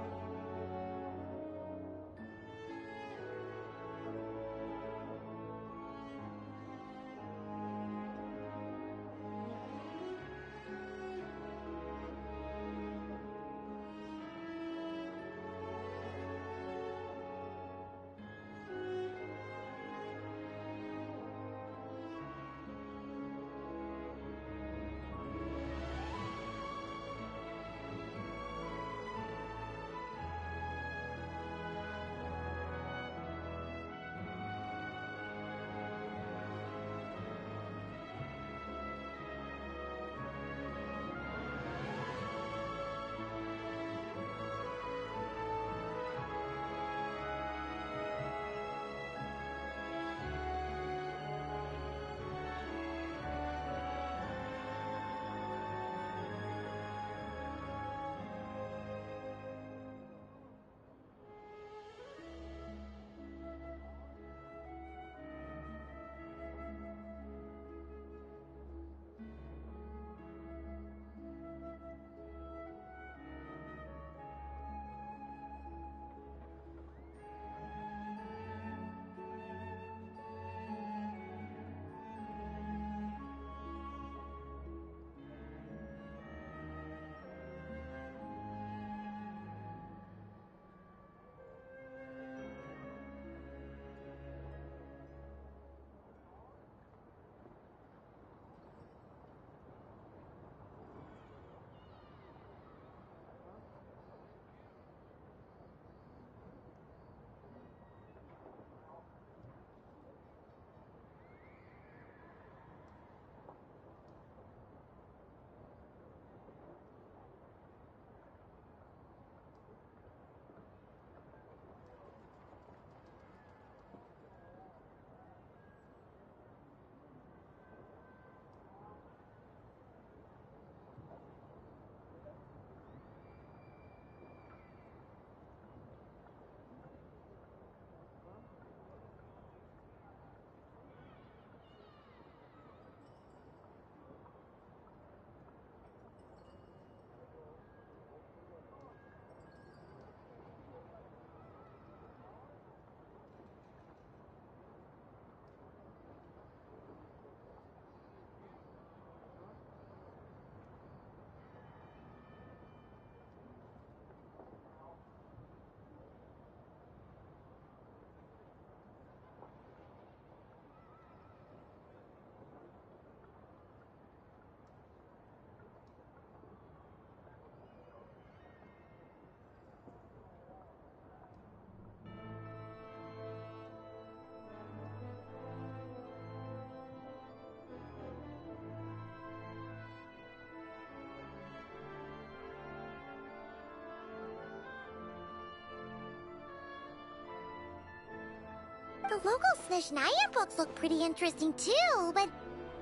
The local SNEZHNAYA books look pretty interesting too, but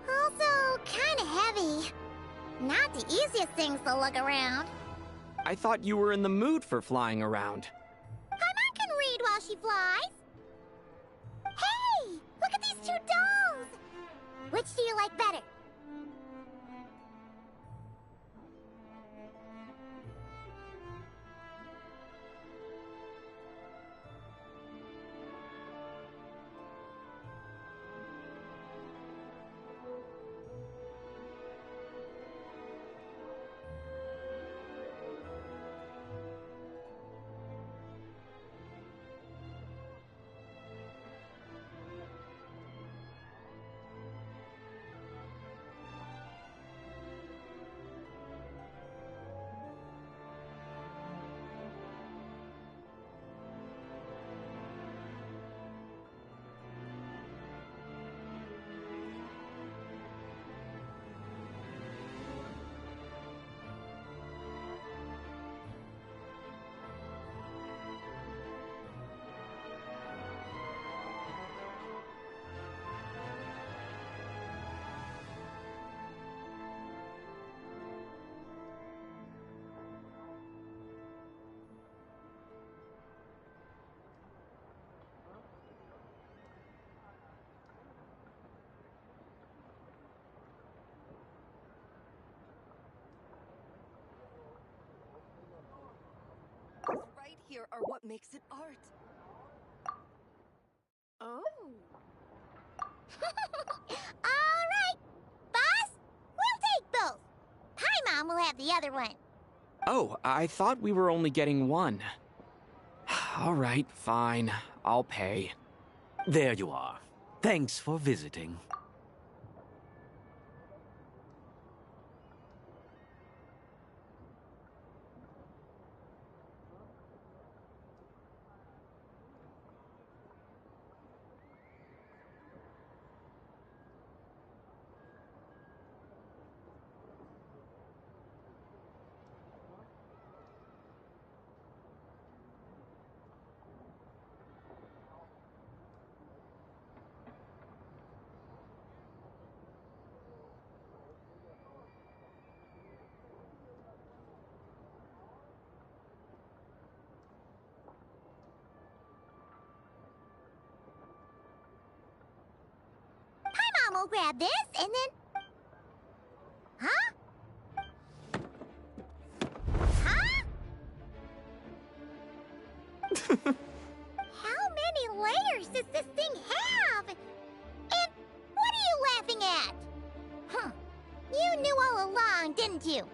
also kinda heavy. Not the easiest things to look around. I thought you were in the mood for flying around. Paimon can read while she flies. Hey! Look at these two dolls! Which do you like better? Right here are what makes it art. Oh. Alright, boss, we'll take both. Paimon will have the other one. Oh, I thought we were only getting one. All right, fine. I'll pay. There you are. Thanks for visiting. Paimon will grab this and then... Huh? Huh? How many layers does this thing have? And what are you laughing at? Huh. You knew all along, didn't you?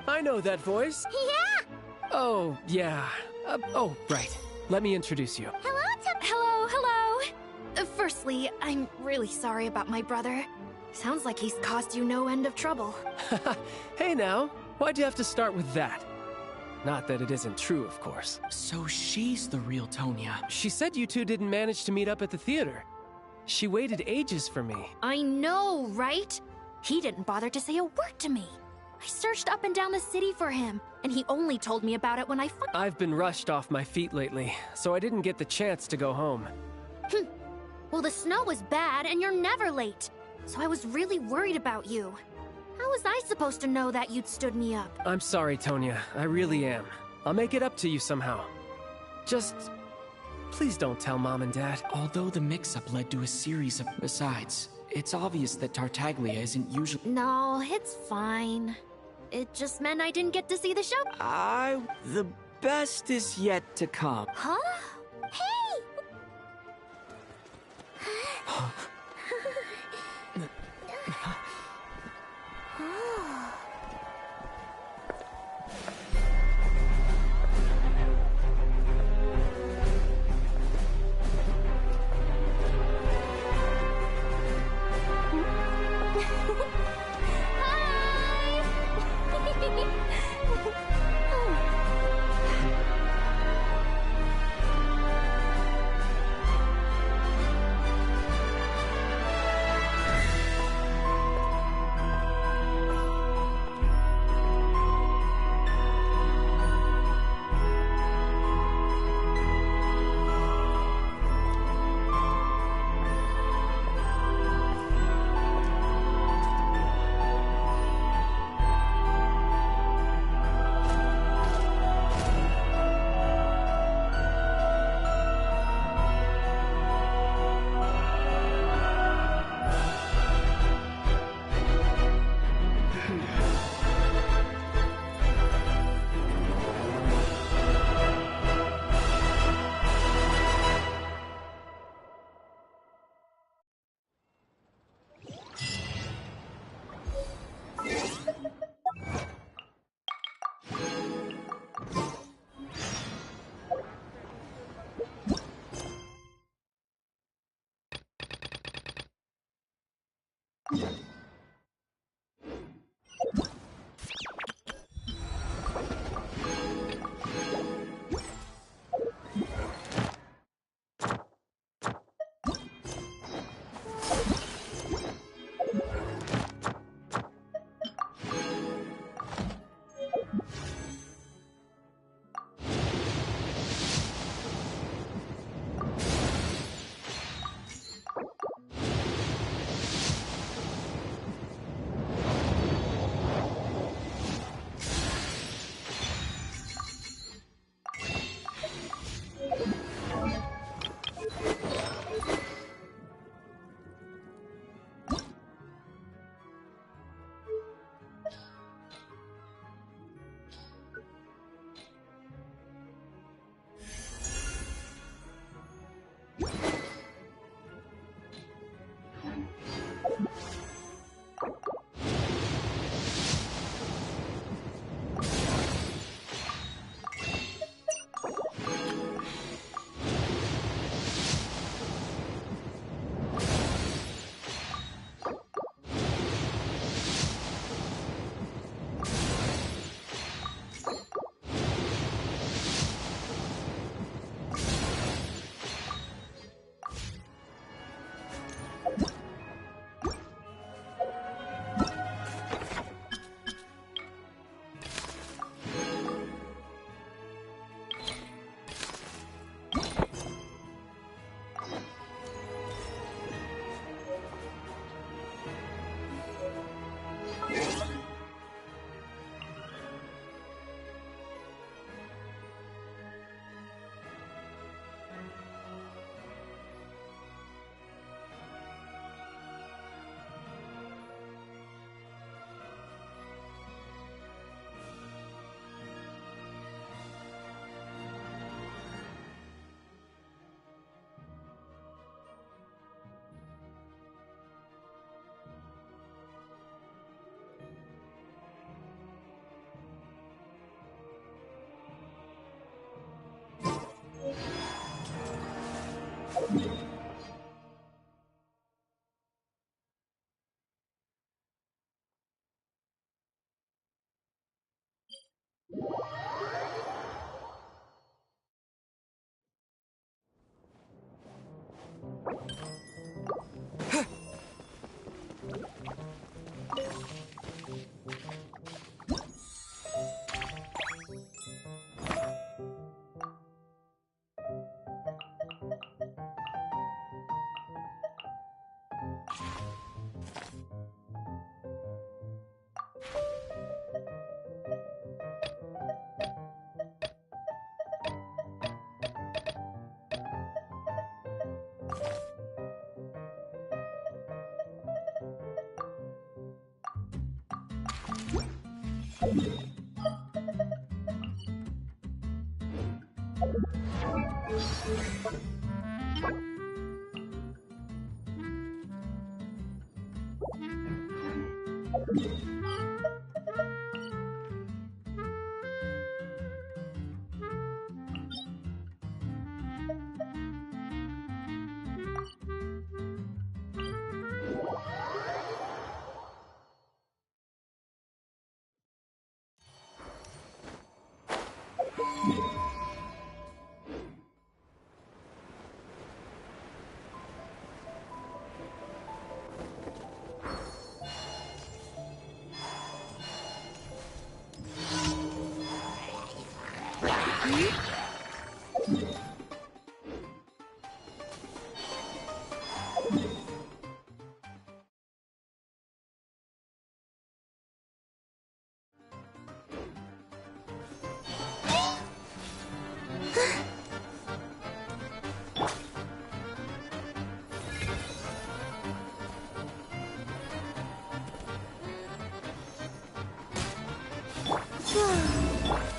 I know that voice. Yeah! Oh, yeah. Oh, right. Let me introduce you. Hello, Hello. Firstly, I'm really sorry about my brother. Sounds like he's caused you no end of trouble. Hey now, why'd you have to start with that? Not that it isn't true, of course. So she's the real Tonya. She said you two didn't manage to meet up at the theater. She waited ages for me. I know, right? He didn't bother to say a word to me. I searched up and down the city for him, and he only told me about it when I've been rushed off my feet lately, so I didn't get the chance to go home. Well, the snow was bad, and you're never late. So I was really worried about you. How was I supposed to know that you'd stood me up? I'm sorry, Tonya. I really am. I'll make it up to you somehow. Just... please don't tell Mom and Dad. Although the mix-up led to a series of... Besides, it's obvious that Tartaglia isn't usually... No, it's fine. It just meant I didn't get to see the show. The best is yet to come. Huh? Hey!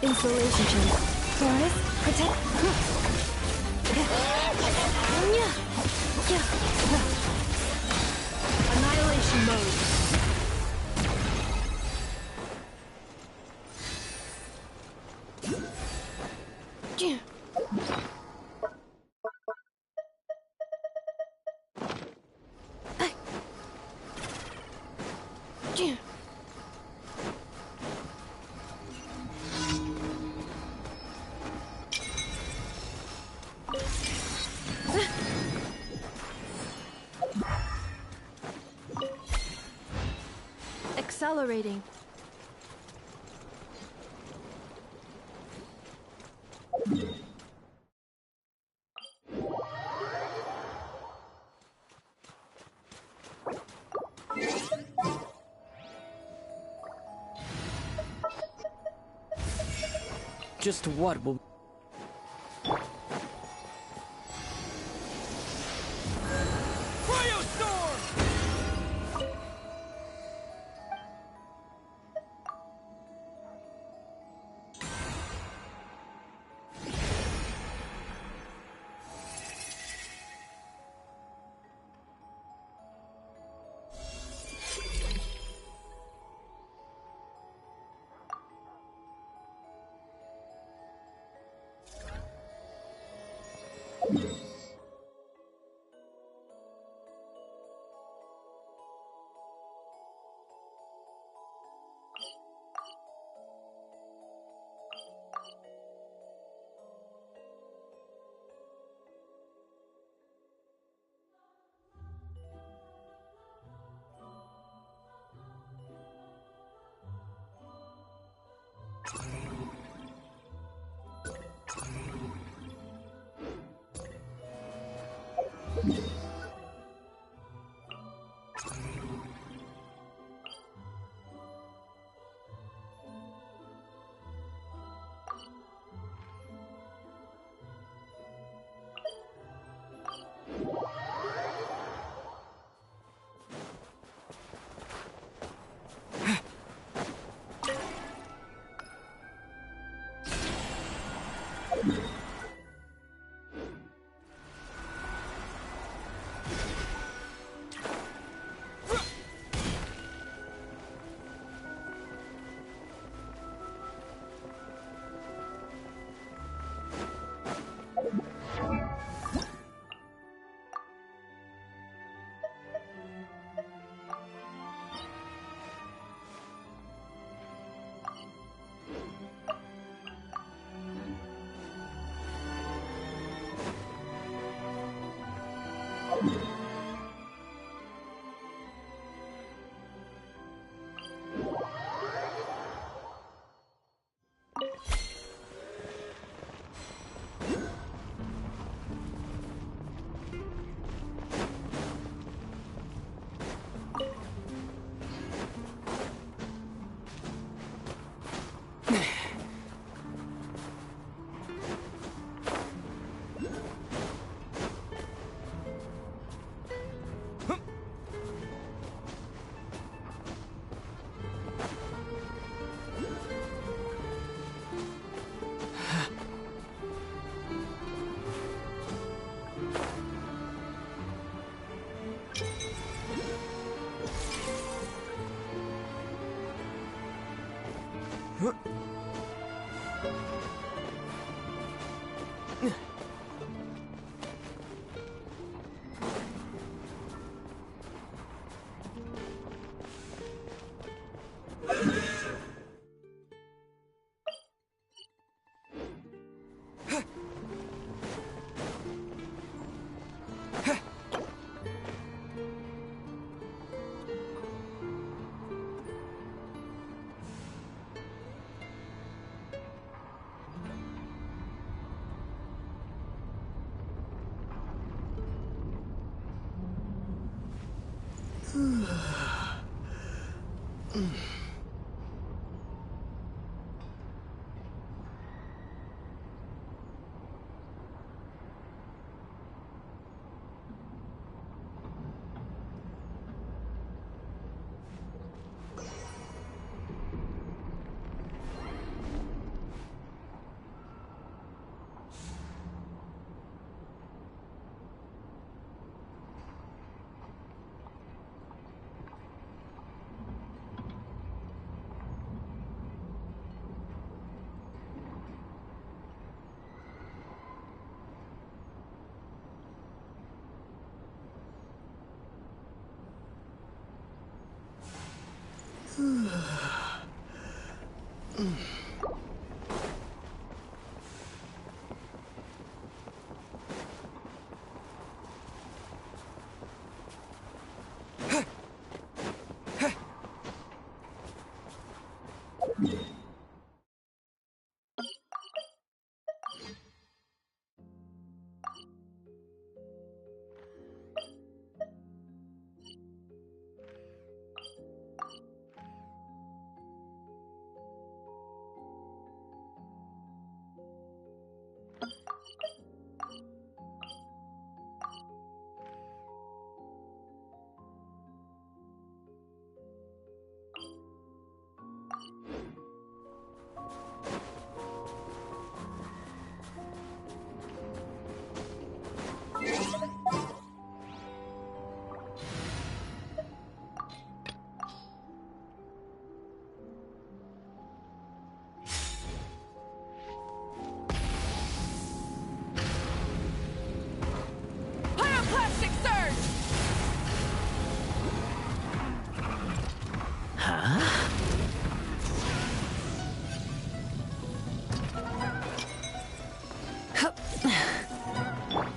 Insulation chamber. Taurus, protect. Annihilation mode. Accelerating. Just what will...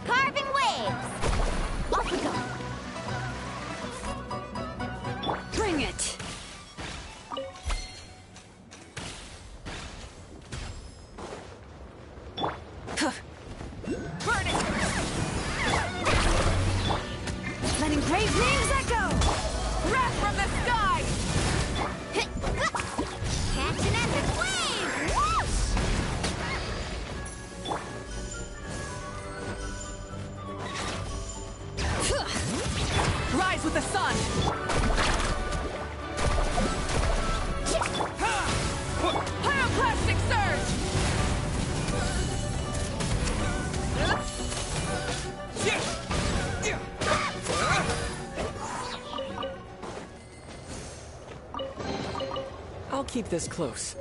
Carving waves! Off we go! Bring it! Burn it! Letting brave names echo! Wrath from the sky! Catch an epic wave! Whoosh! Rise with the sun! Pyroclastic surge! I'll keep this close.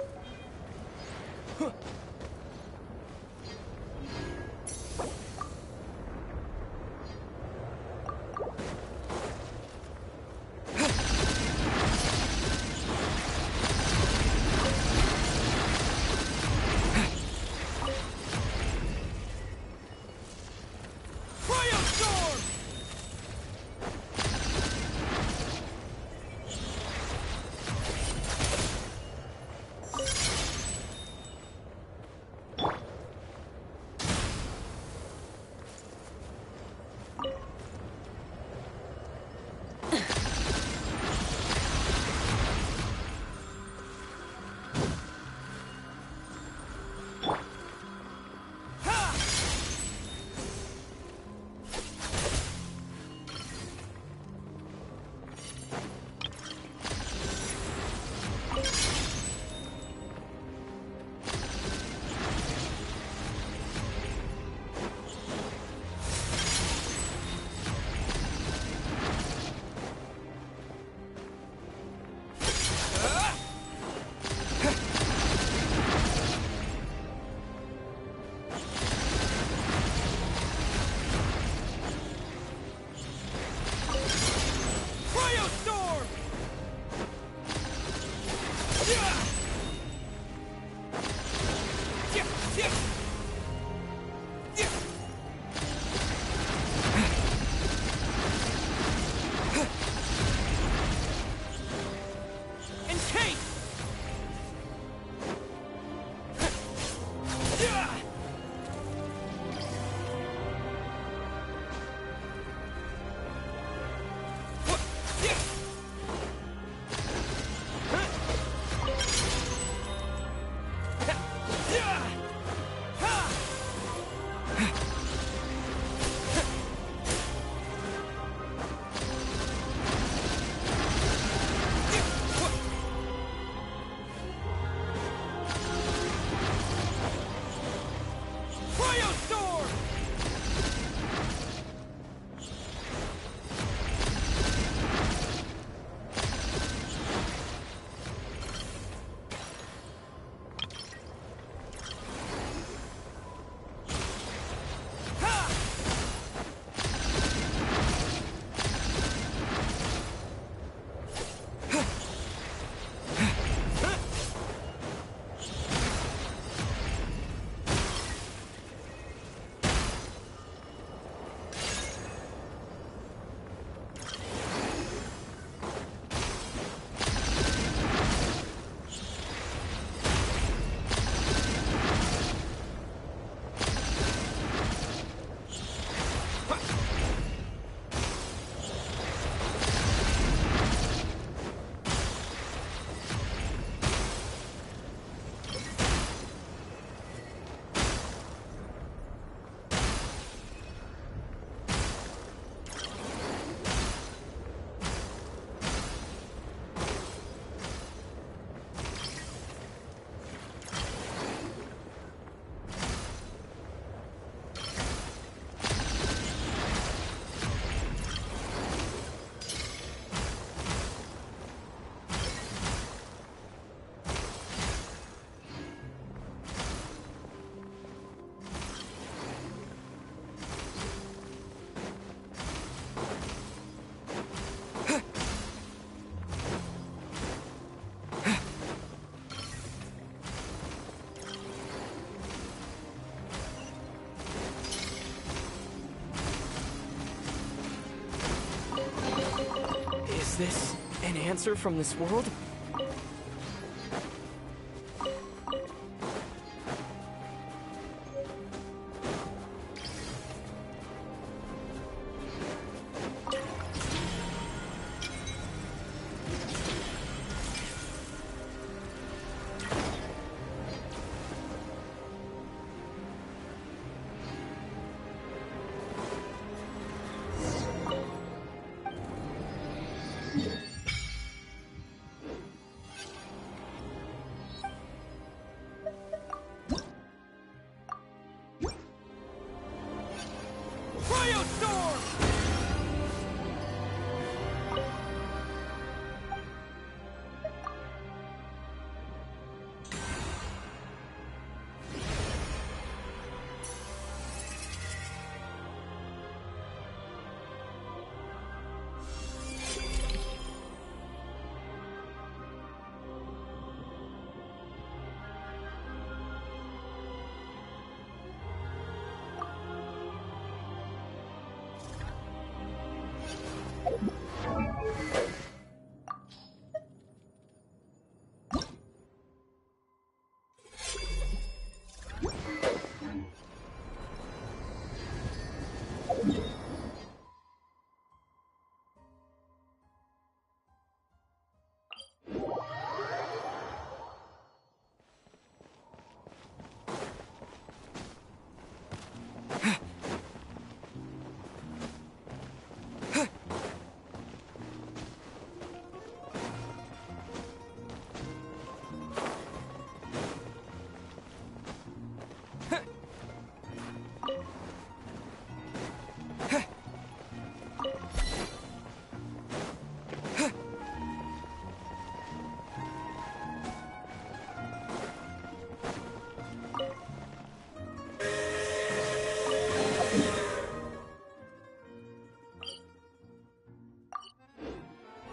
this an answer from this world?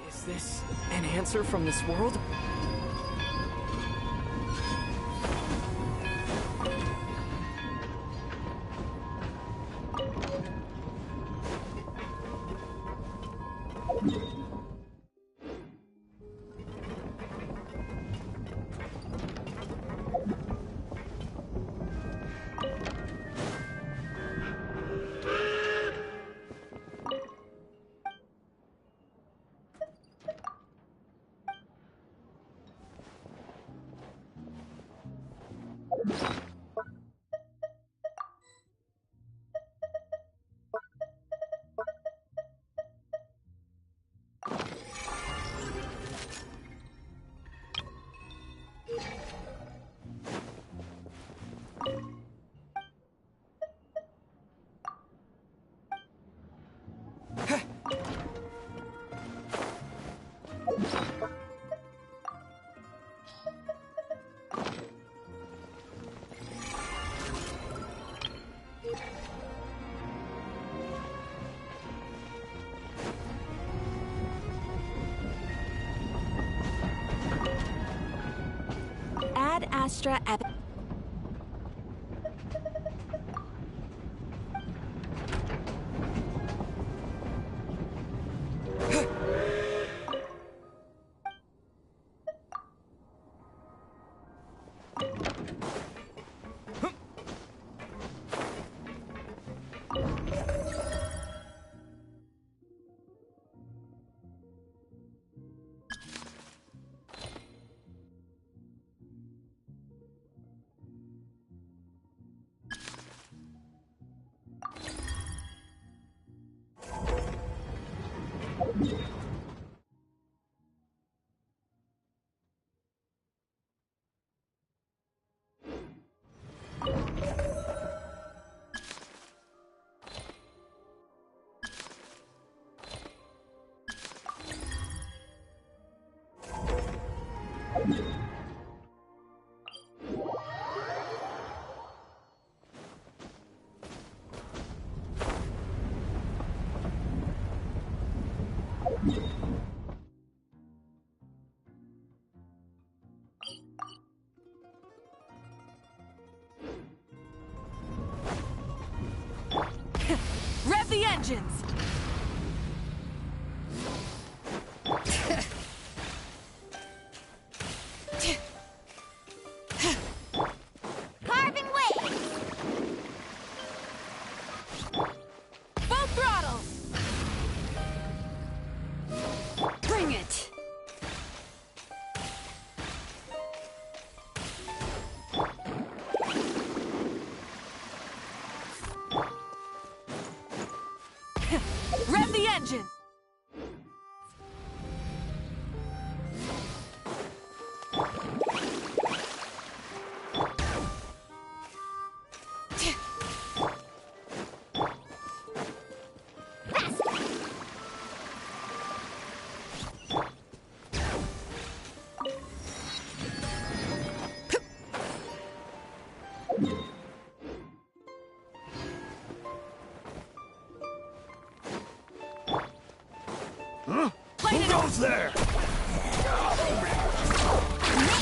Is this an answer from this world? Ad Astra Ab... Rev the engines!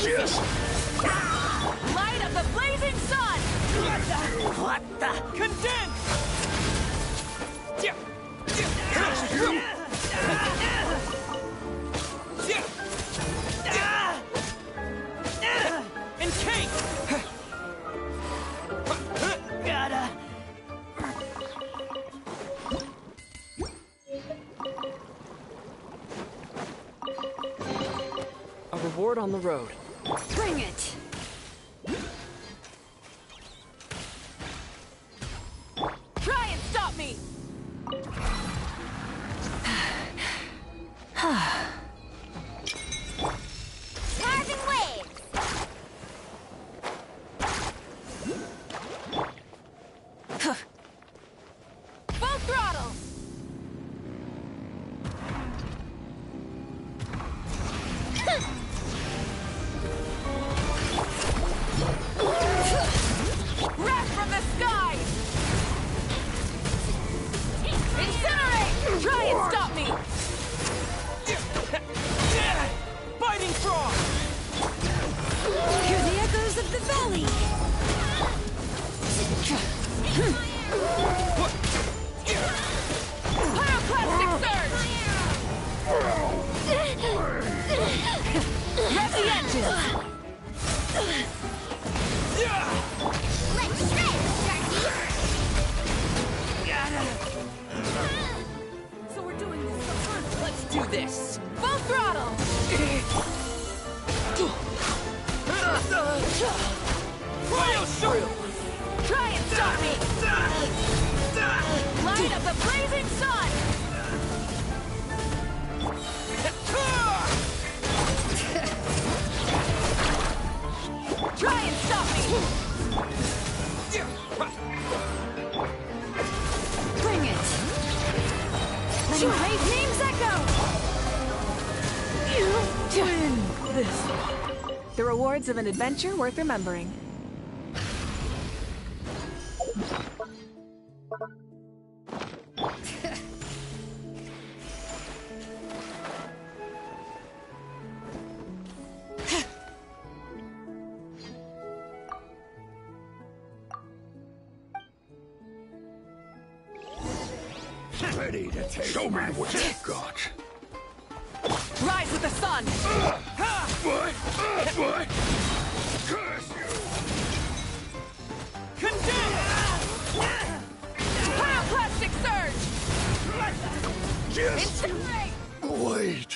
Jesus! Light of the blazing sun! What the? Condense! Encase! Gotta... A reward on the road. Bring it! Try and stop me! Carving waves! Full throttle! Wrath from the sky! Incinerate! Try and stop me! Biting frog! Hear the echoes of the valley! Pyroclastic surge! Rev the engine! Let's shred, Sharky! So we're doing this for fun. Let's do this! Full throttle! Cryo shoot! Try and stop me! Light of the blazing sun! Try and stop me! Bring it! Letting brave names echo! You win this. The rewards of an adventure worth remembering. Ready to take Show me what you've got. Rise with the sun! What? Curse you! Condense! Pyroclastic surge! Just Incinerate! wait.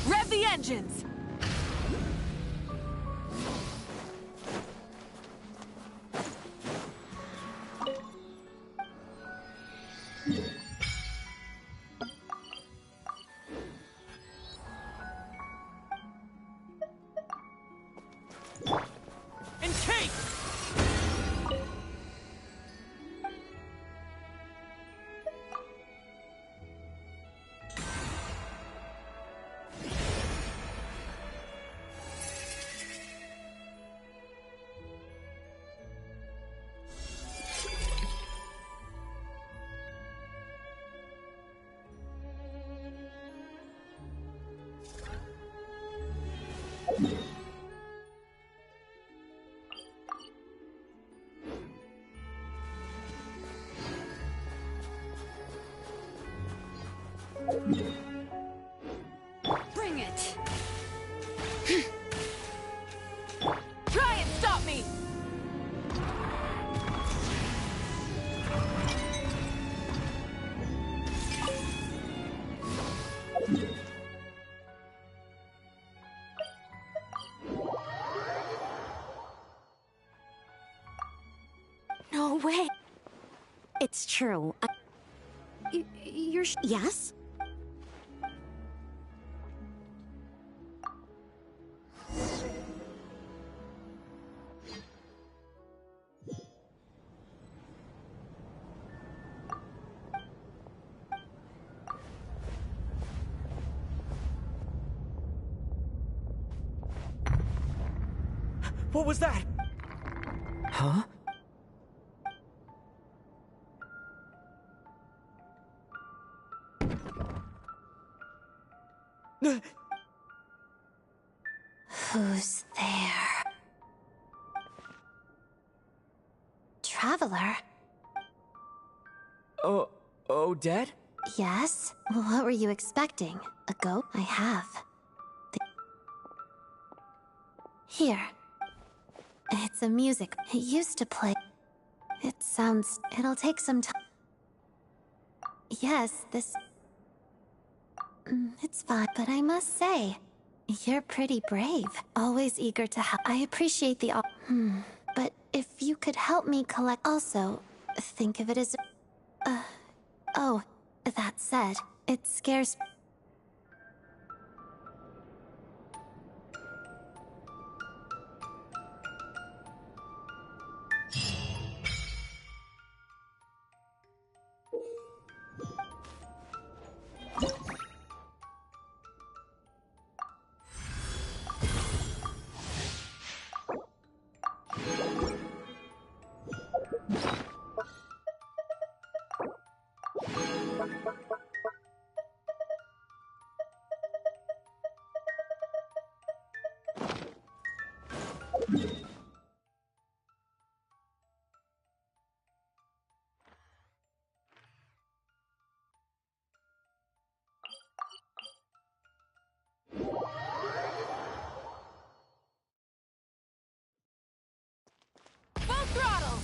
Rev the engines! Encase! Bring it! Try and stop me! No way. It's true. You're yes? What was that? Huh? Who's there? Traveler? Odette? Yes? What were you expecting? A goat? I have. Here. It's a music. It used to play. It sounds... It'll take some time. Yes, this... It's fine, but I must say, you're pretty brave. Always eager to help. I appreciate the... But if you could help me collect... Also, think of it as... Oh, that said, it scares... Full throttle!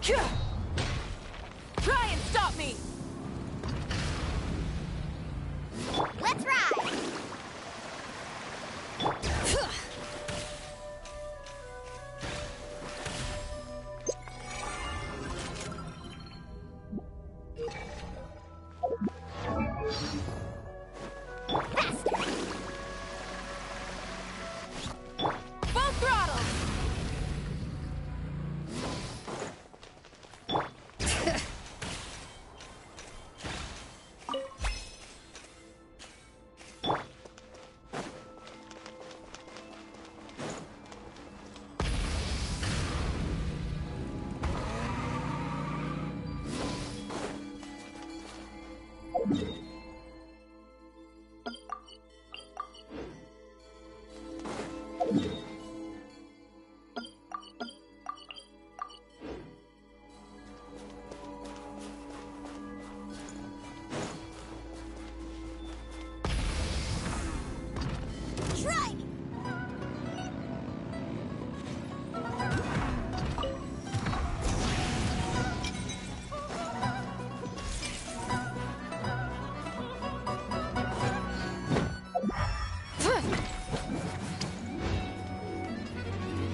Try and stop me! Let's ride! Full throttle! Try me!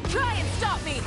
Try and stop me!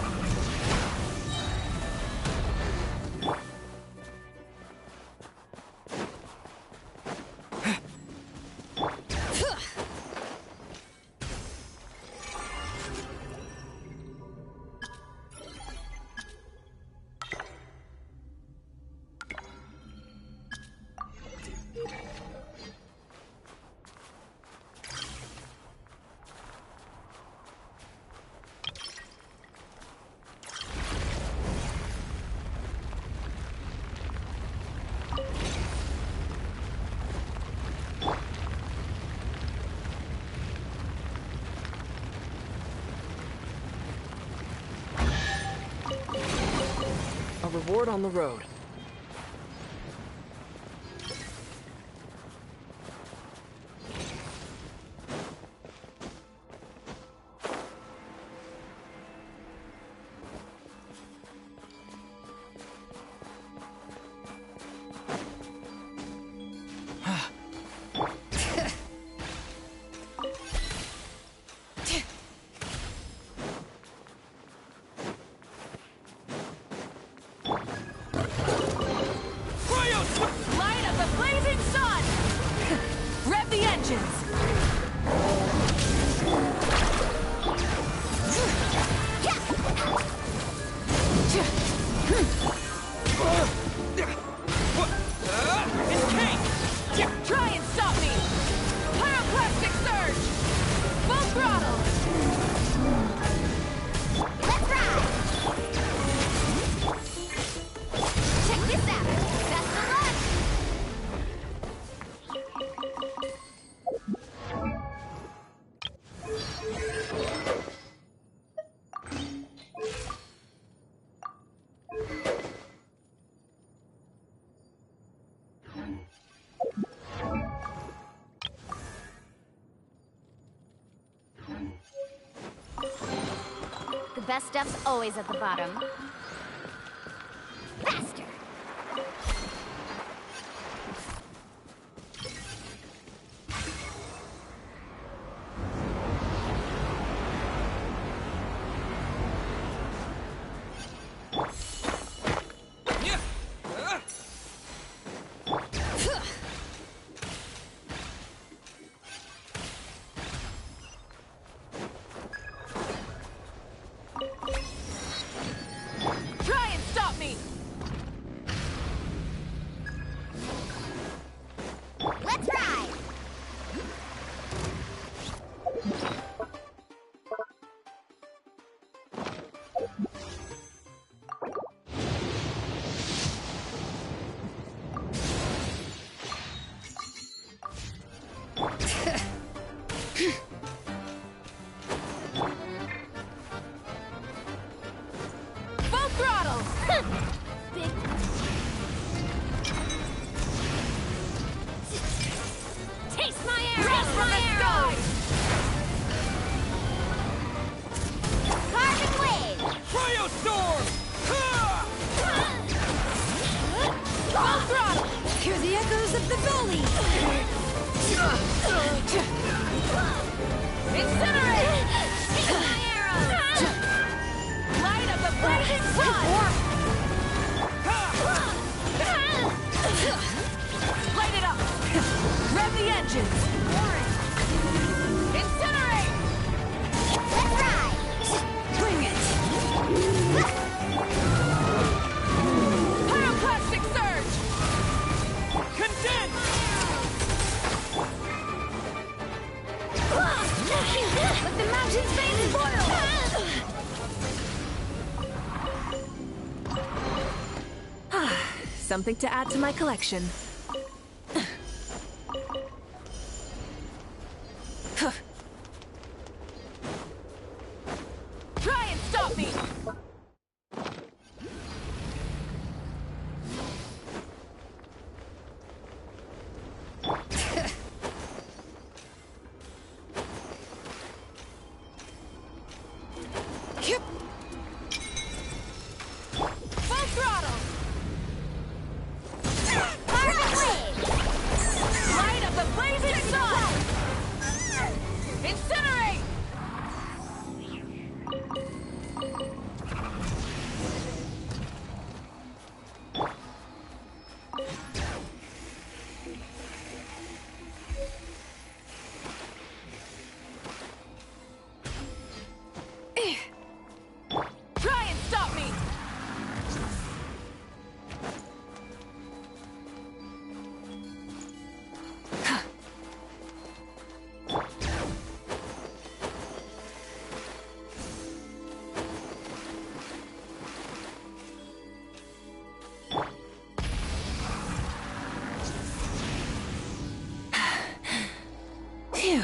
A reward on the road. Light of the blazing sun! Rev the engines! Try and stop me! Pyroclastic surge! Full throttle! Let's ride! Check this out! Best of luck! The best stuff's always at the bottom. Faster! Try and stop me! Let's ride! Full throttle! Big... Taste my arrow! Rest from the sky! Carving wave! Cryo storm! Ha! the bully! Incinerate! Take my arrows! Light of the blazing sun! Light it up! Rev the engines! Incinerate! Let's ride! Bring it! Pyroclastic surge! Condense! Let the mountain's veins boil! Something to add to my collection. Try and stop me! Full throttle! Light of the blazing sun! Incinerate! Try and stop me! Phew.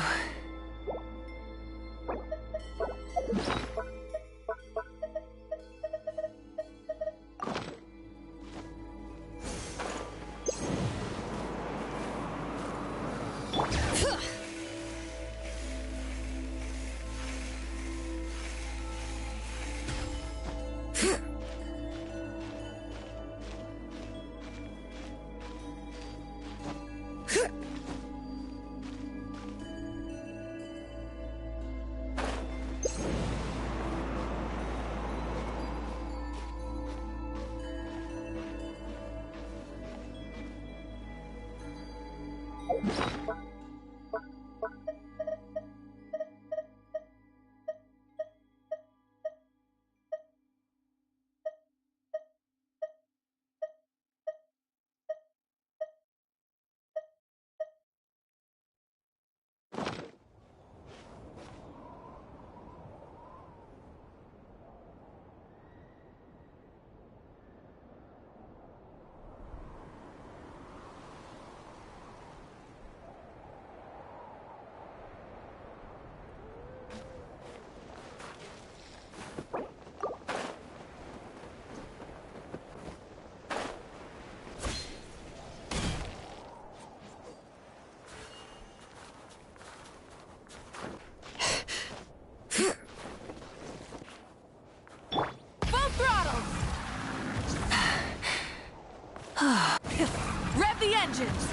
Rev the engines!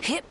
Hip!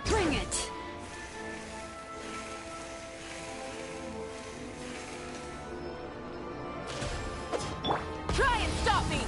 Bring it! Try and stop me!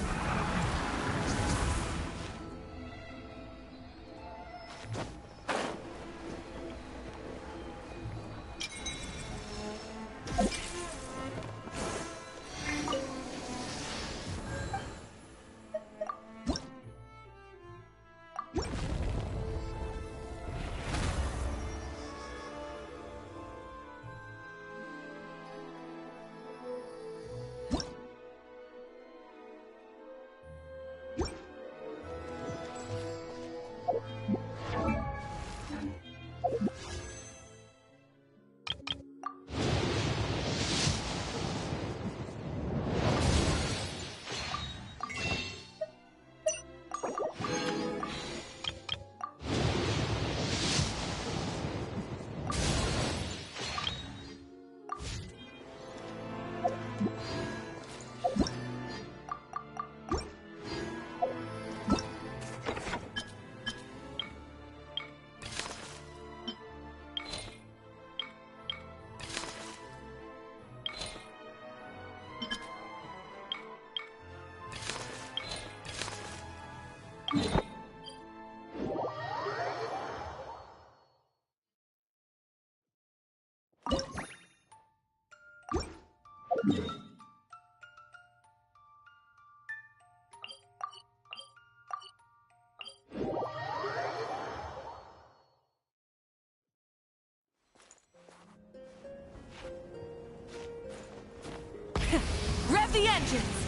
Rev the engines!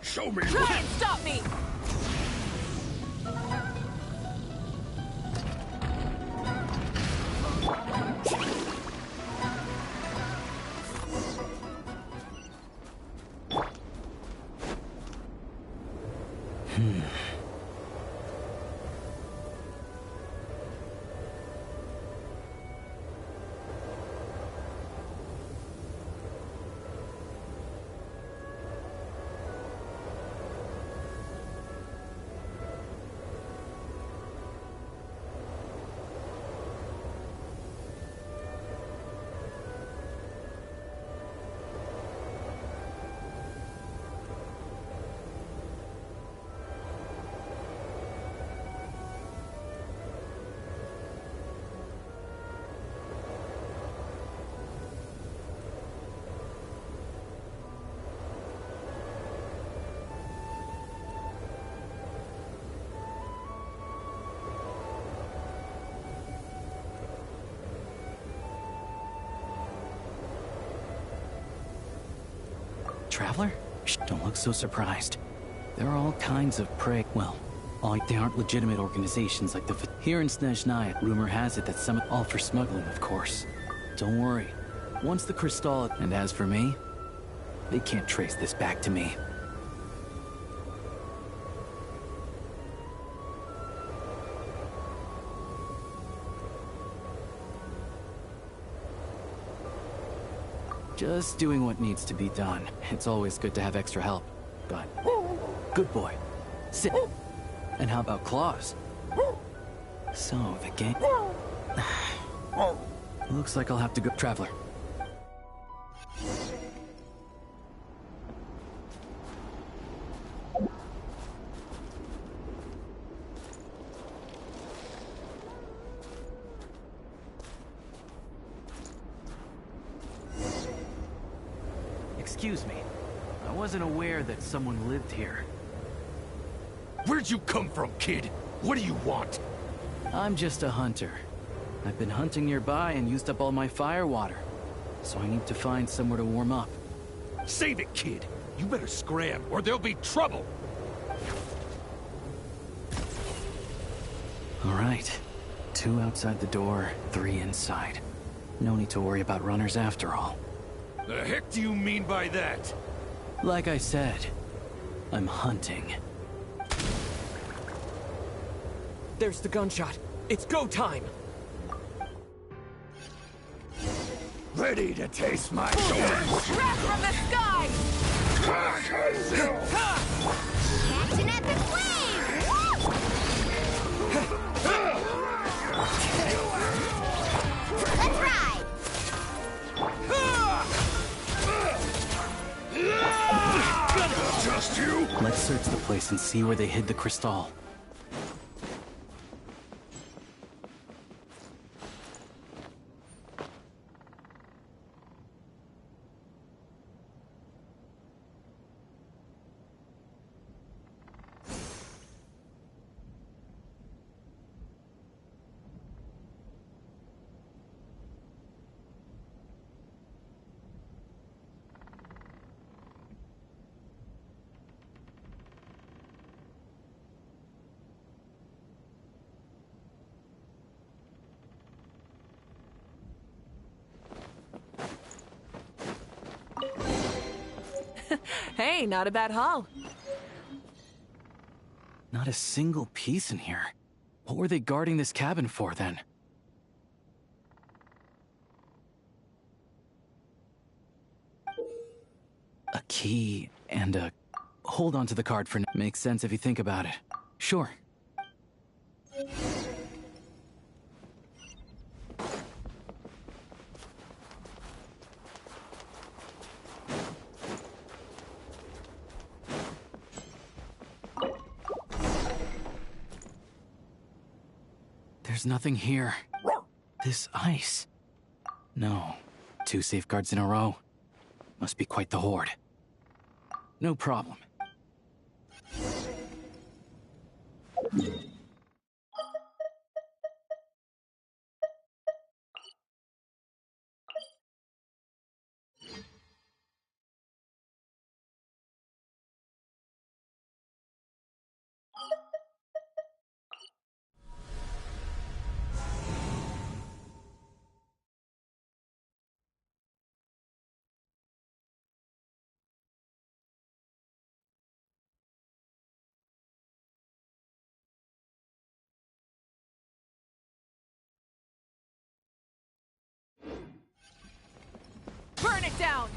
Show me. Try and stop me! Traveler? Shh, don't look so surprised. There are all kinds of prey. Well, they aren't legitimate organizations like the... Here in SNEZHNAYA, rumor has it that some... All for smuggling, of course. Don't worry. Once the crystal... And as for me, they can't trace this back to me. Just doing what needs to be done. It's always good to have extra help, but... Good boy. Sit. And how about claws? So, the game... Looks like I'll have to go... Traveler. Excuse me. I wasn't aware that someone lived here. Where'd you come from, kid? What do you want? I'm just a hunter. I've been hunting nearby and used up all my fire water. So I need to find somewhere to warm up. Save it, kid. You better scram, or there'll be trouble! All right. 2 outside the door, 3 inside. No need to worry about runners after all. The heck do you mean by that? Like I said, I'm hunting. There's the gunshot. It's go time! Ready to taste my Crash from the sky! Catch an epic wave! Woo! Let's ride! Just you? Let's search the place and see where they hid the crystal. Hey, not a bad haul. Not a single piece in here. What were they guarding this cabin for, then? A key and a... Hold on to the card for now. Makes sense if you think about it. Sure. There's nothing here. This ice. No. 2 safeguards in a row. Must be quite the horde. No problem. Burn it down!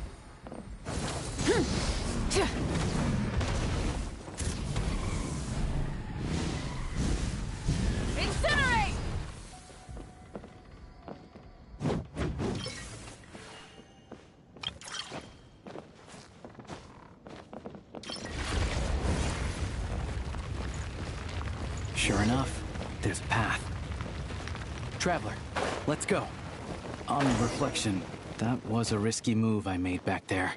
Incinerate! Sure enough, there's a path. Traveler, let's go. On reflection, that was a risky move I made back there.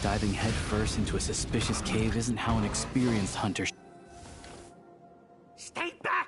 Diving headfirst into a suspicious cave isn't how an experienced hunter... Stay back!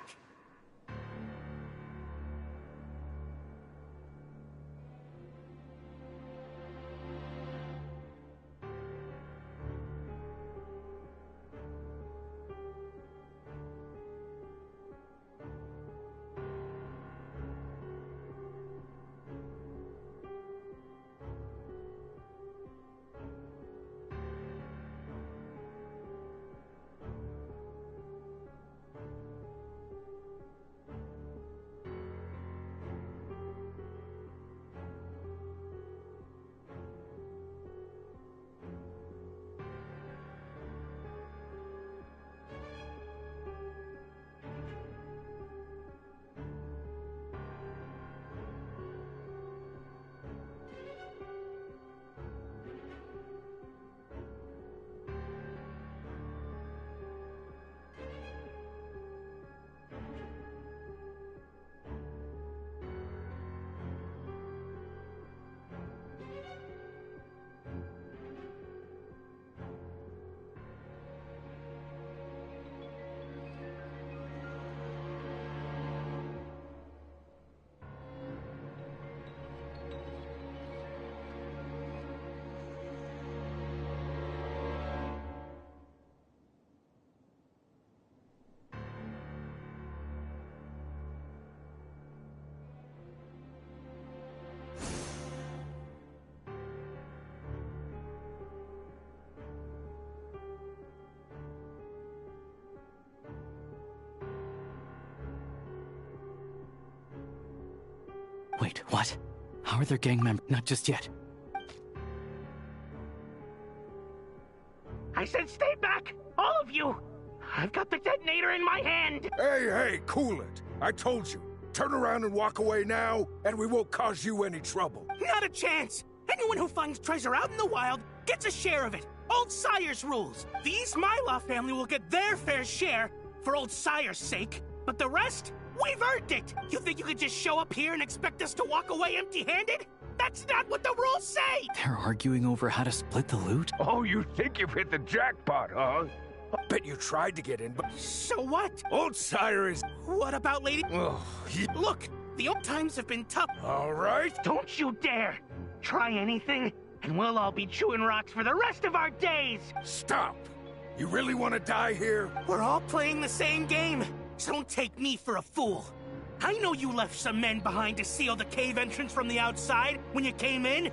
Wait, what? How are their gang members? Not just yet. I said stay back! All of you! I've got the detonator in my hand! Hey, cool it. I told you. Turn around and walk away now, and we won't cause you any trouble. Not a chance! Anyone who finds treasure out in the wild gets a share of it. Old Sire's rules. The East Myla family will get their fair share for Old Sire's sake. But the rest? We've earned it! You think you could just show up here and expect us to walk away empty-handed? That's not what the rules say! They're arguing over how to split the loot? Oh, you think you've hit the jackpot, huh? I bet you tried to get in, but... So what? Old Sire is... What about Lady... Look, the old times have been tough. All right. Don't you dare! Try anything, and we'll all be chewing rocks for the rest of our days! Stop! You really want to die here? We're all playing the same game, so don't take me for a fool. I know you left some men behind to seal the cave entrance from the outside when you came in.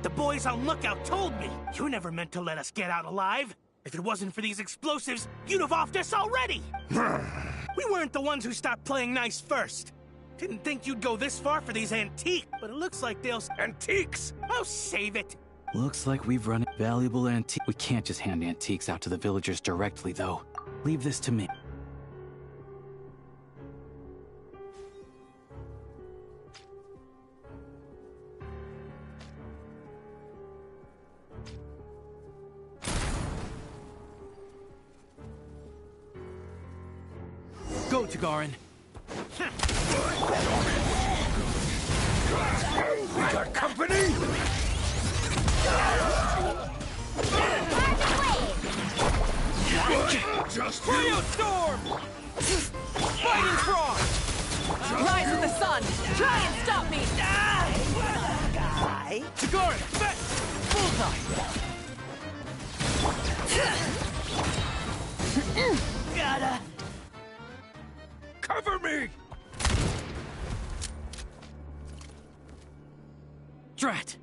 The boys on lookout told me. You never meant to let us get out alive. If it wasn't for these explosives, you'd have offed us already! We weren't the ones who stopped playing nice first. Didn't think you'd go this far for these antiques, but it looks like they'll... Antiques? Oh, save it! Looks like we've run valuable antique. We can't just hand antiques out to the villagers directly, though. Leave this to me. Go, Tagarin. We got company? Just Storm! Fighting Frog! Rise of the sun! Try and stop me! Tagarin! Bullseye! Gotta... Cover me! Drat!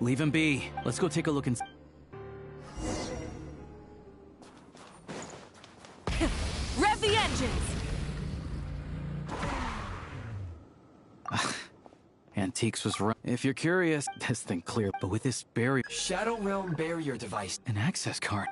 Leave him be. Let's go take a look and... Rev the engines! Antiques was right. If you're curious, this thing clear, but with this barrier... Shadow Realm barrier device. An access card.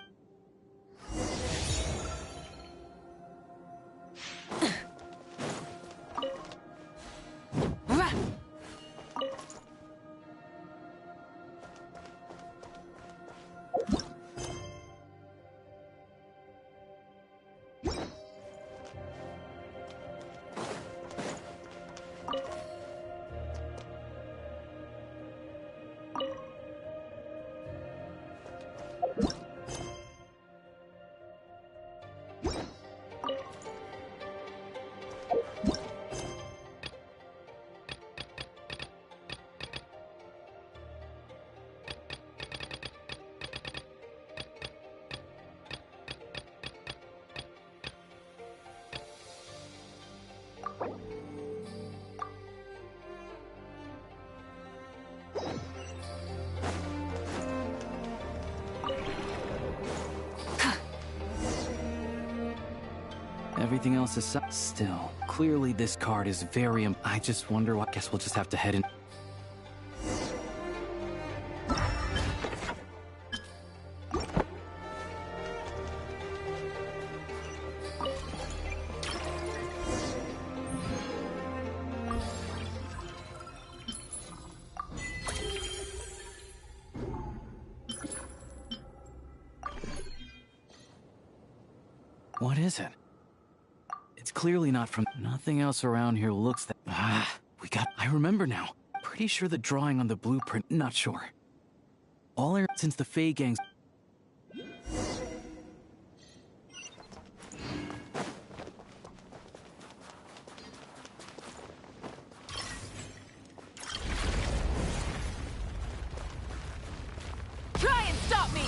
Everything else is still. Clearly this card is very I just wonder what... Guess we'll just have to head in. What is it? It's clearly not from... Nothing else around here looks that... I remember now. Pretty sure the drawing on the blueprint... Not sure. All I... Since the Fae gangs... Try and stop me!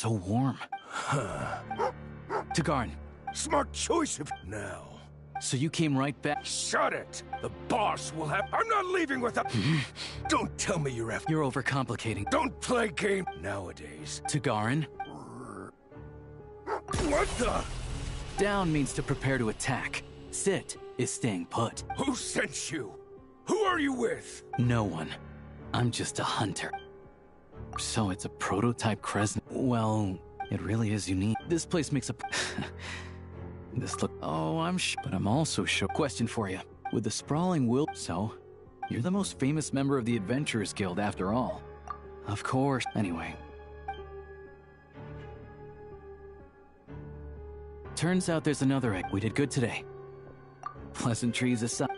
so warm. Tagarn. Smart choice of now. So you came right back. Shut it! The boss will have. I'm not leaving without. Don't tell me you're after. You're overcomplicating. Don't play game nowadays. Tagarn. What the? Down means to prepare to attack. Sit is staying put. Who sent you? Who are you with? No one. I'm just a hunter. So it's a prototype Kresn. Well, it really is unique. This place makes a. This look. Oh, but I'm also sure. Question for you. With the sprawling will. So, you're the most famous member of the Adventurers Guild after all. Of course. Anyway. Turns out there's another egg. We did good today. Pleasantries aside.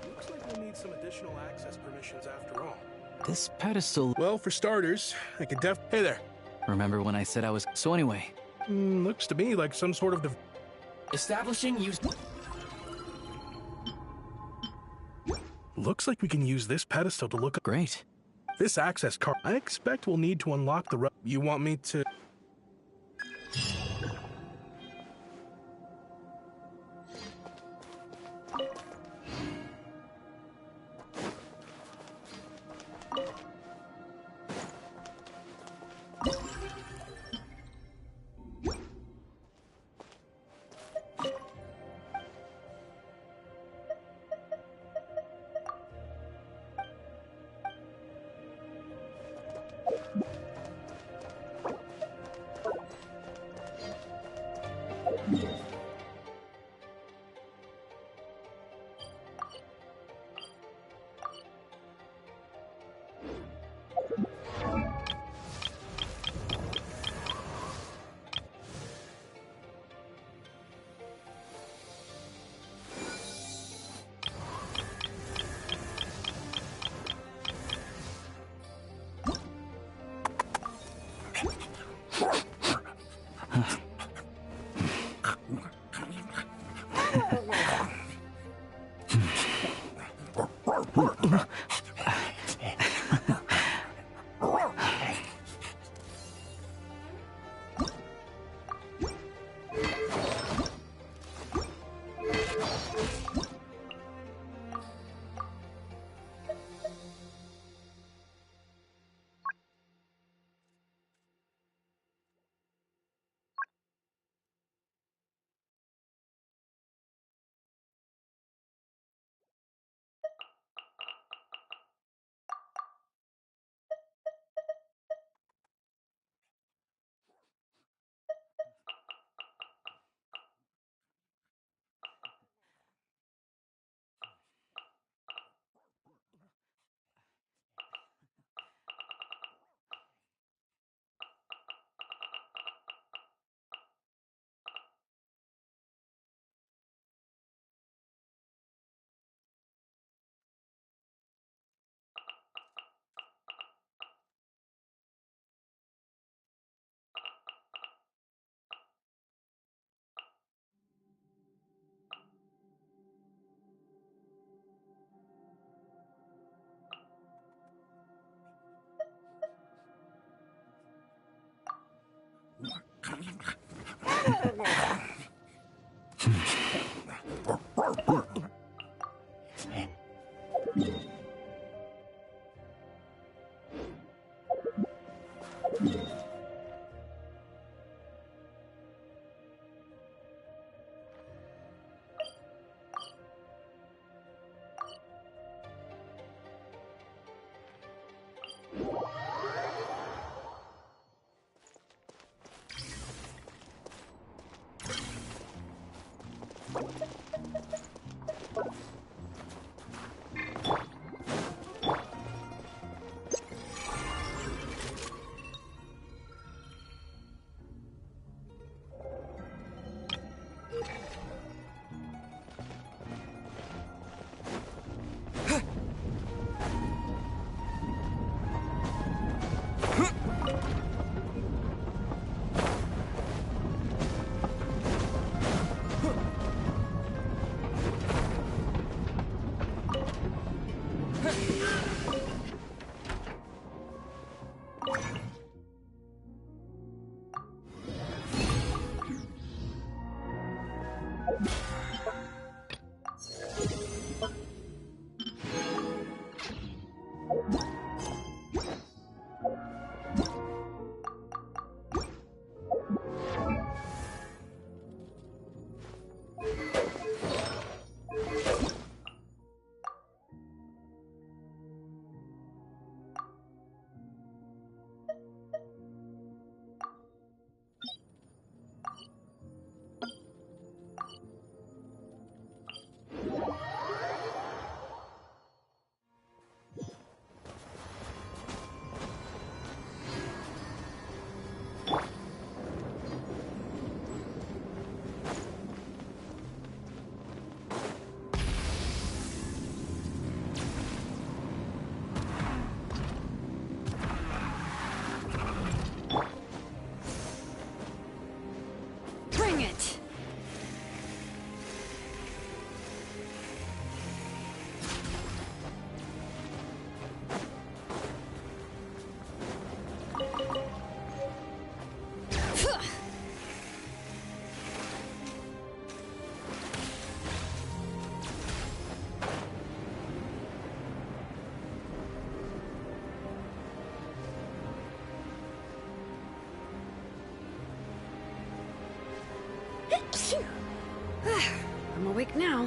Looks like we'll need some additional access permissions after all. This pedestal. Well, for starters, I could Hey there. Remember when I said I was. So anyway. Looks to me like some sort of Establishing use. Looks like we can use this pedestal to look up. Great. This access card. I expect we'll need to unlock the. You want me to? Bring it! I'm awake now.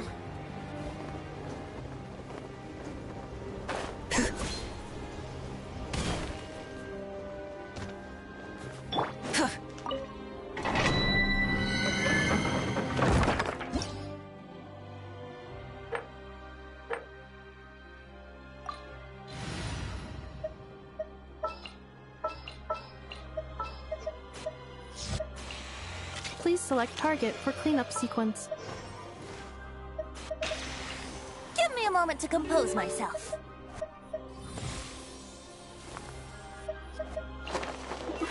Please select target for cleanup sequence. Give me a moment to compose myself.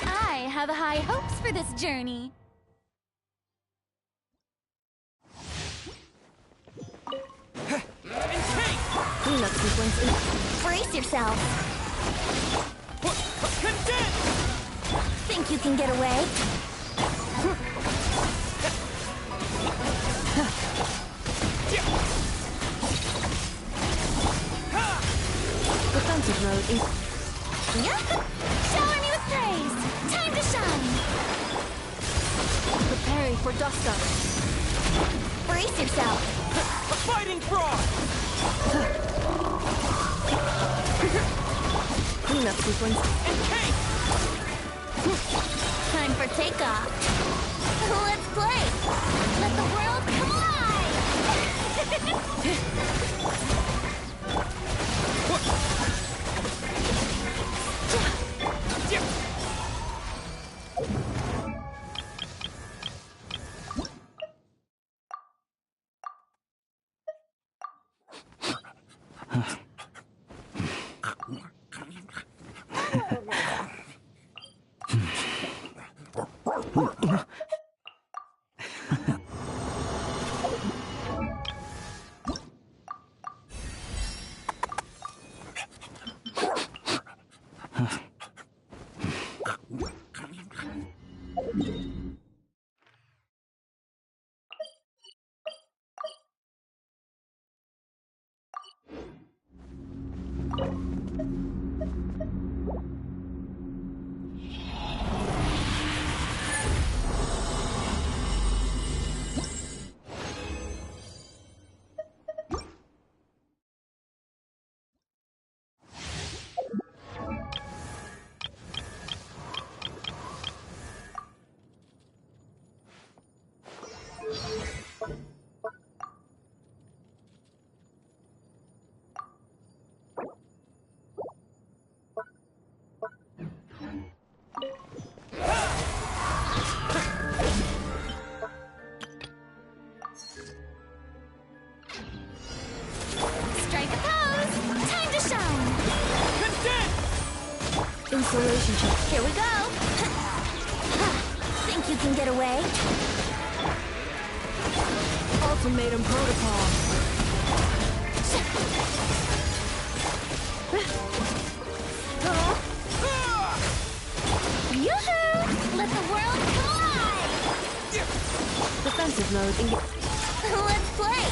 I have high hopes for this journey. Cleanup sequence in. Brace yourself. Think you can get away? Defensive mode in. Yep. Shower me with praise. Time to shine. Preparing for dust up. Brace yourself. A fighting frog! Cleanup sequence. Time for takeoff. Let's play. Let the world come alive. Insulation check. Here we go. Think you can get away? Ultimatum protocol. Let's play!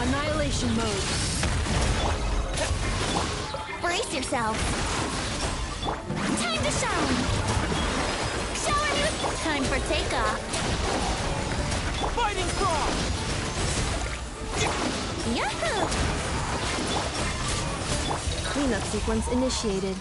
Annihilation mode. Brace yourself. Time to shine! Shower new... Time for takeoff. Fighting frog! Yahoo! Cleanup sequence initiated.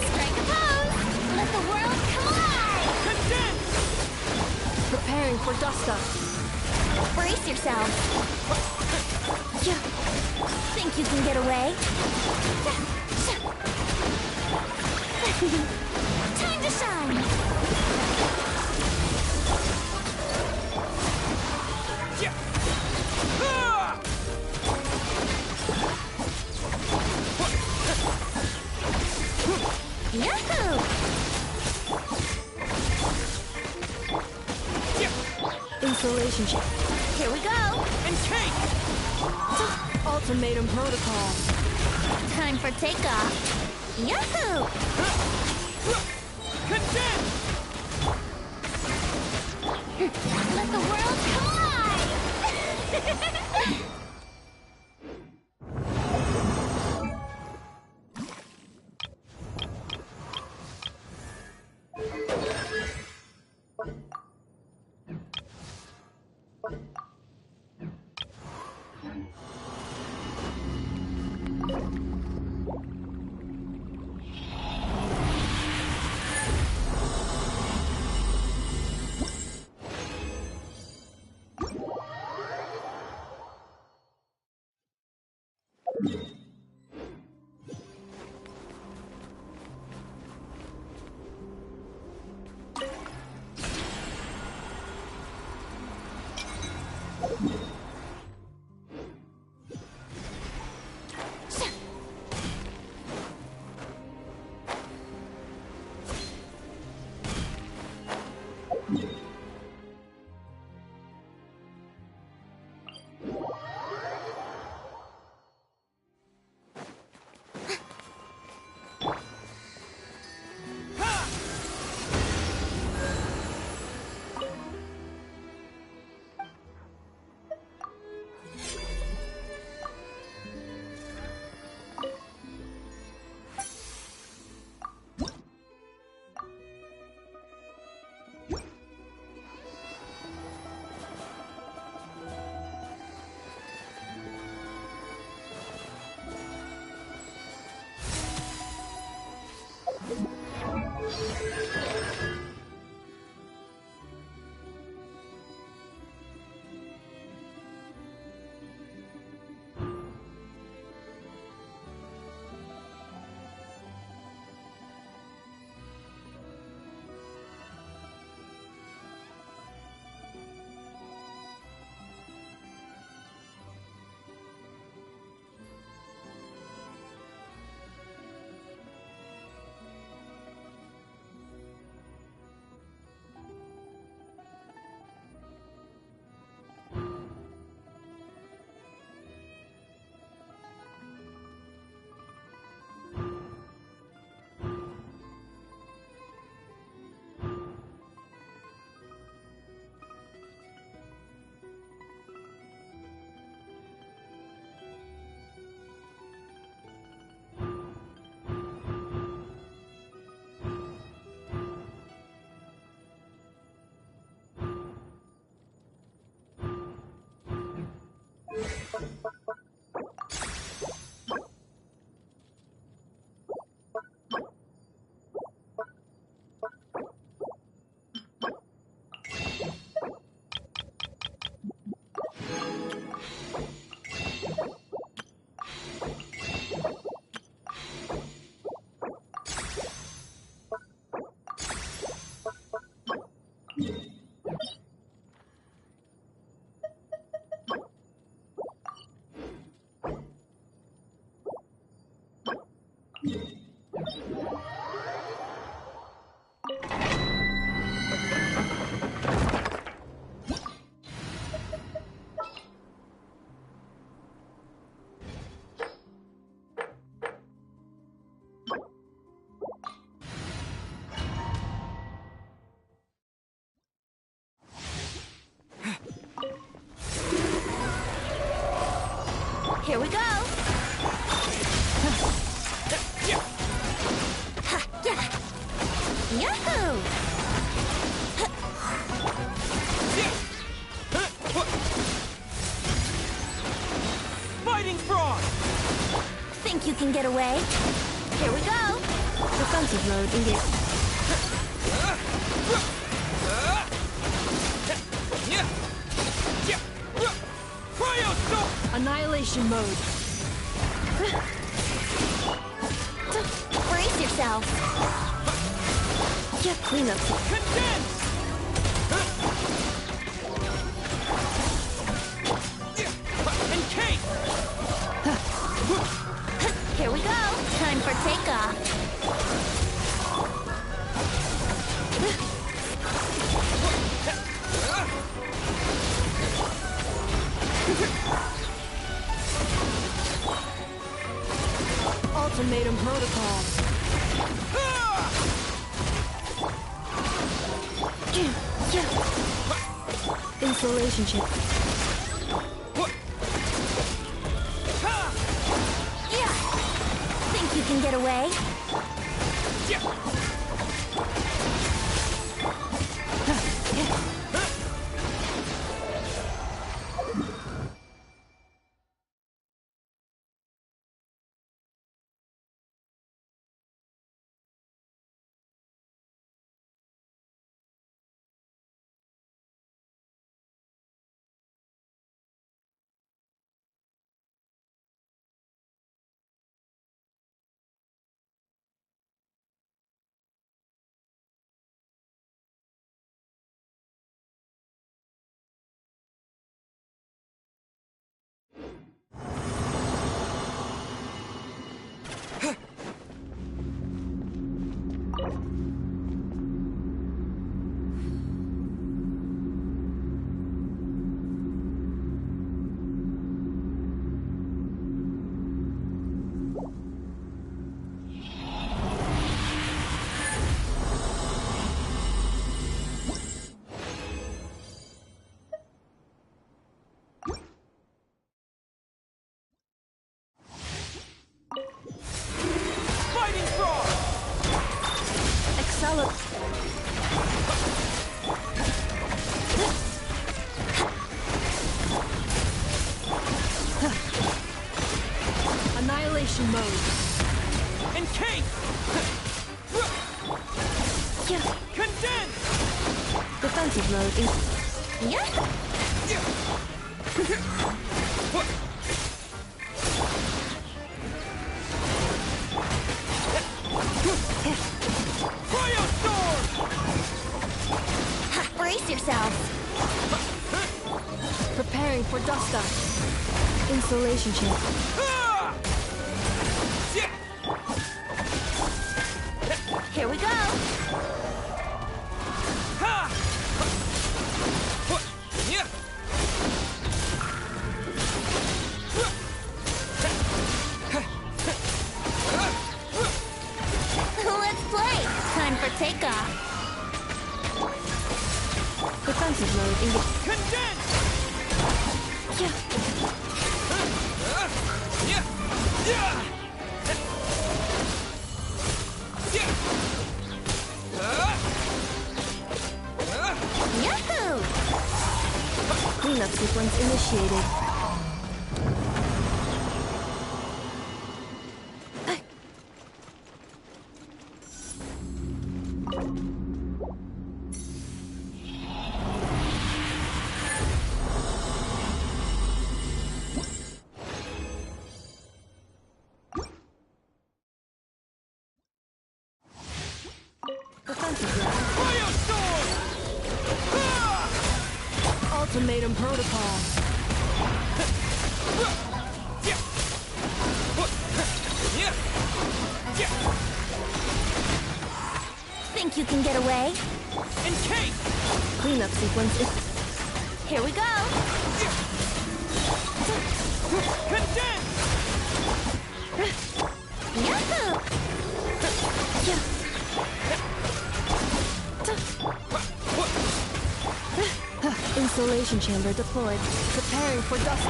Strike a pose! Let the world come alive! Condense! Preparing for dust up. Brace yourself. Think you can get away? Time to shine! Yahoo! Installation check. Here we go! And cake! Ultimatum protocol. Time for takeoff. Yahoo! Condense! Let the world come alive! Frost! Think you can get away? Here we go! Defensive mode engaged. Annihilation mode. Brace yourself! Get cleanup. Condense! Encase! Here we go! Time for takeoff! Ultimatum protocol. Insulation chip. Yeah! Think you can get away? Fighting Frost! Annihilation mode. Encase! Condense! Defensive mode engaged. Yeah! Brace yourself! Preparing for dust up. Insulation chip. Here we go! Let's play! Time for takeoff! Defensive mode engaged. Condense! Yahoo! Cleanup sequence initiated. Ultimatum protocol. Think you can get away? Encase! Cleanup sequence is... Here we go! Condense! Yahoo! Insulation chamber deployed. Preparing for dust.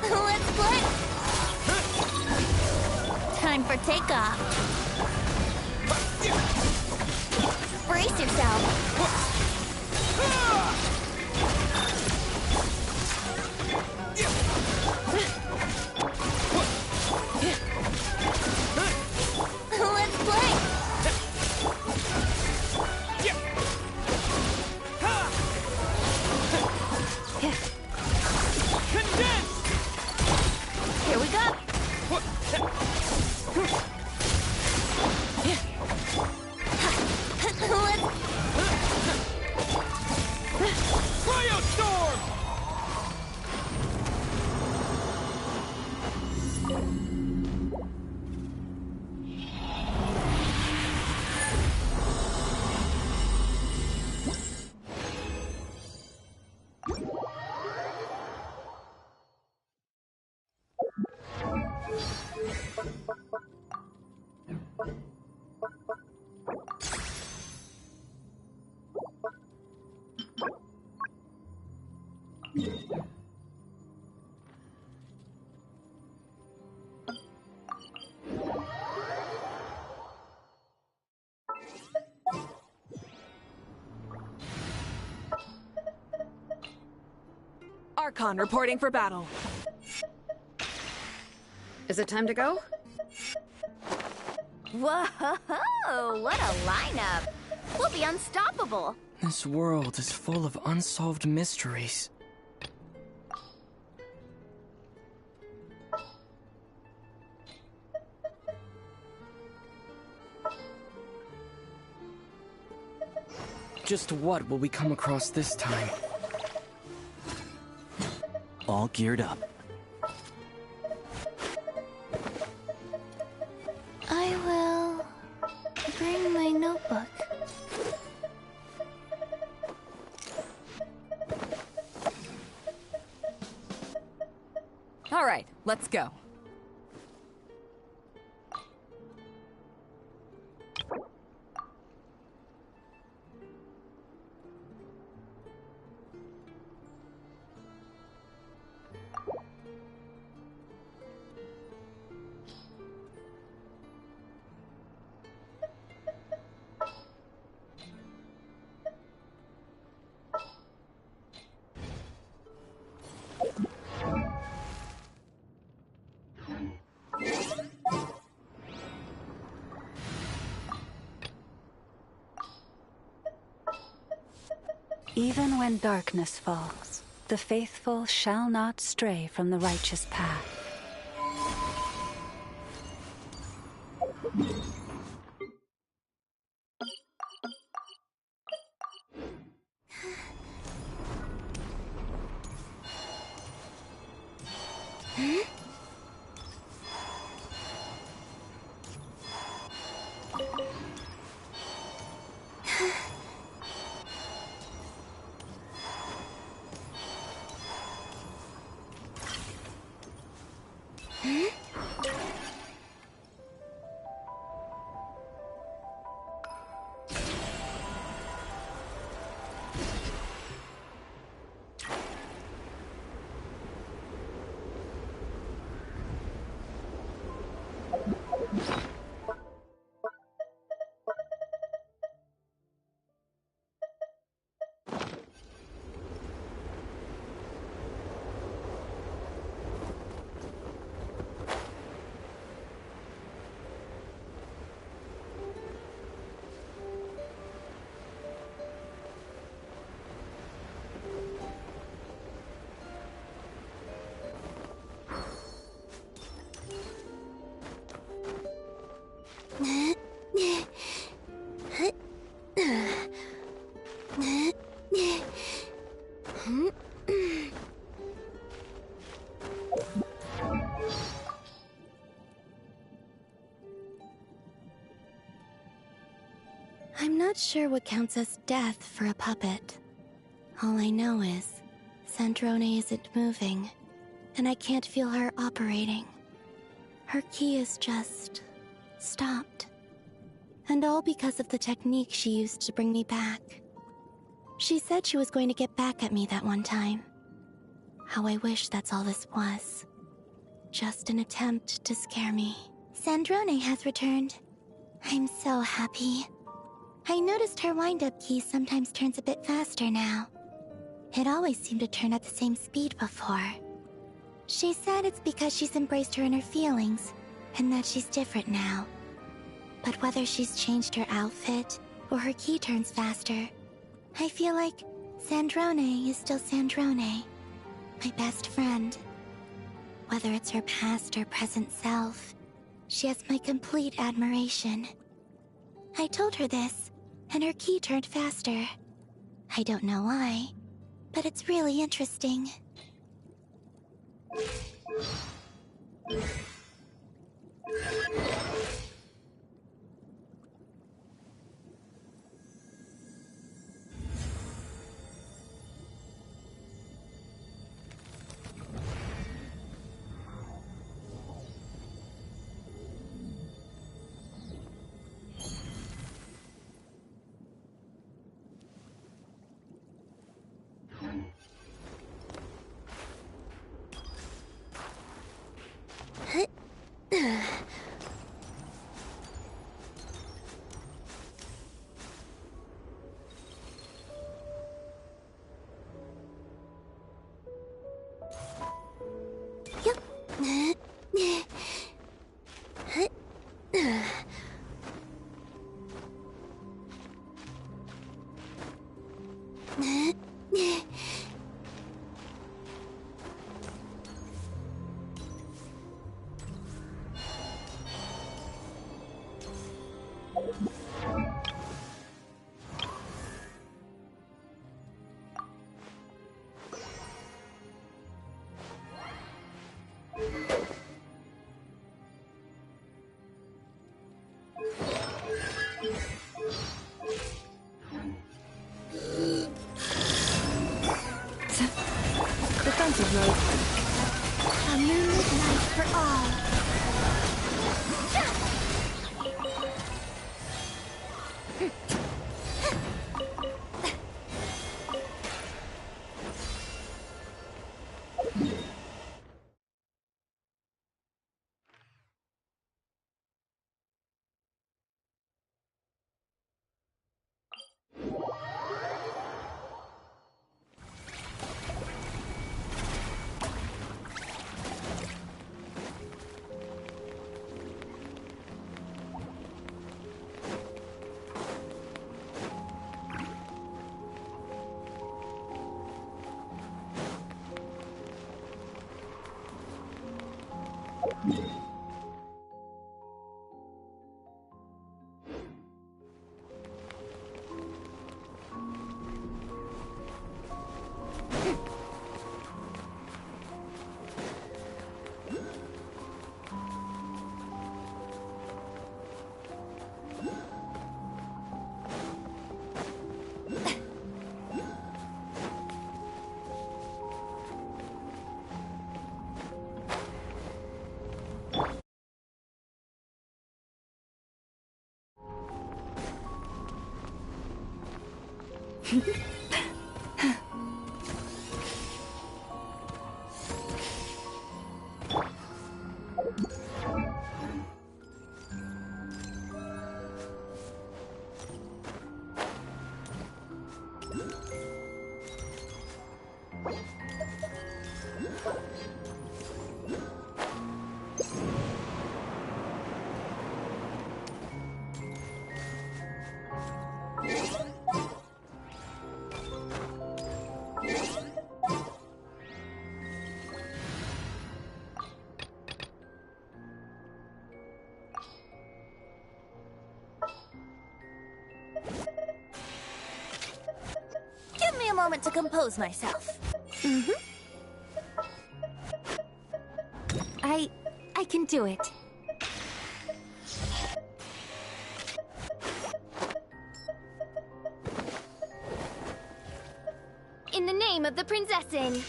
Let's play! Time for takeoff. Brace yourself. Archon reporting for battle. Is it time to go? Whoa, what a lineup! We'll be unstoppable! This world is full of unsolved mysteries. Just what will we come across this time? All geared up. I will bring my notebook. All right, let's go. Even when darkness falls, the faithful shall not stray from the righteous path. I'm not sure what counts as death for a puppet. All I know is Sandrone isn't moving, and I can't feel her operating. Her key is just stopped. And all because of the technique she used to bring me back. She said she was going to get back at me that one time. How I wish that's all this was. Just an attempt to scare me. Sandrone has returned. I'm so happy. I noticed her wind-up key sometimes turns a bit faster now. It always seemed to turn at the same speed before. She said it's because she's embraced her inner feelings, and that she's different now. But whether she's changed her outfit, or her key turns faster, I feel like Sandrone is still Sandrone, my best friend. Whether it's her past or present self, she has my complete admiration. I told her this, and her key turned faster. I don't know why, but it's really interesting. defensive mode. A moonlit night for all. Give me a moment to compose myself. I can do it. In the name of the Prinzessin.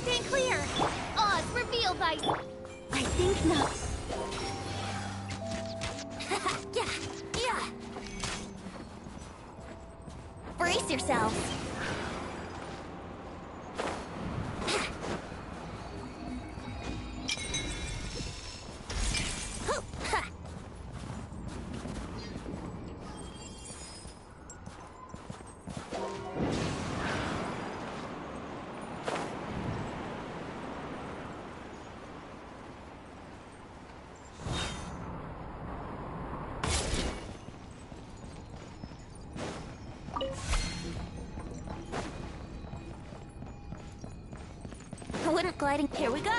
Stay clear! Oz revealed by... I think not. Yeah. Brace yourselves. Wouldn't gliding... Here we go!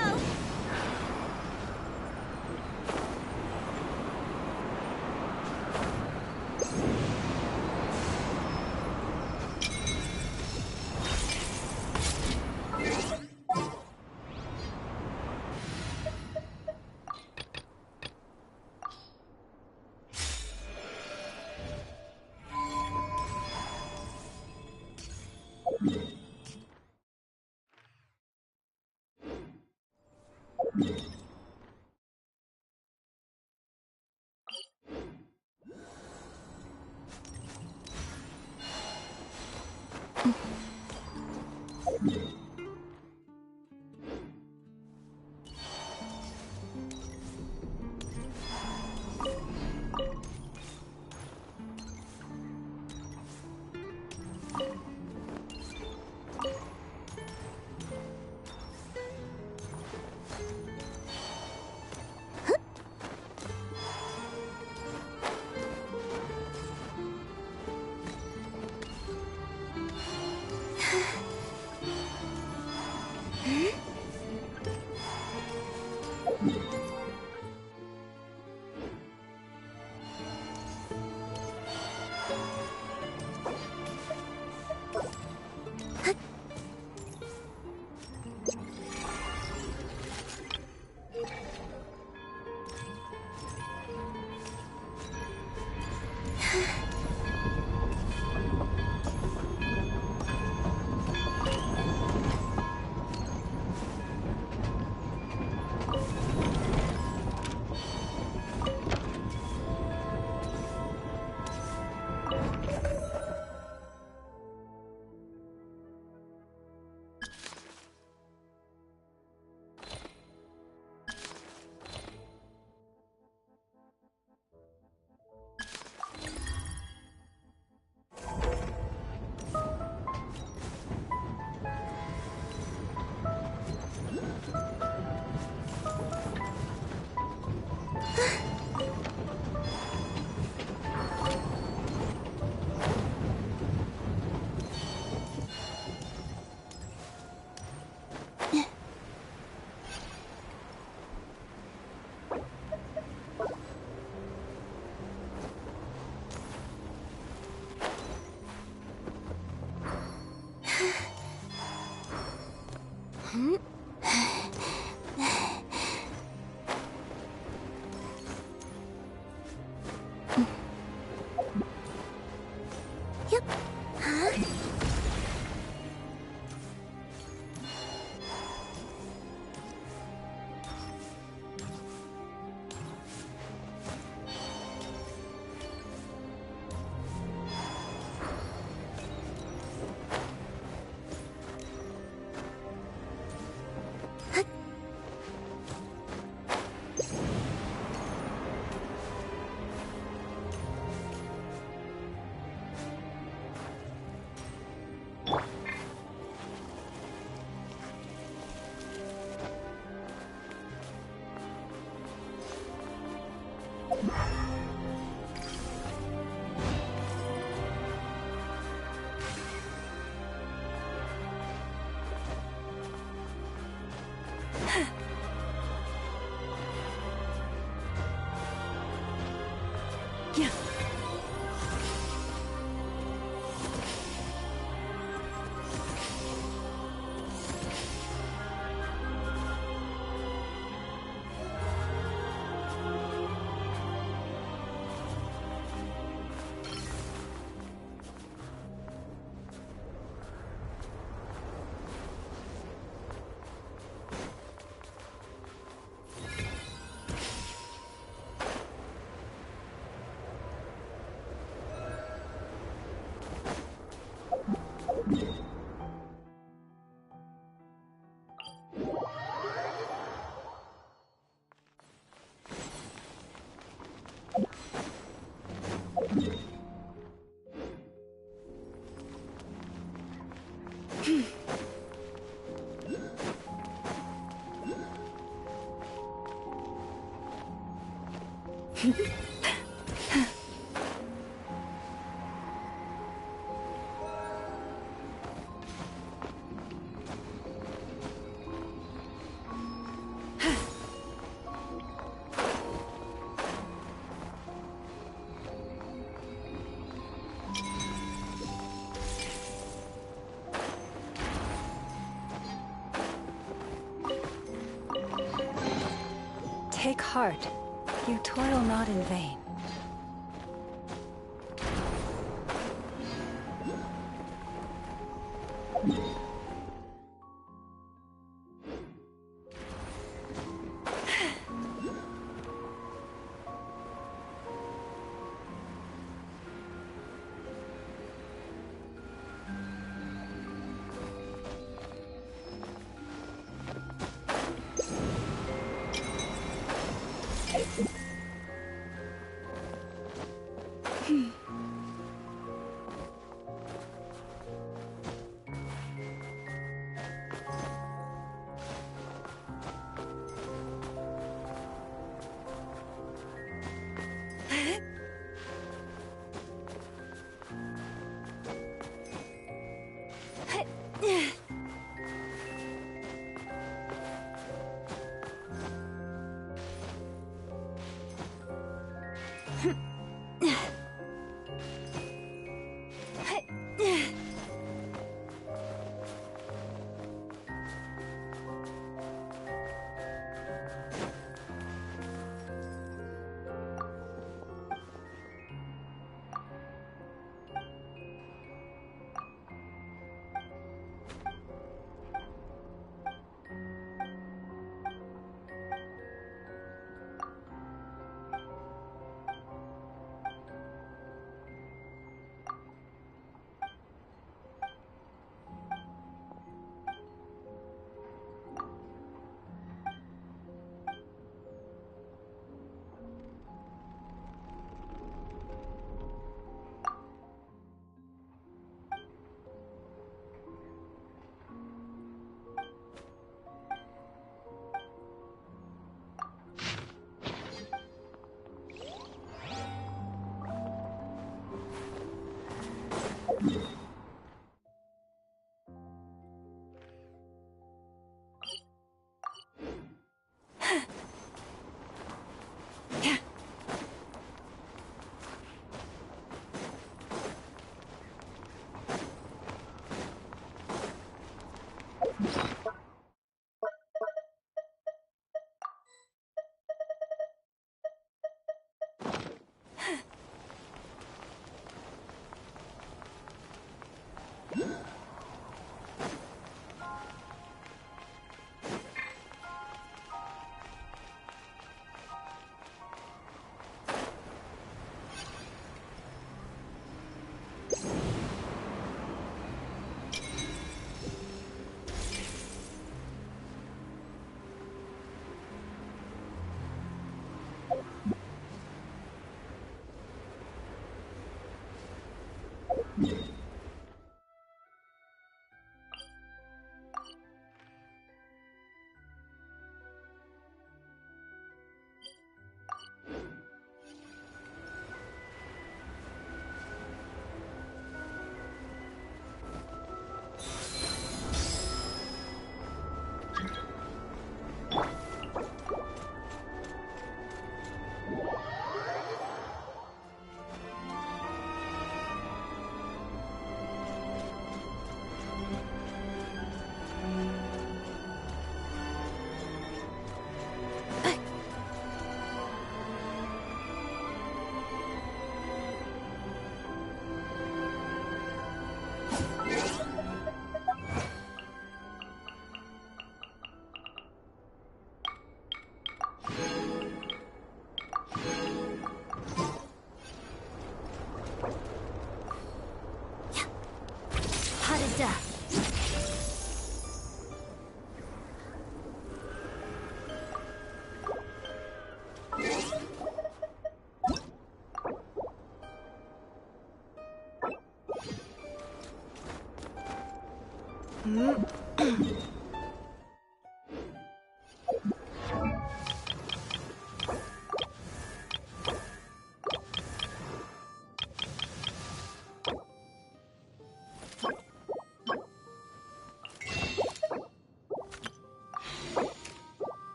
Take heart. You toil not in vain.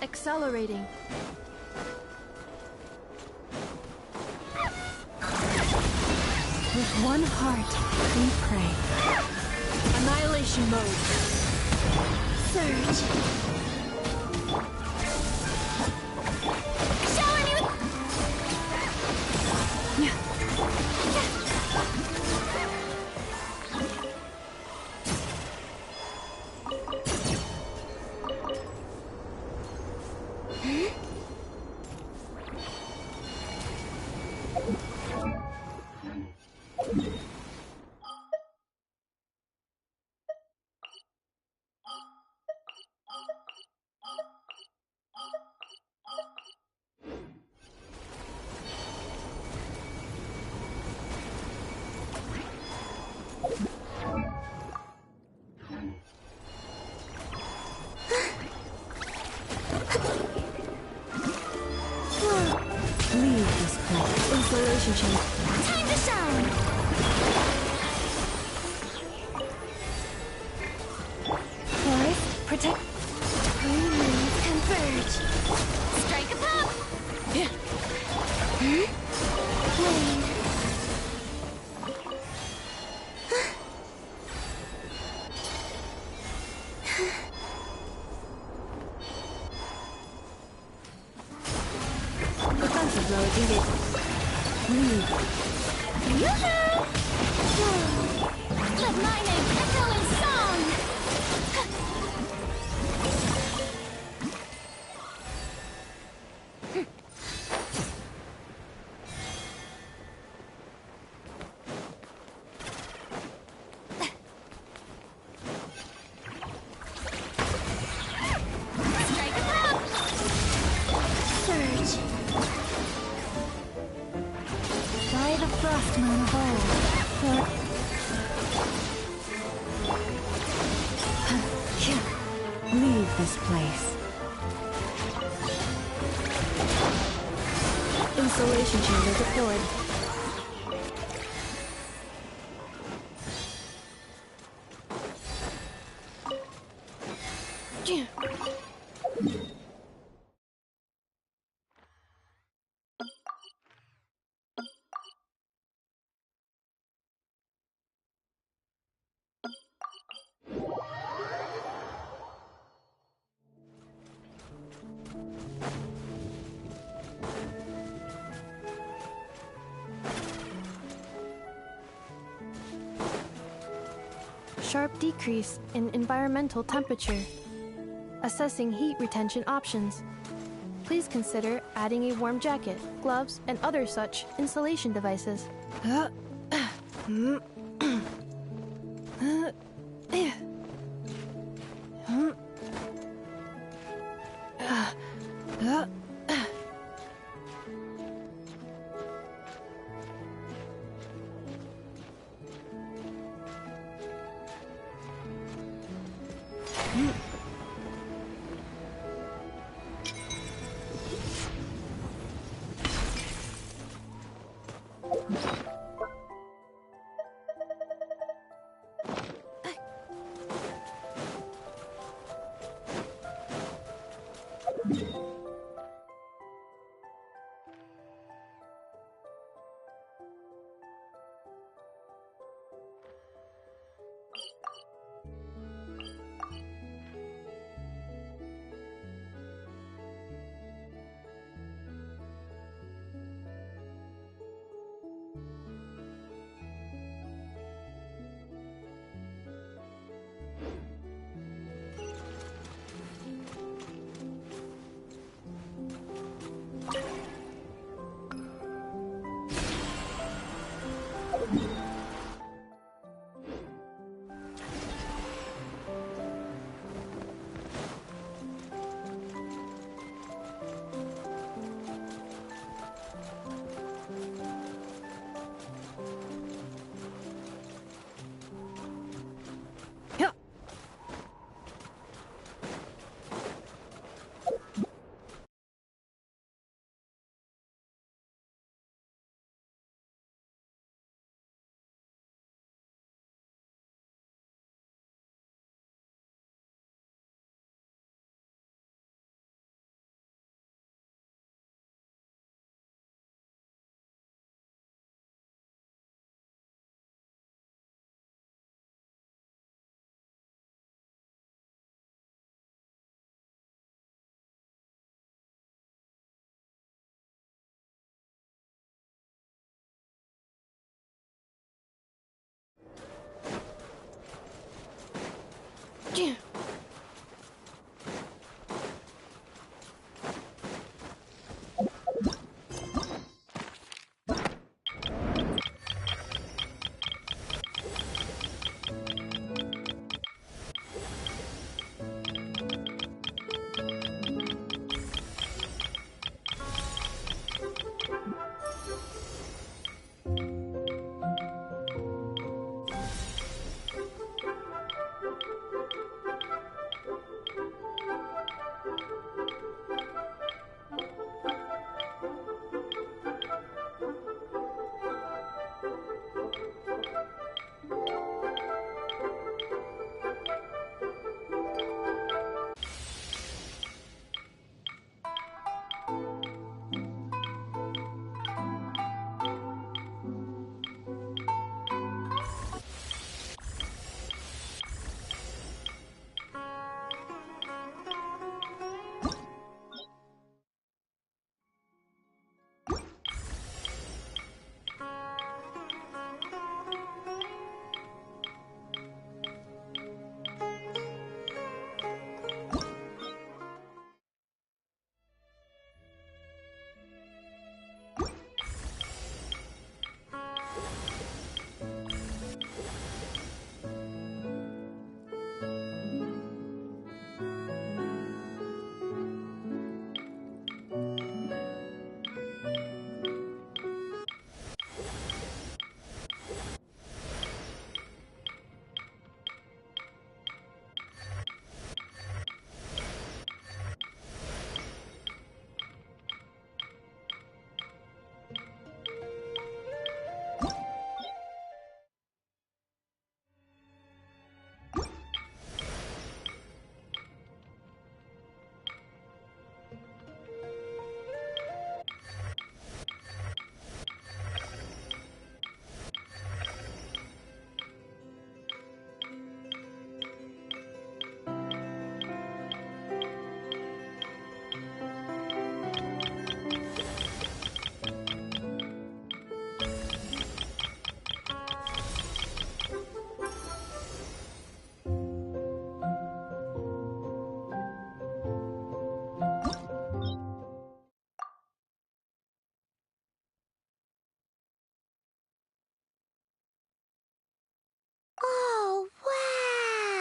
Accelerating. With one heart, we pray. Annihilation mode. Surge. Shower you. Leave this place. Installation chamber. Time to shine. Forest, protect. Remove, converge. Strike a pop. Blade. Defensive mode engaged. Leave. Yoo-hoo! Let my name echo in song. Strike a pop. Surge. By the frost moon of old. Leave this place. Installation chamber deployed. Sharp decrease in environmental temperature. Assessing heat retention options. Please consider adding a warm jacket, gloves, and other such insulation devices.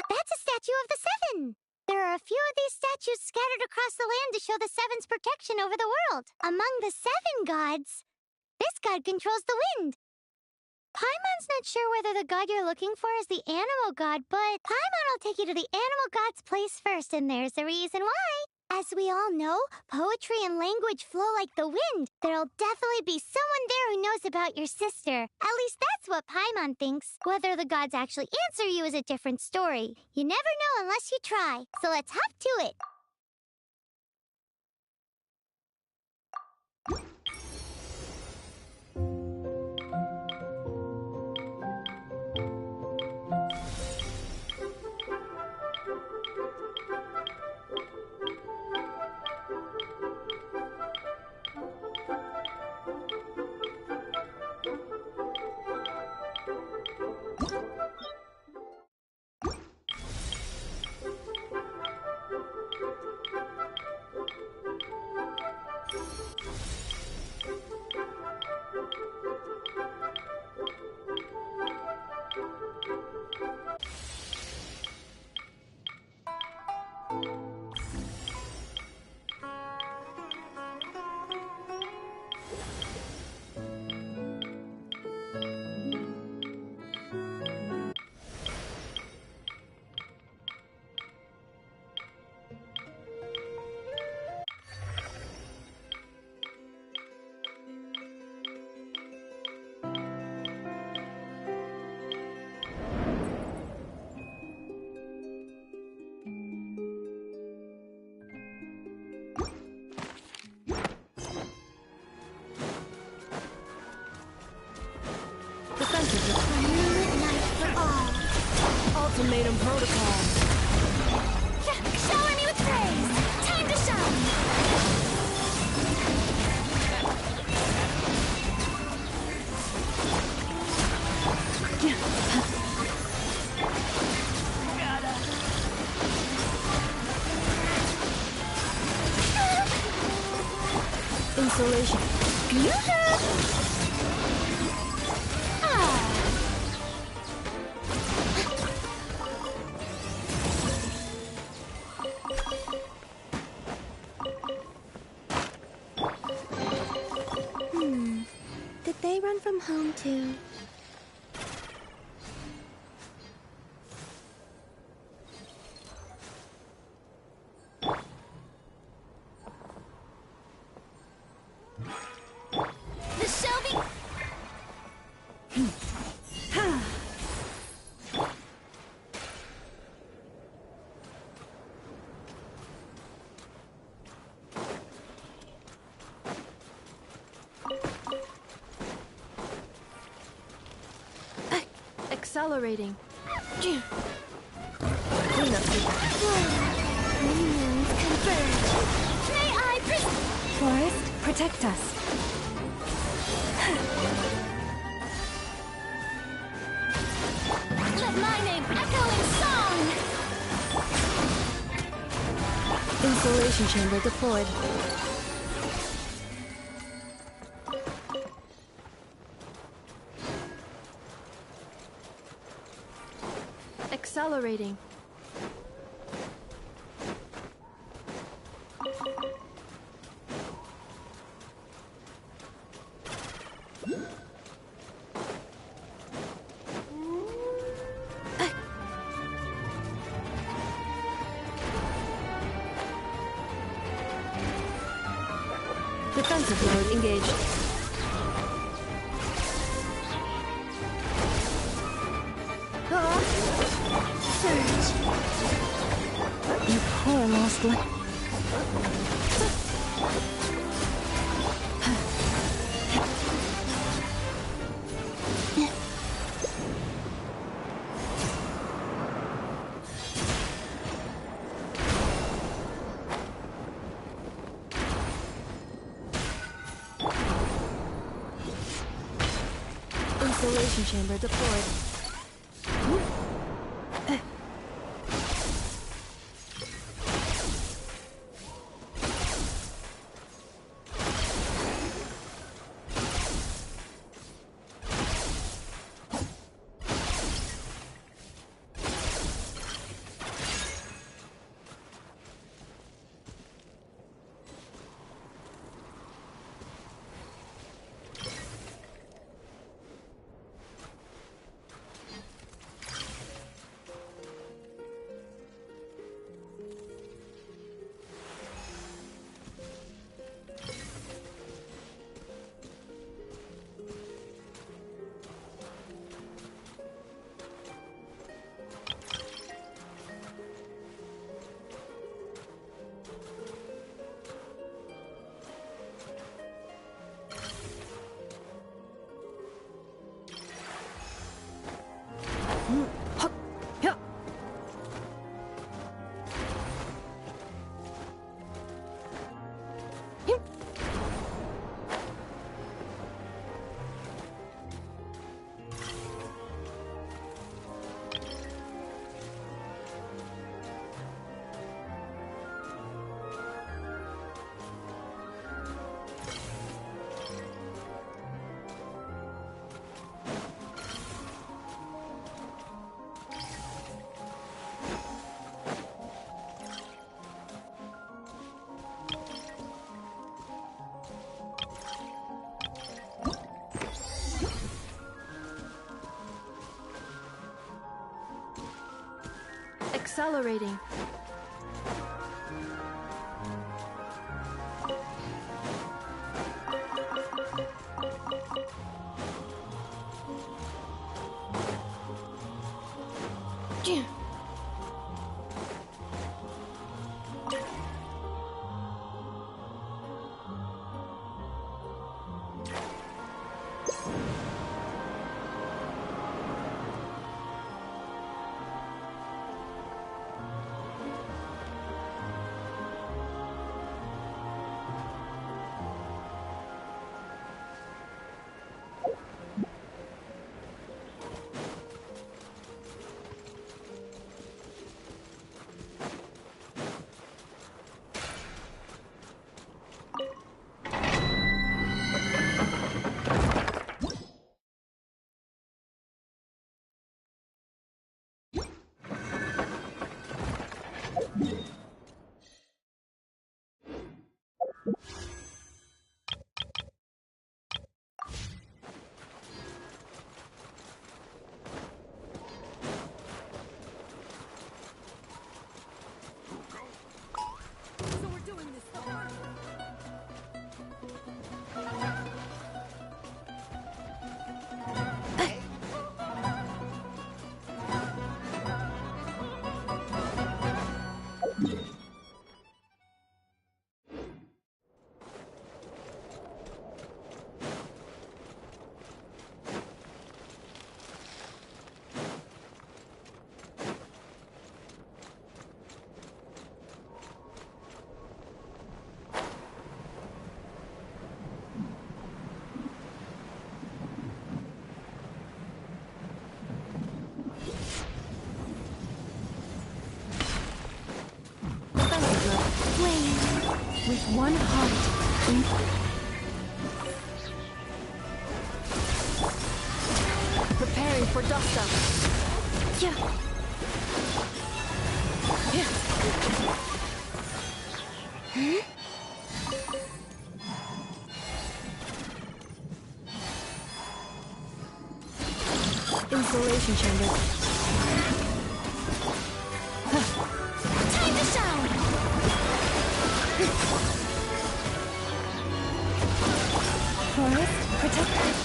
That's a statue of the Seven! There are a few of these statues scattered across the land to show the Seven's protection over the world. Among the 7 gods, this god controls the wind. Paimon's not sure whether the god you're looking for is the animal god, but Paimon will take you to the animal god's place first, and there's the reason why. As we all know, poetry and language flow like the wind. There'll definitely be someone there who knows about your sister. At least that's what Paimon thinks. Whether the gods actually answer you is a different story. You never know unless you try. So let's hop to it. Ultimatum protocol. Shower me with praise! Time to shine! Insulation. Did they run from home too? The Shelby... Accelerating. May I Forest, protect us. let my name echo in song! Insulation chamber deployed. Accelerating. Defensive mode engaged. Surge. You poor lost life. Insulation chamber deployed. Accelerating. With one heart. Preparing for dust up. Yeah. Insulation chamber. Time to shine! Forest, protect us.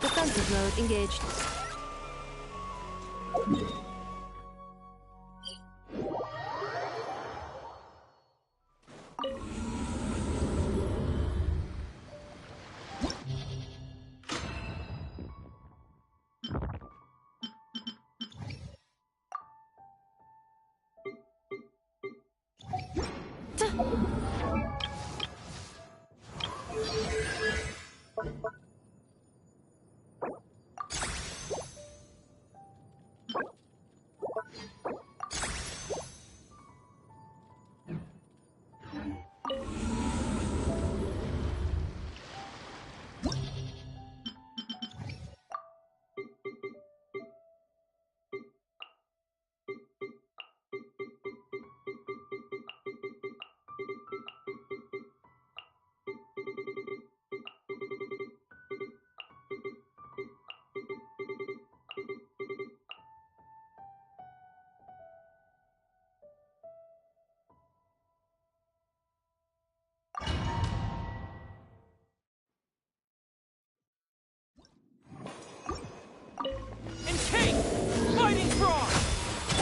Defensive mode engaged.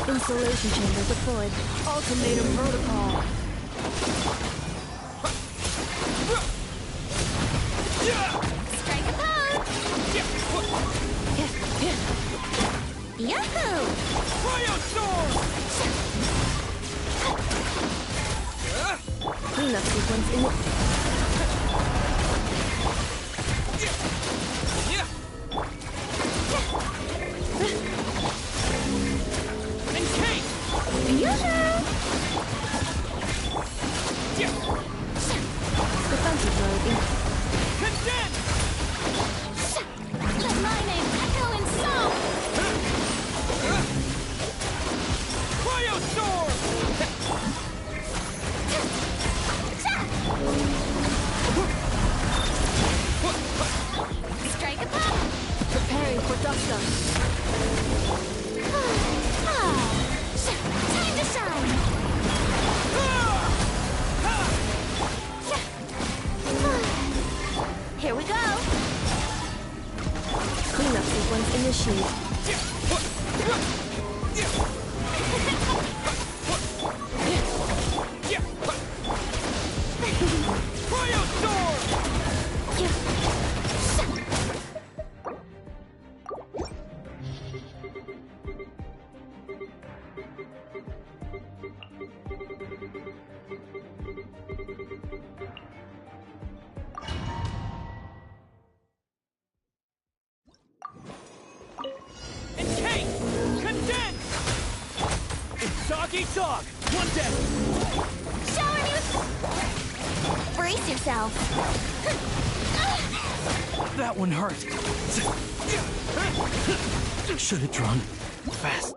Insulation chamber deployed. Ultimatum protocol. Strike a pose! Yahoo! Cleanup sequence in defensive mode in Let my name echo in song! Strike a pop! preparing for dust-up. Time to shine! Here we go! Cleanup sequence initiated. Dog eat dog! One dead! Shower news! Brace yourself! That one hurt. Should have drawn fast.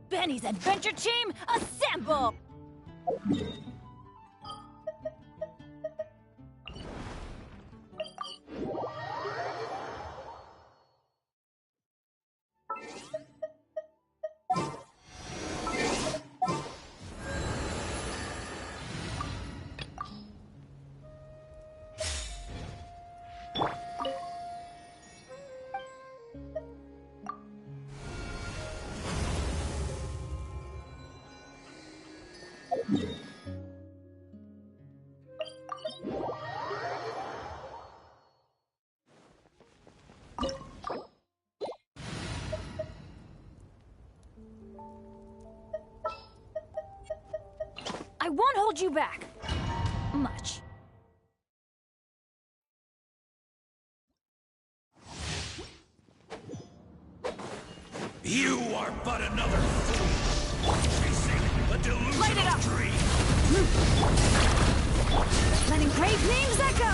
Benny's adventure team, assemble! I won't hold you back. Much. You are but another fool, chasing a delusional dream. letting brave names echo!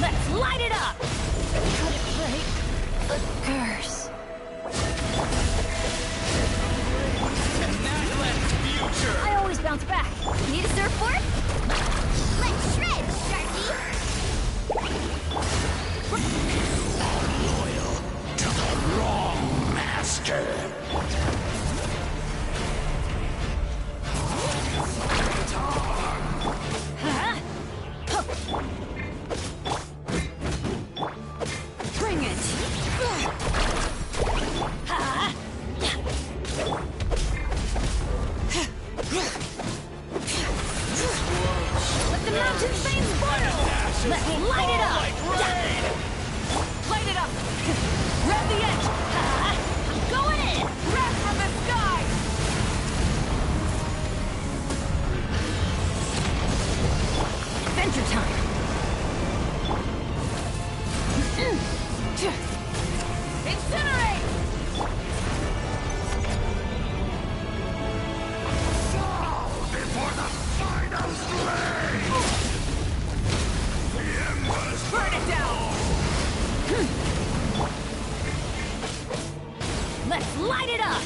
Let's light it up! Could it break? A curse. I always bounce back. Need a surfboard? Let's shred, Sharky! Loyal to the wrong master. Bring it! Let the mountain flames boil! Let's light it up! Light it up! Grab the edge! I'm going in! Wrath from the sky! Adventure time! Incinerate! Before the final flame! The embers Burn it down! Let's light it up!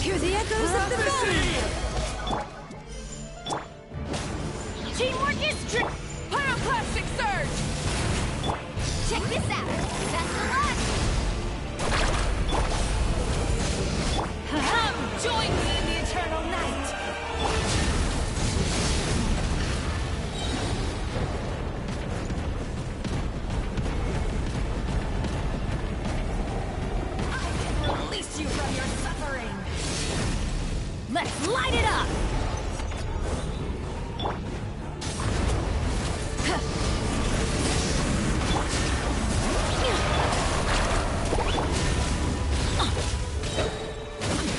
Hear the echoes of the valley! Teamwork is trick! Pyroclastic surge! Check this out! That's the luck! Come, join me in the eternal night! I can release you from your suffering! Let's light it up!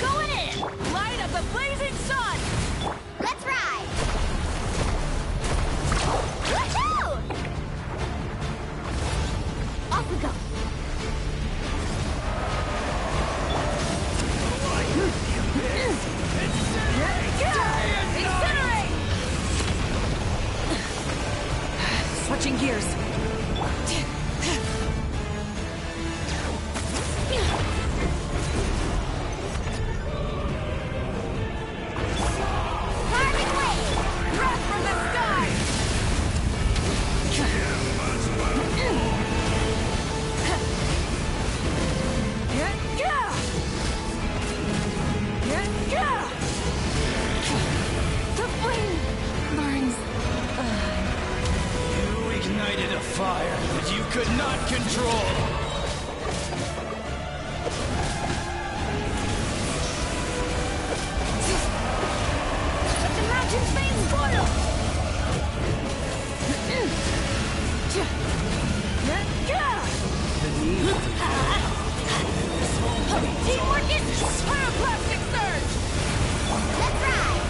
Going in! Light up the blazing sun! Let's ride! Woohoo! Off we go! Incinerate! Switching gears. Parting wave! Wrath from the sky! The flame burns. You ignited a fire that you could not control. Let the mountain flames boil! Teamwork is pyroclastic surge! Let's ride!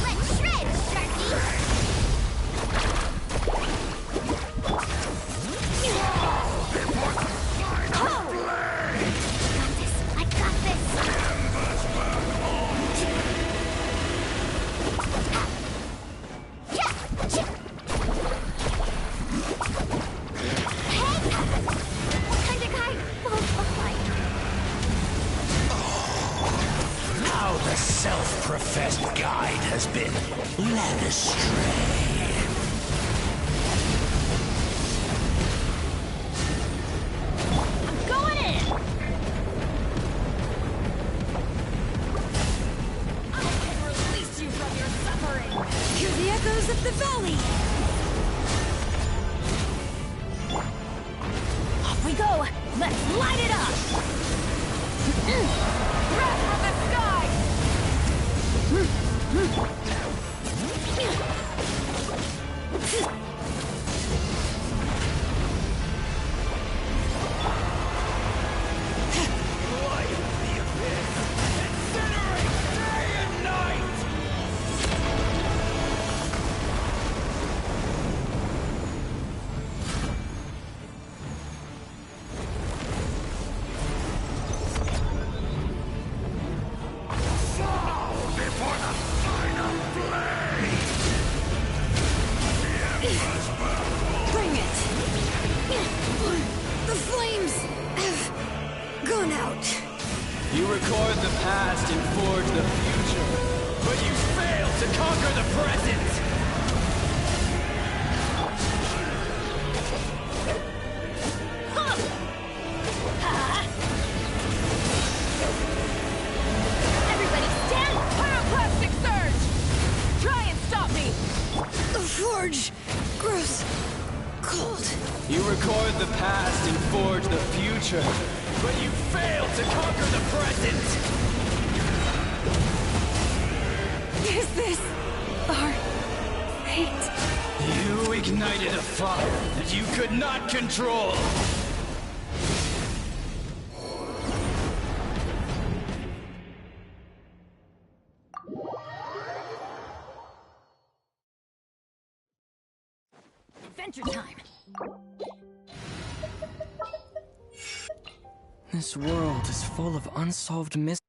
Let's shred, Sharky! I got this! What kind of guy both look like? How the self-professed guide has been led astray. I'm going in! I can release you from your suffering! Hear the echoes of the valley! Off we go! Let's light it up! Wrath from the sky! Light of the abyss! Incinerate day and night! Before the final blade! Bring it! The flames have gone out. You record the past and forge the future, but you fail to conquer the present! Everybody stand! Pyroclastic surge! Try and stop me! The forge grows cold. You record the past and forge the future, but you fail to conquer the present! Is this our fate? You ignited a fire that you could not control! Adventure time! This world is full of unsolved mysteries.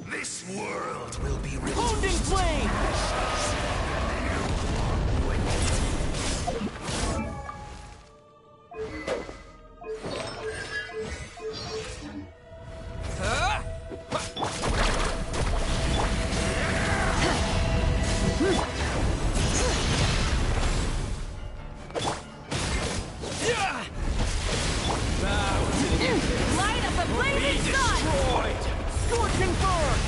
This world will be Honed in flame! Light up the blazing sun! Scorching burn!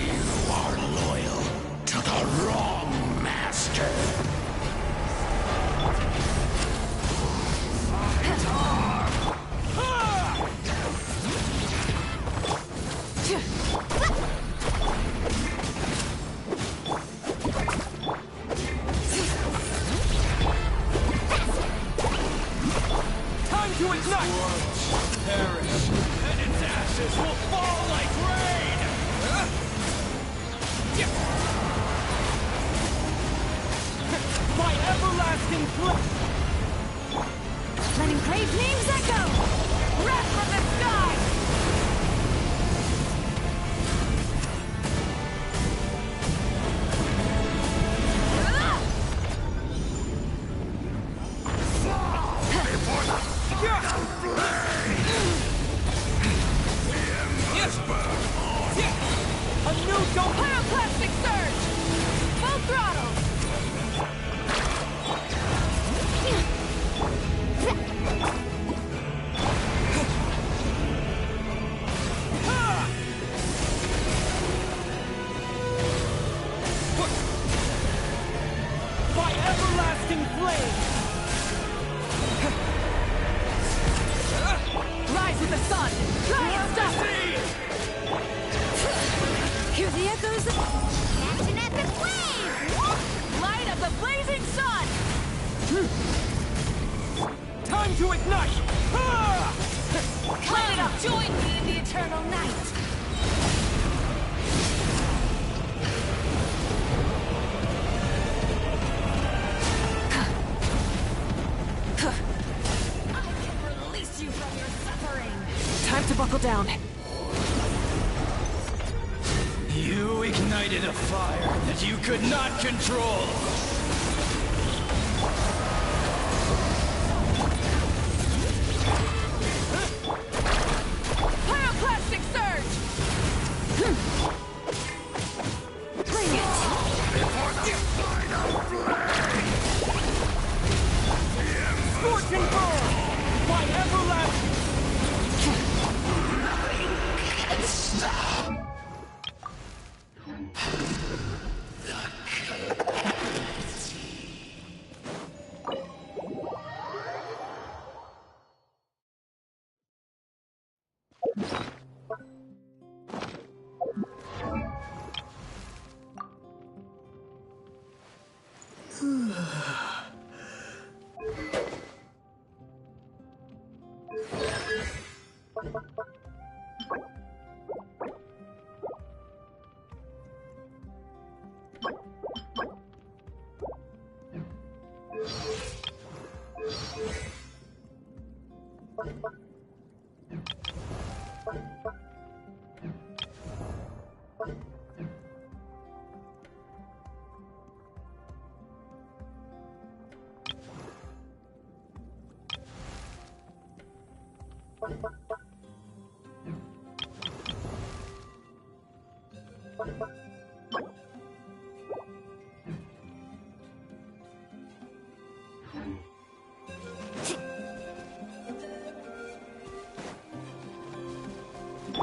You are loyal to the wrong master. Time to ignite! Perish, and its ashes will fall like rain! My everlasting flame! Letting grave names echo! Wrath from the sky! Before the final blade! A new dome! Pyroclastic surge! Full throttle! My everlasting flame! Rise with the sun! Try and stop me! Hear the echoes of... Catch an epic wave! Light up the blazing sun! Time to ignite! Light it up! Join me in the eternal night! I can release you from your suffering! Time to buckle down. You ignited a fire that you could not control! Pyroclastic surge! Bring it! Before the final blade! Scorching burn! My everlasting...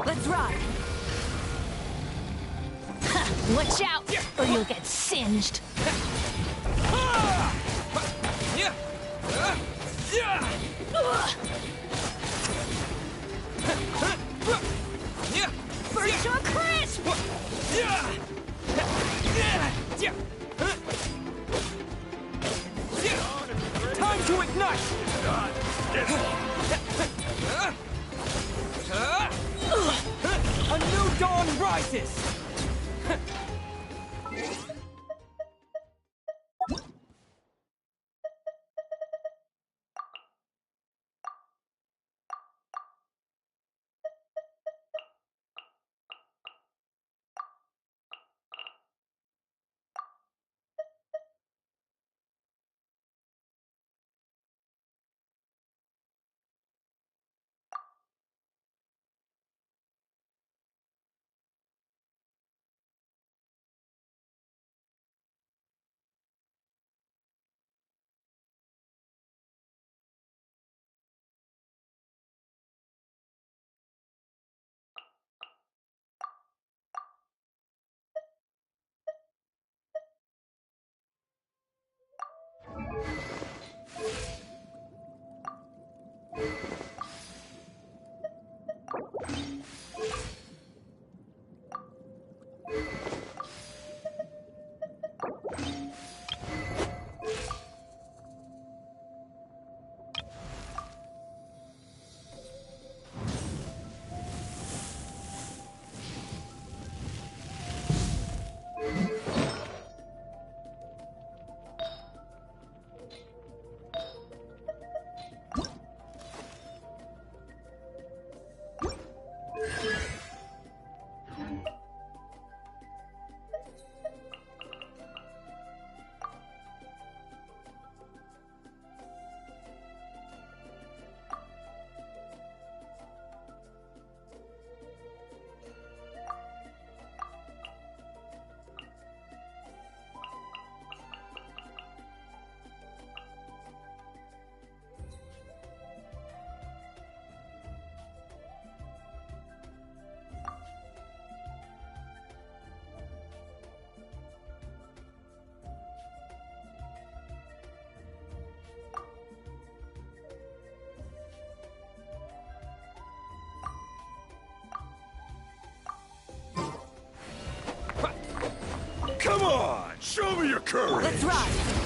Let's ride! Watch out, or you'll get singed! Burn to a crisp! Time to ignite! A new dawn rises! Come on! Show me your courage! Let's ride!